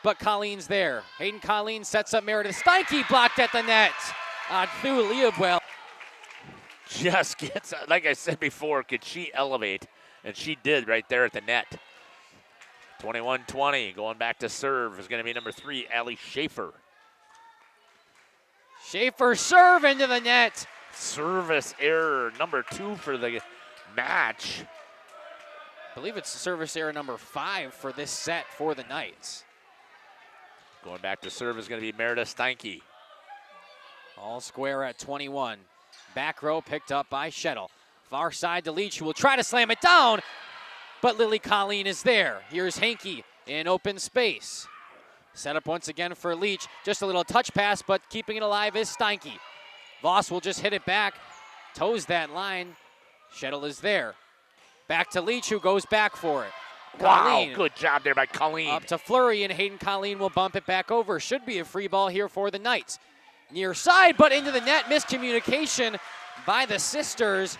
but Colleen's there. Hayden Colleen sets up Meredith Steinke, blocked at the net. On Thu Leibwill. Just gets, like I said before, could she elevate? And she did right there at the net. 21-20, going back to serve is going to be number 3, Allie Schaefer. Schaefer serve into the net. Service error number 2 for the match. I believe it's service error number 5 for this set for the Knights. Going back to serve is going to be Meredith Steinke. All square at 21. Back row picked up by Shettle. Far side to Leach, who will try to slam it down, but Lily Colleen is there. Here's Henke in open space. Set up once again for Leach. Just a little touch pass, but keeping it alive is Steinke. Voss will just hit it back, toes that line. Shettle is there. Back to Leach, who goes back for it. Colleen, wow, good job there by Colleen. Up to Fleury, and Hayden Colleen will bump it back over. Should be a free ball here for the Knights. Near side, but into the net. Miscommunication by the sisters.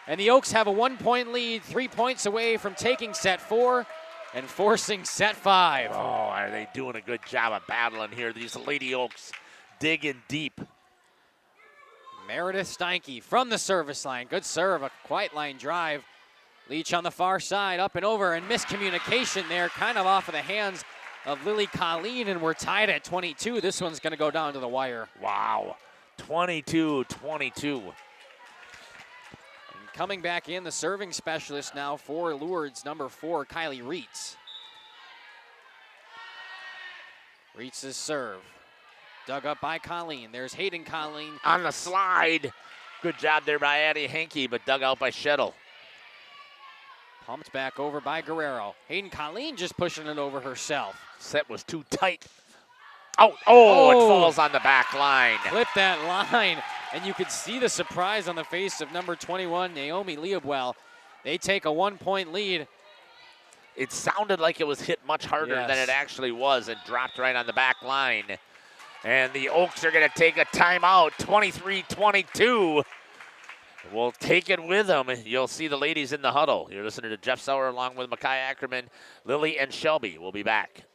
And the Oaks have a 1-point lead, 3 points away from taking set 4 and forcing set 5. Oh, are they doing a good job of battling here? These Lady Oaks digging deep. Meredith Steinke from the service line. Good serve, a quiet line drive. Leach on the far side, up and over, and miscommunication there, kind of off of the hands of Lily Colleen, and we're tied at 22. This one's going to go down to the wire. Wow, 22-22. And coming back in, the serving specialist now for Lourdes, number 4, Kylie Reitz. Reitz's serve. Dug up by Colleen. There's Hayden Colleen. On the slide. Good job there by Addie Henke, but dug out by Shettle. Pumped back over by Guerrero. Hayden Colleen just pushing it over herself. Set was too tight. Oh, it falls on the back line. Flip that line, and you could see the surprise on the face of number 21, Naomi Leibwill. They take a 1-point lead. It sounded like it was hit much harder than it actually was and dropped right on the back line. And the Oaks are going to take a timeout, 23-22. We'll take it with them. You'll see the ladies in the huddle. You're listening to Jeff Sauer along with Makai Ackerman, Lily, and Shelby. We'll be back.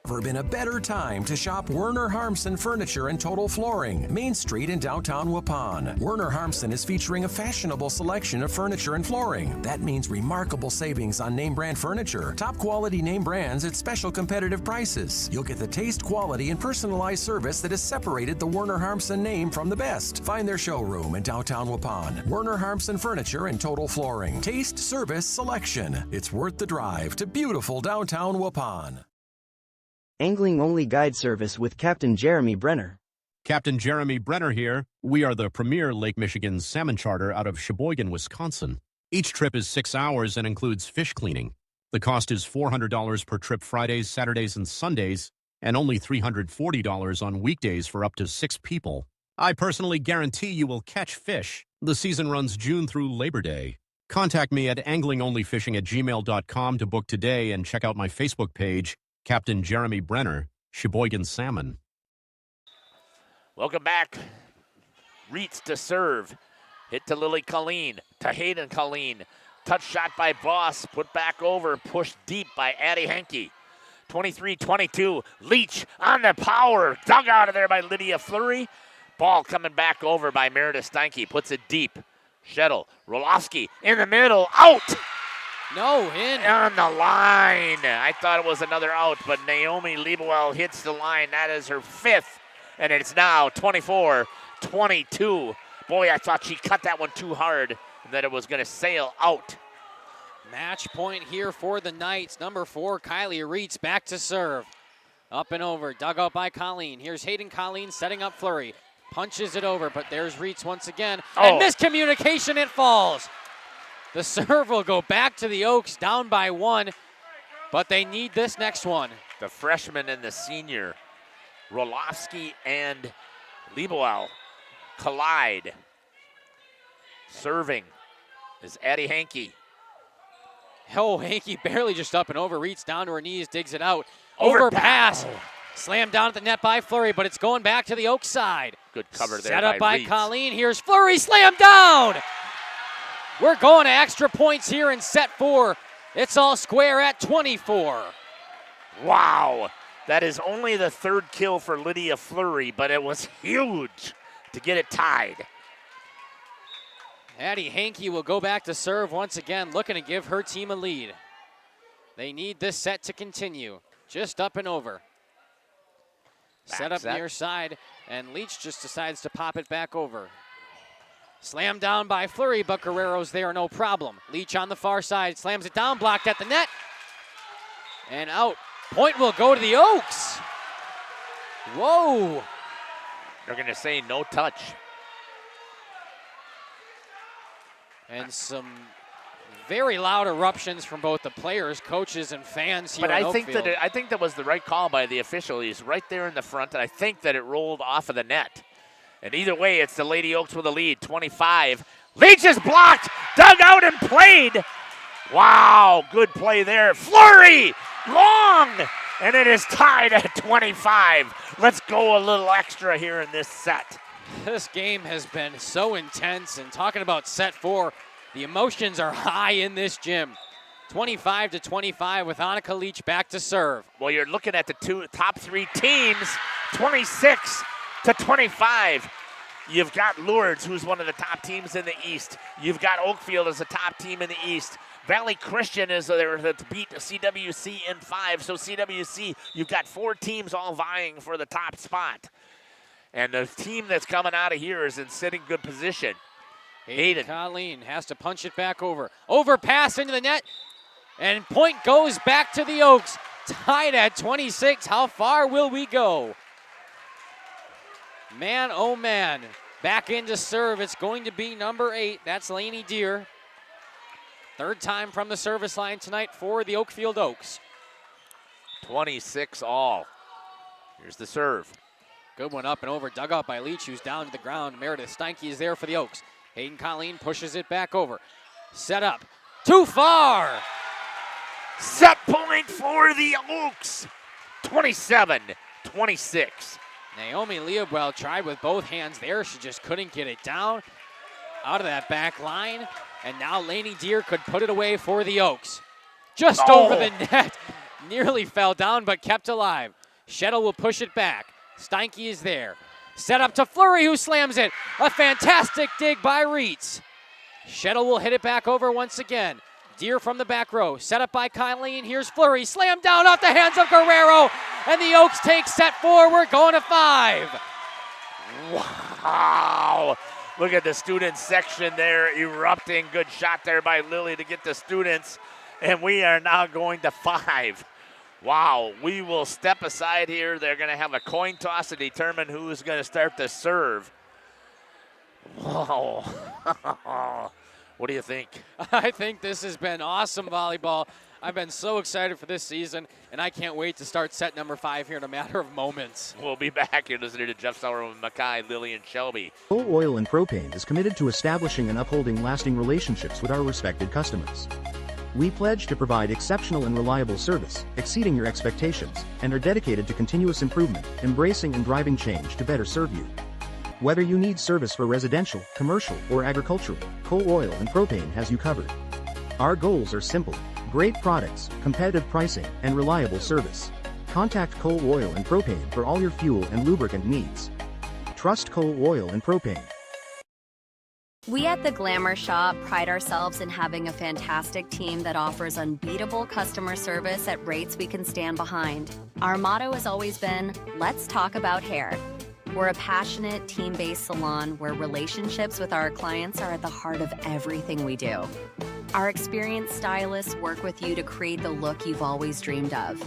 Never been a better time to shop Werner Harmson Furniture and Total Flooring, Main Street in downtown Waupun. Werner Harmson is featuring a fashionable selection of furniture and flooring. That means remarkable savings on name brand furniture, top quality name brands at special competitive prices. You'll get the taste, quality, and personalized service that has separated the Werner Harmson name from the best. Find their showroom in downtown Waupun. Werner Harmson Furniture and Total Flooring. Taste, service, selection. It's worth the drive to beautiful downtown Waupun. Angling-only guide service with Captain Jeremy Brenner. Captain Jeremy Brenner here. We are the premier Lake Michigan salmon charter out of Sheboygan, Wisconsin. Each trip is 6 hours and includes fish cleaning. The cost is $400 per trip Fridays, Saturdays, and Sundays, and only $340 on weekdays for up to 6 people. I personally guarantee you will catch fish. The season runs June through Labor Day. Contact me at anglingonlyfishing@gmail.com to book today and check out my Facebook page, Captain Jeremy Brenner, Sheboygan Salmon. Welcome back. Reitz to serve. Hit to Lily Colleen, to Hayden Colleen. Touch shot by Boss, put back over, pushed deep by Addie Henke. 23-22, Leach on the power, dug out of there by Lydia Fleury. Ball coming back over by Meredith Steinke, puts it deep. Shettle, Rolofsky in the middle, out! No, in. On the line. I thought it was another out, but Naomi Liebewell hits the line. That is her 5th, and it's now 24-22. Boy, I thought she cut that one too hard and that it was going to sail out. Match point here for the Knights. Number 4, Kylie Reitz back to serve. Up and over, dug out by Colleen. Here's Hayden Colleen setting up Fleury. Punches it over, but there's Reitz once again. And miscommunication, it falls. The serve will go back to the Oaks, down by 1, but they need this next one. The freshman and the senior, Rolofsky and Liebewell, collide. Serving is Addie Henke. Oh, Henke barely just up and over. Reitz down to her knees, digs it out. Overpass. Slammed down at the net by Fleury, but it's going back to the Oaks side. Good cover there Set up by Reitz. Colleen. Here's Fleury, slammed down. We're going to extra points here in set 4. It's all square at 24. Wow. That is only the 3rd kill for Lydia Fleury, but it was huge to get it tied. Addie Henke will go back to serve once again, looking to give her team a lead. They need this set to continue. Just up and over. Set up near side, and Leach just decides to pop it back over. Slammed down by Fleury, but Guerrero's there, no problem. Leach on the far side, slams it down, blocked at the net. And out. Point will go to the Oaks. Whoa. They're going to say no touch. And some very loud eruptions from both the players, coaches, and fans here But in I Oakfield. think that was the right call by the official. He's right there in the front, and I think that it rolled off of the net. And either way, it's the Lady Oaks with a lead, 25. Leach is blocked, dug out and played. Wow, good play there. Fleury, long, and it is tied at 25. Let's go a little extra here in this set. This game has been so intense, and talking about set 4, the emotions are high in this gym. 25-25 with Annika Leach back to serve. Well, you're looking at the top 3 teams, 26-25. You've got Lourdes, who's one of the top teams in the East. You've got Oakfield as a top team in the East. Valley Christian is there to beat CWC in 5. So CWC, you've got 4 teams all vying for the top spot. And the team that's coming out of here is in sitting good position. Hayden Colleen has to punch it back over. Overpass into the net. And point goes back to the Oaks. Tied at 26. How far will we go? Man, oh man. Back into serve. It's going to be number 8. That's Lainey Deer. 3rd time from the service line tonight for the Oakfield Oaks. 26 all. Here's the serve. Good one up and over. Dug out by Leach, who's down to the ground. Meredith Steinke is there for the Oaks. Hayden Colleen pushes it back over. Set up. Too far. Set point for the Oaks. 27-26. Naomi Leobwell tried with both hands there. She just couldn't get it down out of that back line. And now Lainey Deer could put it away for the Oaks. Just over the net. Nearly fell down, but kept alive. Shettle will push it back. Steinke is there. Set up to Fleury, who slams it. A fantastic dig by Reitz. Shettle will hit it back over once again. Deer from the back row. Set up by Colleen. Here's Fleury. Slammed down off the hands of Guerrero. And the Oaks take set 4. We're going to 5. Wow. Look at the student section there erupting. Good shot there by Lily to get the students. And we are now going to 5. Wow, we will step aside here. They're going to have a coin toss to determine who's going to start the serve. Wow. What do you think? I think this has been awesome volleyball. I've been so excited for this season, and I can't wait to start set number 5 here in a matter of moments. We'll be back. You're listening to Jeff Sauer with Mackay, Lily, and Shelby. Full Oil and Propane is committed to establishing and upholding lasting relationships with our respected customers. We pledge to provide exceptional and reliable service, exceeding your expectations, and are dedicated to continuous improvement, embracing and driving change to better serve you. Whether you need service for residential, commercial, or agricultural, Coal Oil and Propane has you covered. Our goals are simple: great products, competitive pricing, and reliable service. Contact Coal Oil and Propane for all your fuel and lubricant needs. Trust Coal Oil and Propane. We at the Glamour Shop pride ourselves in having a fantastic team that offers unbeatable customer service at rates we can stand behind. Our motto has always been, let's talk about hair. We're a passionate, team-based salon where relationships with our clients are at the heart of everything we do. Our experienced stylists work with you to create the look you've always dreamed of.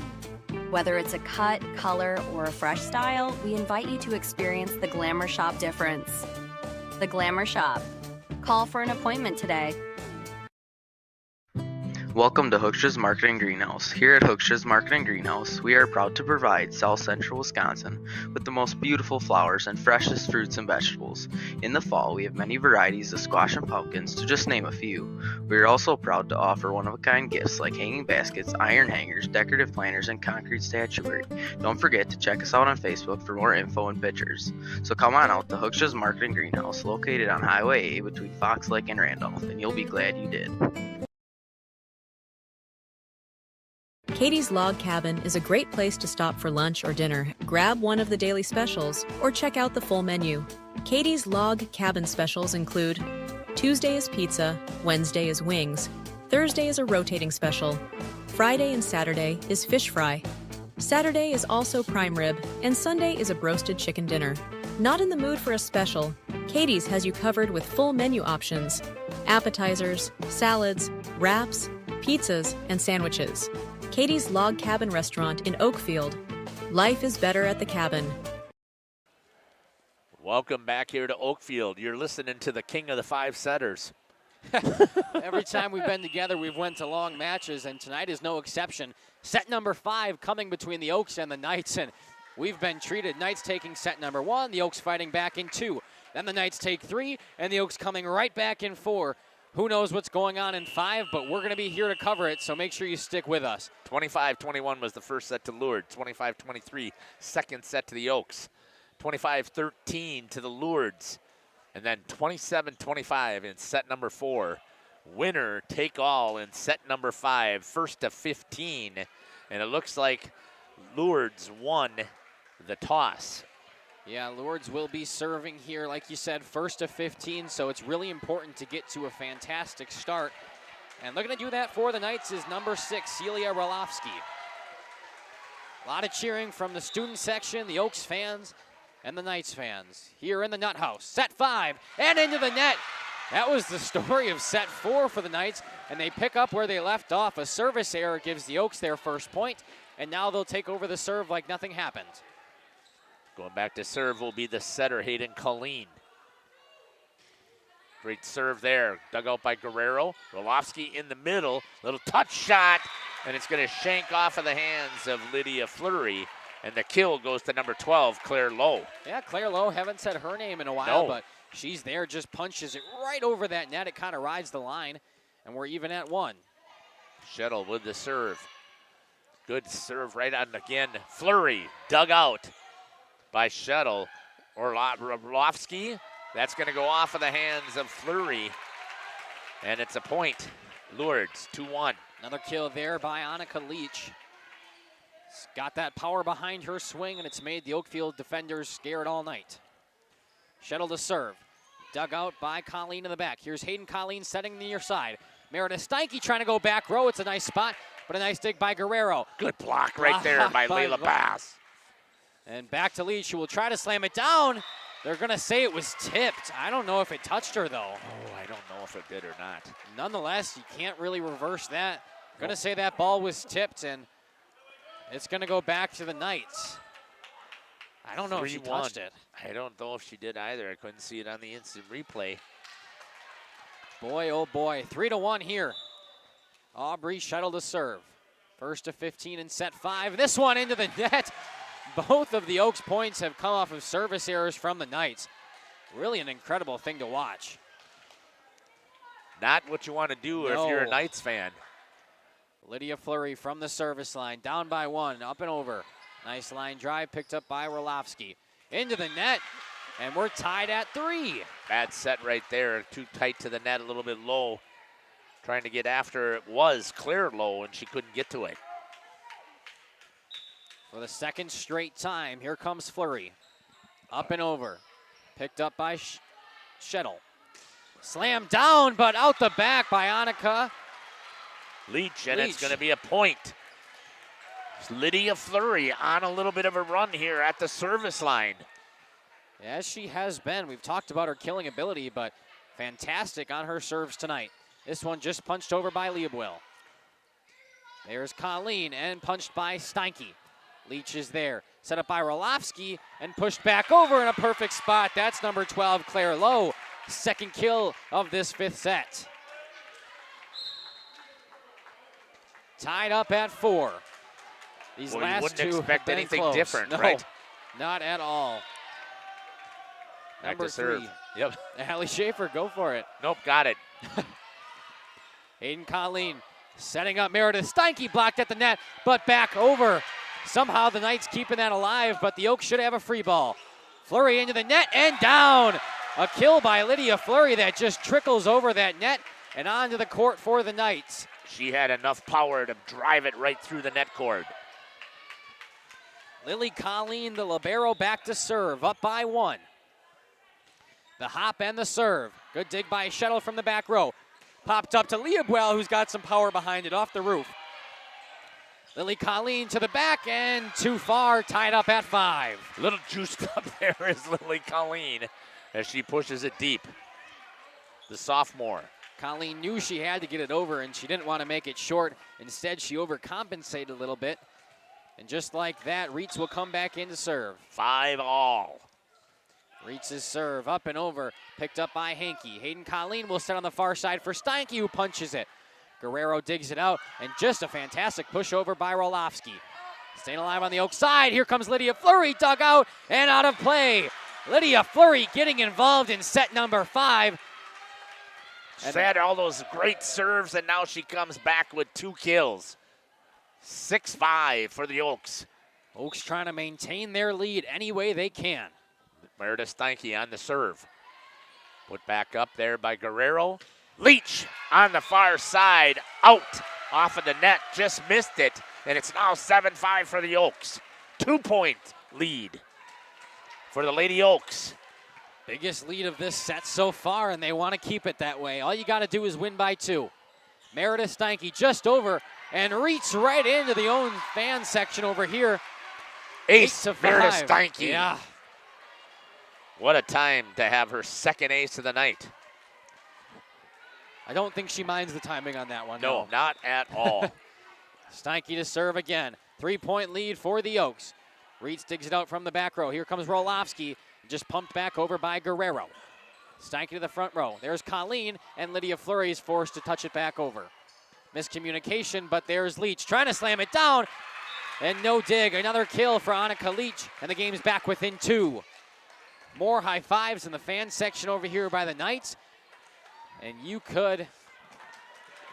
Whether it's a cut, color, or a fresh style, we invite you to experience the Glamour Shop difference. The Glamour Shop. Call for an appointment today. Welcome to Hookstra's Marketing Greenhouse. Here at Hookstra's Marketing Greenhouse, we are proud to provide South Central Wisconsin with the most beautiful flowers and freshest fruits and vegetables. In the fall, we have many varieties of squash and pumpkins, to just name a few. We are also proud to offer one-of-a-kind gifts like hanging baskets, iron hangers, decorative planters, and concrete statuary. Don't forget to check us out on Facebook for more info and pictures. So come on out to Hookstra's Marketing Greenhouse, located on Highway A between Fox Lake and Randolph, and you'll be glad you did. Katie's Log Cabin is a great place to stop for lunch or dinner, grab one of the daily specials, or check out the full menu. Katie's Log Cabin specials include Tuesday is pizza, Wednesday is wings, Thursday is a rotating special, Friday and Saturday is fish fry, Saturday is also prime rib, and Sunday is a broasted chicken dinner. Not in the mood for a special? Katie's has you covered with full menu options, appetizers, salads, wraps, pizzas, and sandwiches. Katie's Log Cabin Restaurant in Oakfield. Life is better at the cabin. Welcome back here to Oakfield. You're listening to the king of the five setters. Every time we've been together, we've went to long matches, and tonight is no exception. Set number 5 coming between the Oaks and the Knights, and we've been treated. Knights taking set number 1, the Oaks fighting back in 2. Then the Knights take 3, and the Oaks coming right back in 4. Who knows what's going on in 5, but we're going to be here to cover it, so make sure you stick with us. 25-21 was the first set to Lourdes. 25-23, second set to the Oaks. 25-13 to the Lourdes. And then 27-25 in set number 4. Winner take all in set number 5, first to 15. And it looks like Lourdes won the toss. Yeah, Lourdes will be serving here, like you said, first to 15, so it's really important to get to a fantastic start. And looking to do that for the Knights is number 6, Celia Ralofsky. A lot of cheering from the student section, the Oaks fans, and the Knights fans here in the Nut House. Set 5, and into the net. That was the story of set 4 for the Knights, and they pick up where they left off. A service error gives the Oaks their first point, and now they'll take over the serve like nothing happened. Going back to serve will be the setter, Hayden Colleen. Great serve there, dug out by Guerrero. Ralofsky in the middle, little touch shot, and it's going to shank off of the hands of Lydia Fleury. And the kill goes to number 12, Claire Lowe. Yeah, Claire Lowe, haven't said her name in a while, but she's there, just punches it right over that net. It kind of rides the line, and we're even at 1. Shettle with the serve. Good serve right on again. Fleury dug out by Shettle. Orlovsky, that's going to go off of the hands of Fleury. And it's a point. Lourdes, 2-1. Another kill there by Annika Leach. It's got that power behind her swing, and it's made the Oakfield defenders scared all night. Shettle to serve. Dug out by Colleen in the back. Here's Hayden Colleen setting the near side. Meredith Steinke trying to go back row. It's a nice spot, but a nice dig by Guerrero. Good block right there by Layla Bass. And back to Leach, who will try to slam it down. They're going to say it was tipped. I don't know if it touched her, though. Oh, I don't know if it did or not. Nonetheless, you can't really reverse that. Going to say that ball was tipped, and it's going to go back to the Knights. I don't know if she touched it. I don't know if she did either. I couldn't see it on the instant replay. Boy, oh boy. 3-1 here. Aubrey Shettle to serve. First to 15 in set 5. This one into the net. Both of the Oaks points have come off of service errors from the Knights. Really an incredible thing to watch. Not what you want to do if you're a Knights fan. Lydia Fleury from the service line, down by 1, up and over. Nice line drive, picked up by Roloffsky. Into the net, and we're tied at 3. Bad set right there, too tight to the net, a little bit low. Trying to get after it was clear low, and she couldn't get to it. For the second straight time, here comes Fleury. Up and over, picked up by Shettle. Slammed down, but out the back by Annika Leach, and it's going to be a point. Lydia Fleury on a little bit of a run here at the service line. As she has been. We've talked about her killing ability, but fantastic on her serves tonight. This one just punched over by Leibwell. There's Colleen and punched by Steinke. Leach is there. Set up by Roloffsky and pushed back over in a perfect spot. That's number 12, Claire Lowe. Second kill of this 5th set. Tied up at 4. These last wouldn't two expect have been anything close. different, No, right? not at all. Back Number to serve. 3. Yep. Allie Schaefer, go for it. Nope, got it. Hayden Colleen setting up Meredith Steinke, blocked at the net, but back over. Somehow the Knights keeping that alive, but the Oaks should have a free ball. Fleury into the net and down. A kill by Lydia Fleury that just trickles over that net and onto the court for the Knights. She had enough power to drive it right through the net cord. Lily Colleen, the libero, back to serve, up by 1. The hop and the serve. Good dig by Shettle from the back row. Popped up to Leibwell, who's got some power behind it off the roof. Lily Colleen to the back and too far, tied up at 5. A little juiced up there is Lily Colleen as she pushes it deep. The sophomore. Colleen knew she had to get it over and she didn't want to make it short. Instead, she overcompensated a little bit. And just like that, Reitz will come back in to serve. 5-all. Reitz's serve up and over, picked up by Hankey. Hayden Colleen will set on the far side for Steinke, who punches it. Guerrero digs it out, and just a fantastic push over by Roloffsky. Staying alive on the Oak side, here comes Lydia Fleury, dug out and out of play. Lydia Fleury getting involved in set number 5. She's had all those great serves, and now she comes back with 2 kills. 6-5 for the Oaks. Oaks trying to maintain their lead any way they can. Meredith Steinke on the serve. Put back up there by Guerrero. Leach on the far side, out off of the net, just missed it, and it's now 7-5 for the Oaks. 2-point lead for the Lady Oaks. Biggest lead of this set so far, and they want to keep it that way. All you got to do is win by 2. Meredith Steinke just over and Reitz right into the own fan section over here. Ace 8-5. Meredith Steinke. Yeah. What a time to have her second ace of the night. I don't think she minds the timing on that one. No, not at all. Steinke to serve again. 3-point lead for the Oaks. Reitz digs it out from the back row. Here comes Roloffsky, just pumped back over by Guerrero. Steinke to the front row. There's Colleen, and Lydia Fleury is forced to touch it back over. Miscommunication, but there's Leach trying to slam it down, and no dig. Another kill for Annika Leach, and the game's back within 2. More high fives in the fan section over here by the Knights. And you could.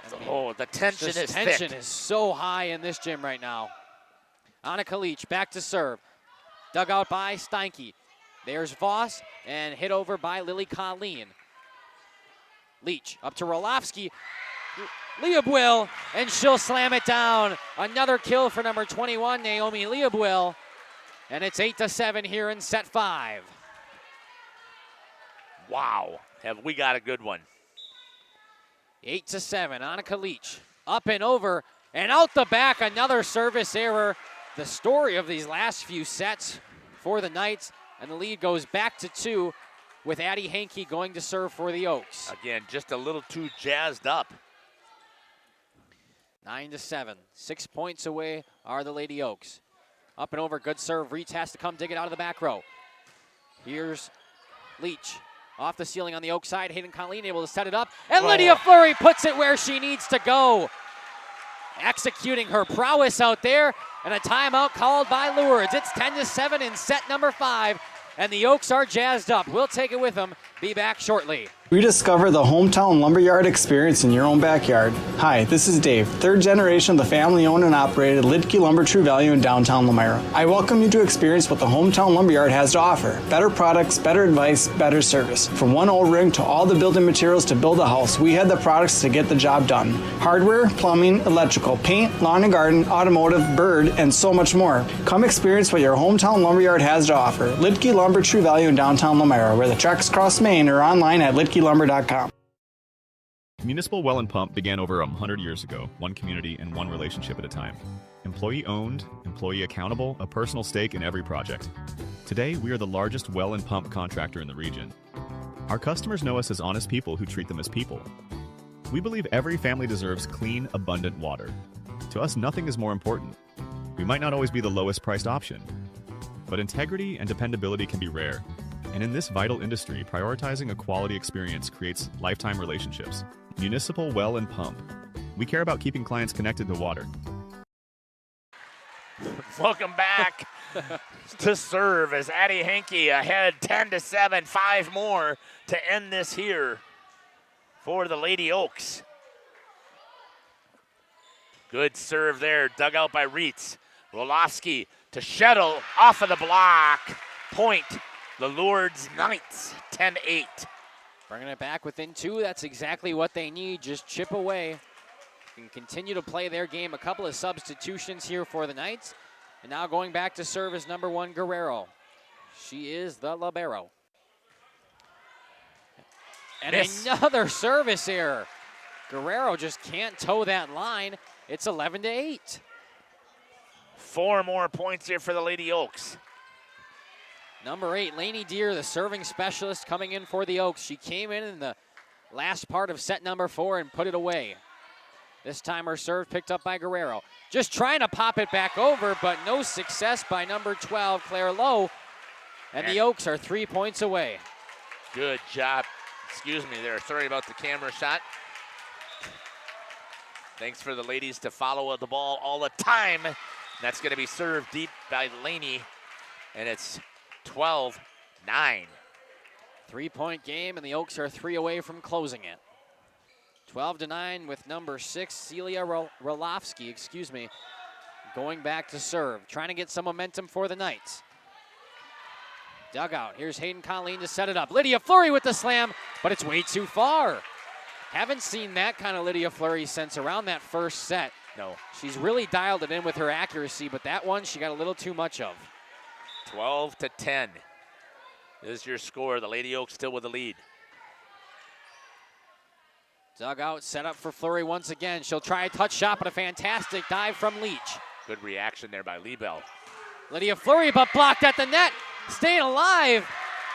The tension is thick. Tension is so high in this gym right now. Annika Leach back to serve. Dug out by Steinke. There's Voss and hit over by Lily Colleen. Leach up to Roloffsky. Leibwell, and she'll slam it down. Another kill for number 21, Naomi Leibwell. And it's 8-7 here in set 5. Wow, have we got a good one. 8-7, Annika Leach up and over and out the back, another service error. The story of these last few sets for the Knights, and the lead goes back to 2 with Addie Hankey going to serve for the Oaks. Again, just a little too jazzed up. 9-7, 6 points away are the Lady Oaks. Up and over, good serve. Reitz has to come dig it out of the back row. Here's Leach. Off the ceiling on the Oak side, Hayden Colleen able to set it up, and Lydia Fleury puts it where she needs to go. Executing her prowess out there, and a timeout called by Lourdes. It's 10-7 in set number 5, and the Oaks are jazzed up. We'll take it with them. Be back shortly. Rediscover the hometown lumberyard experience in your own backyard. Hi, this is Dave, third generation of the family-owned and operated Lidke Lumber True Value in downtown Elmira. I welcome you to experience what the hometown lumberyard has to offer. Better products, better advice, better service. From one old ring to all the building materials to build a house, we had the products to get the job done. Hardware, plumbing, electrical, paint, lawn and garden, automotive, bird, and so much more. Come experience what your hometown lumberyard has to offer. Lidke Lumber True Value in downtown Elmira, where the tracks cross Main, or online at lidkelumber.com. Municipal Well and Pump began over 100 years ago, one community and one relationship at a time. Employee owned, employee accountable, a personal stake in every project. Today, we are the largest well and pump contractor in the region. Our customers know us as honest people who treat them as people. We believe every family deserves clean, abundant water. To us, nothing is more important. We might not always be the lowest priced option, but integrity and dependability can be rare. And in this vital industry, prioritizing a quality experience creates lifetime relationships. Municipal Well and Pump. We care about keeping clients connected to water. Welcome back to serve as Addie Henke ahead 10-7, 5 more to end this here for the Lady Oaks. Good serve there, dug out by Reitz. Rolofsky to Shettle off of the block. Point. The Lourdes Knights, 10-8. Bringing it back within 2. That's exactly what they need. Just chip away and continue to play their game. A couple of substitutions here for the Knights. And now going back to serve is number 1, Guerrero. She is the libero. And another service error. Guerrero just can't toe that line. It's 11-8. 4 more points here for the Lady Oaks. Number 8, Lainey Deer, the serving specialist coming in for the Oaks. She came in the last part of set number 4 and put it away. This time her serve picked up by Guerrero. Just trying to pop it back over, but no success by number 12, Claire Lowe. And the Oaks are 3 points away. Good job. Excuse me there. Sorry about the camera shot. Thanks for the ladies to follow the ball all the time. That's going to be served deep by Lainey. And it's 12-9. 3-point game, and the Oaks are 3 away from closing it. 12-9 with number 6, Celia Rolofsky, going back to serve, trying to get some momentum for the Knights. Dugout, here's Hayden Colleen to set it up. Lydia Fleury with the slam, but it's way too far. Haven't seen that kind of Lydia Fleury since around that first set. No. She's really dialed it in with her accuracy, but that one she got a little too much of. 12-10 is your score. The Lady Oaks still with the lead. Dugout set up for Fleury once again. She'll try a touch shot, but a fantastic dive from Leach. Good reaction there by Liebel. Lydia Fleury, but blocked at the net. Staying alive,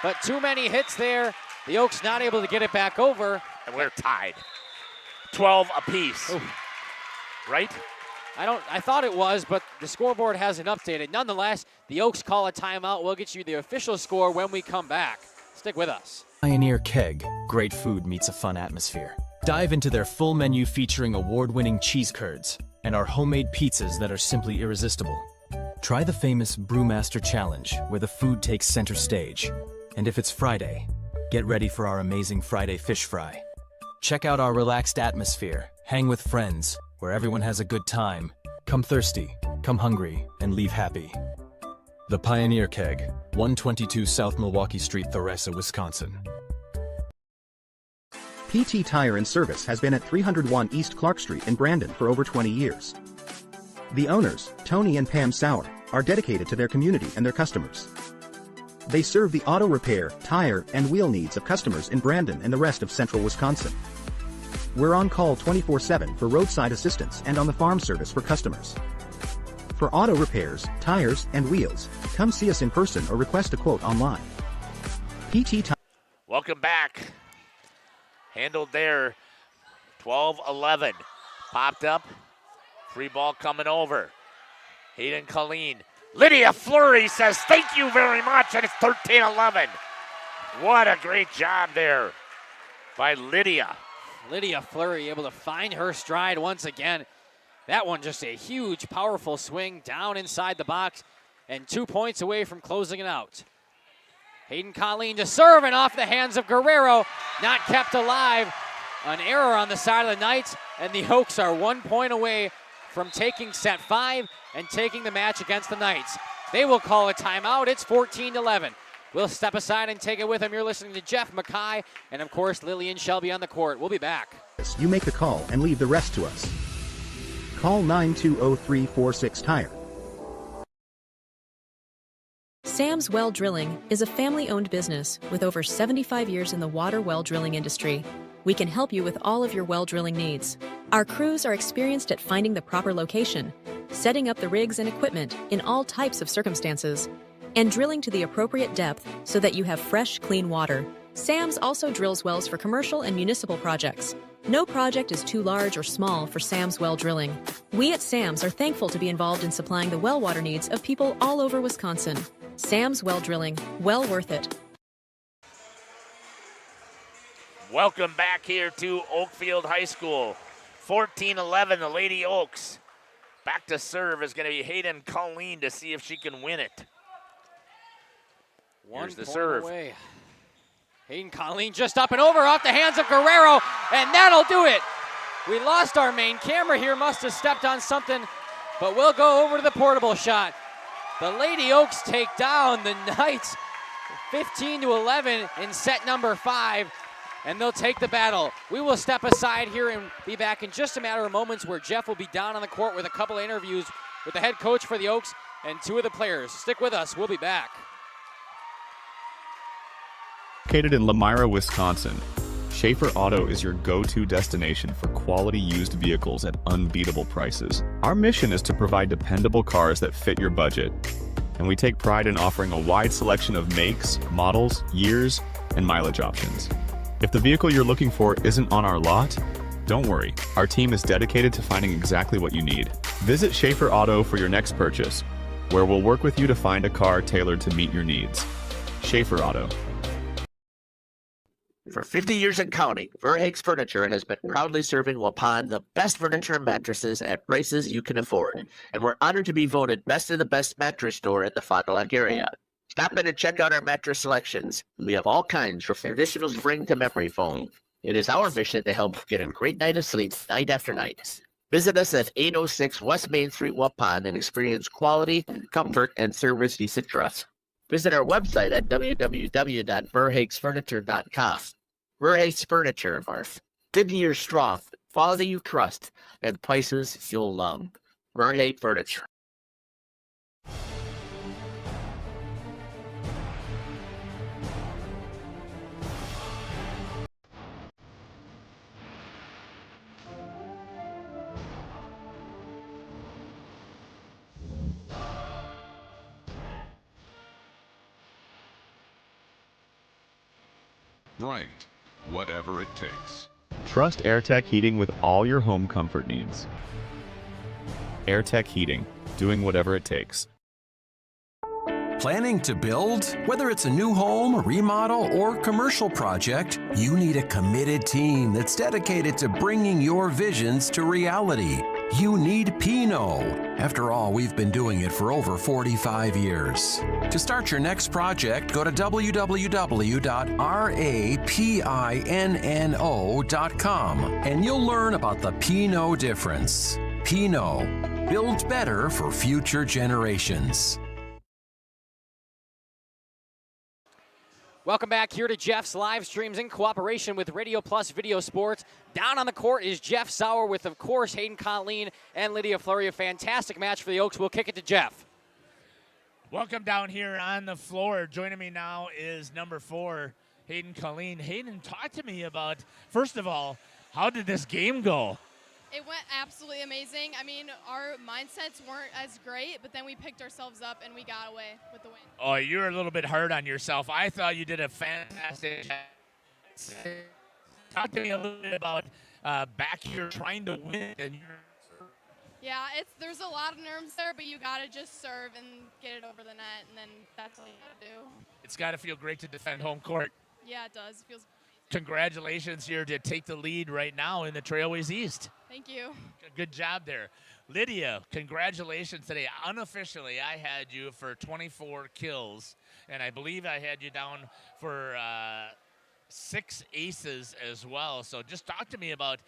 but too many hits there. The Oaks not able to get it back over. And we're tied. 12 apiece. Ooh. Right? I thought it was, but the scoreboard hasn't updated. Nonetheless, the Oaks call a timeout. We'll get you the official score when we come back. Stick with us. Pioneer Keg. Great food meets a fun atmosphere. Dive into their full menu featuring award-winning cheese curds and our homemade pizzas that are simply irresistible. Try the famous Brewmaster Challenge, where the food takes center stage. And if it's Friday, get ready for our amazing Friday fish fry. Check out our relaxed atmosphere. Hang with friends, where everyone has a good time. Come thirsty, come hungry, and leave happy. The Pioneer Keg, 122 South Milwaukee Street, Theresa, Wisconsin. PT Tire and Service has been at 301 East Clark Street in Brandon for over 20 years. The owners, Tony and Pam Sauer, are dedicated to their community and their customers. They serve the auto repair, tire, and wheel needs of customers in Brandon and the rest of central Wisconsin. We're on call 24/7 for roadside assistance and on the farm service for customers. For auto repairs, tires, and wheels, come see us in person or request a quote online. PT Tire. Welcome back. Handled there. 12-11. Popped up. Free ball coming over. Hayden Colleen. Lydia Fleury says thank you very much, and it's 13-11. What a great job there by Lydia. Lydia Fleury able to find her stride once again. That one just a huge, powerful swing down inside the box and 2 points away from closing it out. Hayden Colleen to serve, and off the hands of Guerrero, not kept alive. An error on the side of the Knights, and the Oaks are 1 point away from taking set 5 and taking the match against the Knights. They will call a timeout. It's 14-11. We'll step aside and take it with them. You're listening to Jeff Mackay and, of course, Lillian Shelby on the court. We'll be back. You make the call and leave the rest to us. Call 920-346-TIRE. Sam's Well Drilling is a family-owned business with over 75 years in the water well drilling industry. We can help you with all of your well drilling needs. Our crews are experienced at finding the proper location, setting up the rigs and equipment in all types of circumstances, and drilling to the appropriate depth so that you have fresh, clean water. Sam's also drills wells for commercial and municipal projects. No project is too large or small for Sam's Well Drilling. We at Sam's are thankful to be involved in supplying the well water needs of people all over Wisconsin. Sam's Well Drilling, well worth it. Welcome back here to Oakfield High School. 14-11, the Lady Oaks. Back to serve is going to be Hayden Colleen to see if she can win it. Here's the serve. Away. Hayden Colleen just up and over off the hands of Guerrero, and that'll do it. We lost our main camera here, must have stepped on something, but we'll go over to the portable shot. The Lady Oaks take down the Knights 15-11 in set number 5, and they'll take the battle. We will step aside here and be back in just a matter of moments where Jeff will be down on the court with a couple of interviews with the head coach for the Oaks and 2 of the players. Stick with us, we'll be back. Located in Lamira, Wisconsin, Schaefer Auto is your go-to destination for quality used vehicles at unbeatable prices. Our mission is to provide dependable cars that fit your budget, and we take pride in offering a wide selection of makes, models, years, and mileage options. If the vehicle you're looking for isn't on our lot, don't worry. Our team is dedicated to finding exactly what you need. Visit Schaefer Auto for your next purchase, where we'll work with you to find a car tailored to meet your needs. Schaefer Auto. For 50 years and counting, Verhaeg's Furniture has been proudly serving Waupun the best furniture and mattresses at prices you can afford. And we're honored to be voted best of the best mattress store in the Fond du Lac area. Stop in and check out our mattress selections. We have all kinds from traditional spring to memory foam. It is our mission to help get a great night of sleep night after night. Visit us at 806 West Main Street, Waupun, and experience quality, comfort, and service you should trust. Visit our website at www.verhaegsfurniture.com. Verhaeg's Furniture, Marth. 50 years strong, quality you trust, and prices you'll love. Verhaeg Furniture. Right. Whatever it takes. Trust AirTech Heating with all your home comfort needs. AirTech Heating, doing whatever it takes. Planning to build? Whether it's a new home, remodel, or commercial project, you need a committed team that's dedicated to bringing your visions to reality. You need Pinot. After all, we've been doing it for over 45 years. To start your next project, go to www.rapinno.com and you'll learn about the Pinot difference. Pinot, build better for future generations. Welcome back here to Jeff's live streams in cooperation with Radio Plus Video Sports. Down on the court is Jeff Sauer with, of course, Hayden Colleen and Lydia Fleury. A fantastic match for the Oaks. We'll kick it to Jeff. Welcome down here on the floor. Joining me now is number 4, Hayden Colleen. Hayden, talk to me about, first of all, how did this game go? It went absolutely amazing. I mean, our mindsets weren't as great, but then we picked ourselves up and we got away with the win. Oh, you're a little bit hard on yourself. I thought you did a fantastic job. Talk to me a little bit about back here trying to win. Yeah, there's a lot of nerves there, but you got to just serve and get it over the net, and then that's all you got to do. It's got to feel great to defend home court. Yeah, it does. It feels amazing. Congratulations here to take the lead right now in the Trailways East. Thank you. Good job there. Lydia, congratulations today. Unofficially, I had you for 24 kills, and I believe I had you down for 6 aces as well. So just talk to me about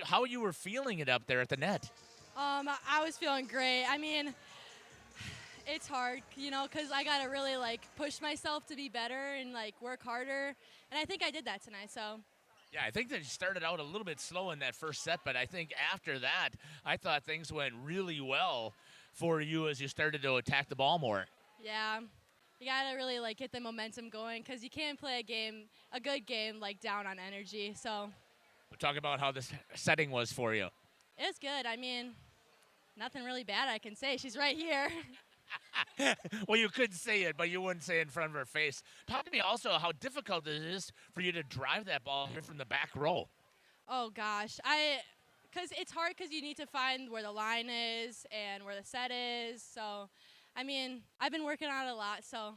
how you were feeling it up there at the net. I was feeling great. I mean, it's hard, because I got to really, push myself to be better and, work harder. And I think I did that tonight, so. Yeah, I think that you started out a little bit slow in that first set, but I think after that, I thought things went really well for you as you started to attack the ball more. Yeah, you got to really, get the momentum going, because you can't play a good game, down on energy, so. We'll talk about how this setting was for you. It was good. I mean, nothing really bad I can say. She's right here. Well, you could say it, but you wouldn't say it in front of her face. Talk to me also how difficult it is for you to drive that ball here from the back row. Oh, gosh. Because it's hard because you need to find where the line is and where the set is. So, I mean, I've been working on it a lot, so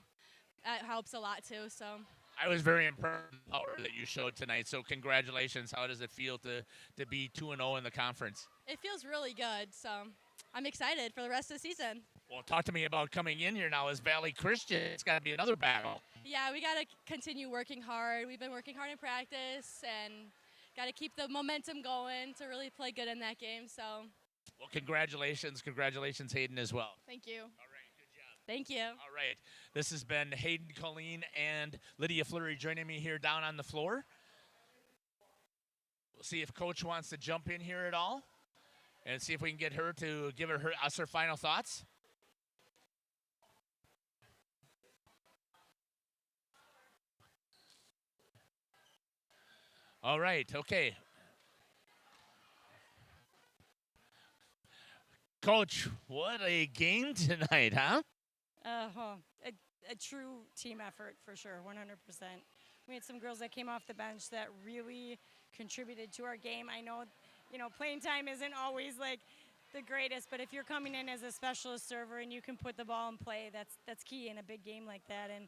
that helps a lot too. So. I was very impressed with the power that you showed tonight, so congratulations. How does it feel to be 2-0 in the conference? It feels really good, so I'm excited for the rest of the season. Well, talk to me about coming in here now as Valley Christian. It's got to be another battle. Yeah, we got to continue working hard. We've been working hard in practice and got to keep the momentum going to really play good in that game. So. Well, congratulations. Congratulations, Hayden, as well. Thank you. All right, good job. Thank you. All right. This has been Hayden Colleen and Lydia Fleury joining me here down on the floor. We'll see if Coach wants to jump in here at all and see if we can get her to give us her final thoughts. All right, okay. Coach, what a game tonight, huh? A true team effort for sure, 100%. We had some girls that came off the bench that really contributed to our game. I know, playing time isn't always the greatest, but if you're coming in as a specialist server and you can put the ball in play, that's key in a big game like that. And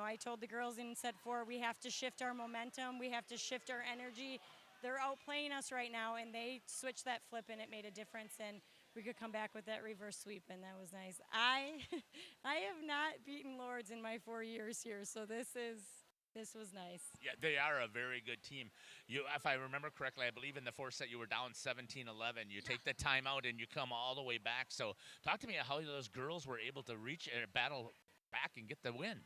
I told the girls in set 4, we have to shift our momentum. We have to shift our energy. They're outplaying us right now, and they switched that flip, and it made a difference. And we could come back with that reverse sweep, and that was nice. I have not beaten Lourdes in my 4 years here, so this was nice. Yeah, they are a very good team. If I remember correctly, I believe in the 4th set you were down 17-11. You take the timeout, and you come all the way back. So talk to me how those girls were able to reach and battle back and get the win.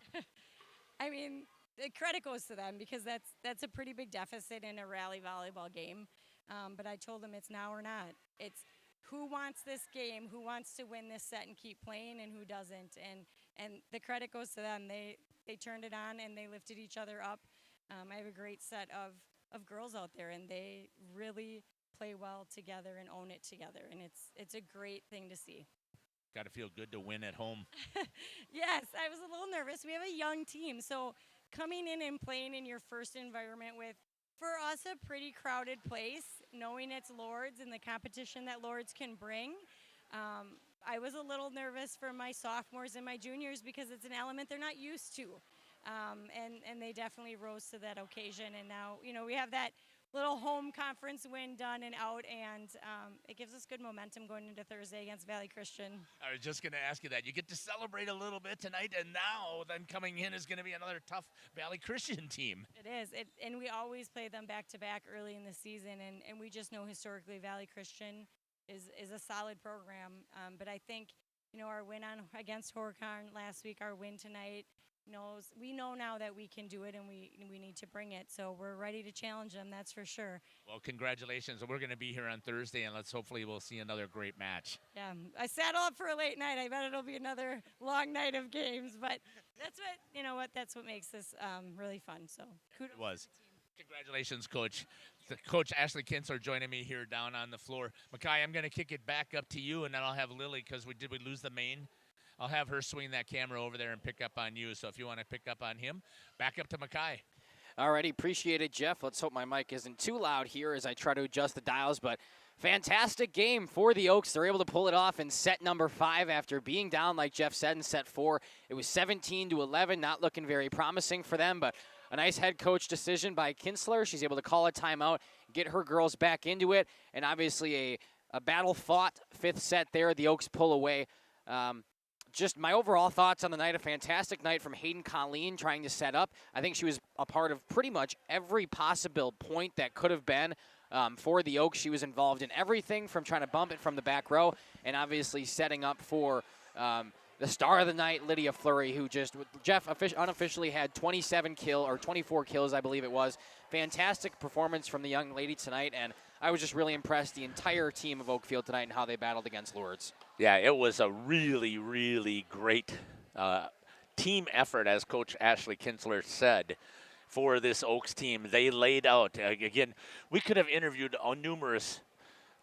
I mean, the credit goes to them because that's a pretty big deficit in a rally volleyball game. But I told them it's now or not. It's who wants this game, who wants to win this set and keep playing, and who doesn't. And the credit goes to them. They turned it on and they lifted each other up. I have a great set of girls out there, and they really play well together and own it together. And it's a great thing to see. Got to feel good to win at home. Yes, I was a little nervous. We have a young team, so coming in and playing in your first environment with, for us, a pretty crowded place, knowing it's Lourdes and the competition that Lourdes can bring, I was a little nervous for my sophomores and my juniors because it's an element they're not used to. And they definitely rose to that occasion. And now, we have that little home conference win done and out, and it gives us good momentum going into Thursday against Valley Christian. I was just going to ask you that. You get to celebrate a little bit tonight, and now then coming in is going to be another tough Valley Christian team. It is, and we always play them back-to-back early in the season, and we just know historically Valley Christian is a solid program. But I think, our win against Horicon last week, our win tonight, we know now that we can do it, and we need to bring it. So we're ready to challenge them, that's for sure. Well, congratulations. We're going to be here on Thursday, and hopefully we'll see another great match. Yeah, I saddle up for a late night. I bet it'll be another long night of games, but that's that's what makes this really fun. So kudos. It was. Congratulations, Coach. Coach Ashley Kinsler joining me here down on the floor. Makai, I'm going to kick it back up to you, and then I'll have Lily, because we lose the main. I'll have her swing that camera over there and pick up on you. So if you want to pick up on him, back up to Makai. Alrighty, appreciate it, Jeff. Let's hope my mic isn't too loud here as I try to adjust the dials. But fantastic game for the Oaks. They're able to pull it off in set number 5 after being down, like Jeff said, in set 4. It was 17-11, not looking very promising for them, but a nice head coach decision by Kinsler. She's able to call a timeout, get her girls back into it, and obviously a a battle-fought 5th set there. The Oaks pull away. Just my overall thoughts on the night, a fantastic night from Hayden Colleen trying to set up. I think she was a part of pretty much every possible point that could have been for the Oaks. She was involved in everything from trying to bump it from the back row and obviously setting up for the star of the night, Lydia Fleury, who just, Jeff unofficially had 24 kills, I believe it was. Fantastic performance from the young lady tonight, and I was just really impressed, the entire team of Oakfield tonight, and how they battled against Lourdes. Yeah, it was a really, really great team effort, as Coach Ashley Kinsler said, for this Oaks team. They laid out, again, we could have interviewed numerous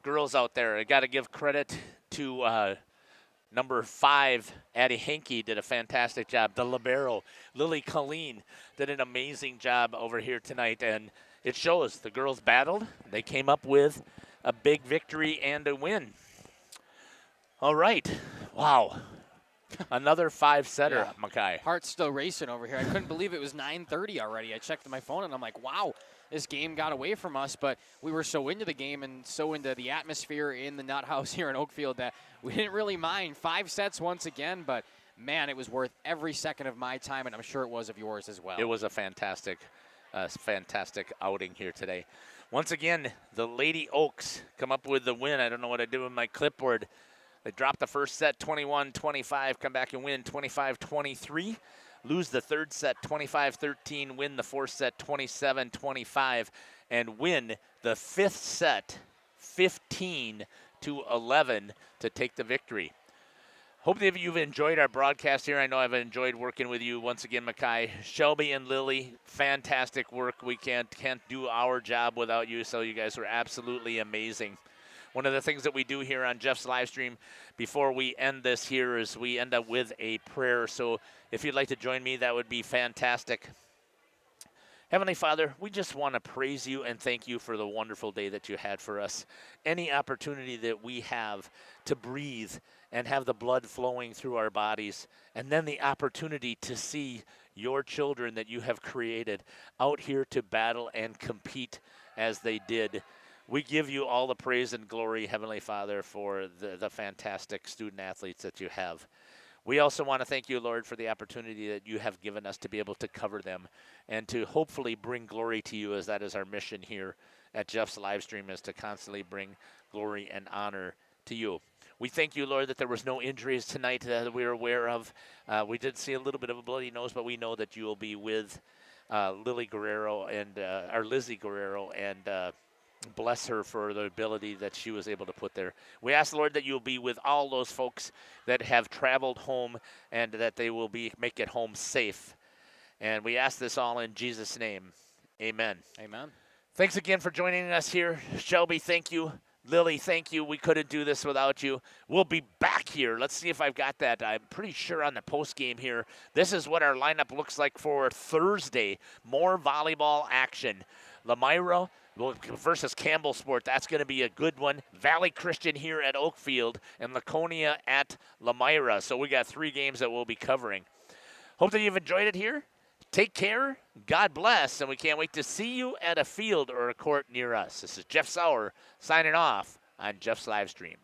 girls out there. I got to give credit to number 5, Addie Henke, did a fantastic job. The libero, Lily Colleen, did an amazing job over here tonight. And it shows the girls battled. They came up with a big victory and a win. All right. Wow. Another 5-setter, Mackay. Heart's still racing over here. I couldn't believe it was 9:30 already. I checked my phone, and I'm like, wow, this game got away from us. But we were so into the game and so into the atmosphere in the Nut House here in Oakfield that we didn't really mind. 5 sets once again, but, man, it was worth every second of my time, and I'm sure it was of yours as well. It was a fantastic outing here today. Once again, the Lady Oaks come up with the win. I don't know what I did with my clipboard. They dropped the first set 21-25, come back and win 25-23. Lose the third set 25-13, win the fourth set 27-25, and win the fifth set 15-11 to take the victory. Hope that you've enjoyed our broadcast here. I know I've enjoyed working with you once again, Mackay. Shelby and Lily, fantastic work. We can't do our job without you, so you guys were absolutely amazing. One of the things that we do here on Jeff's live stream before we end this here is we end up with a prayer. So if you'd like to join me, that would be fantastic. Heavenly Father, we just want to praise you and thank you for the wonderful day that you had for us. Any opportunity that we have to breathe and have the blood flowing through our bodies, and then the opportunity to see your children that you have created out here to battle and compete as they did. We give you all the praise and glory, Heavenly Father, for the fantastic student athletes that you have. We also want to thank you, Lord, for the opportunity that you have given us to be able to cover them and to hopefully bring glory to you, as that is our mission here at Jeff's live stream, is to constantly bring glory and honor to you. We thank you, Lord, that there was no injuries tonight that we are aware of. We did see a little bit of a bloody nose, but we know that you will be with Lizzie Guerrero and bless her for the ability that she was able to put there. We ask, Lord, that you'll be with all those folks that have traveled home and that they will make it home safe. And we ask this all in Jesus' name. Amen. Amen. Thanks again for joining us here. Shelby, thank you. Lily, thank you. We couldn't do this without you. We'll be back here. Let's see if I've got that. I'm pretty sure on the post game here. This is what our lineup looks like for Thursday. More volleyball action. Lamira versus Campbell Sport. That's going to be a good one. Valley Christian here at Oakfield and Laconia at Lamira. So we got 3 games that we'll be covering. Hope that you've enjoyed it here. Take care. God bless. And we can't wait to see you at a field or a court near us. This is Jeff Sauer signing off on Jeff's live stream.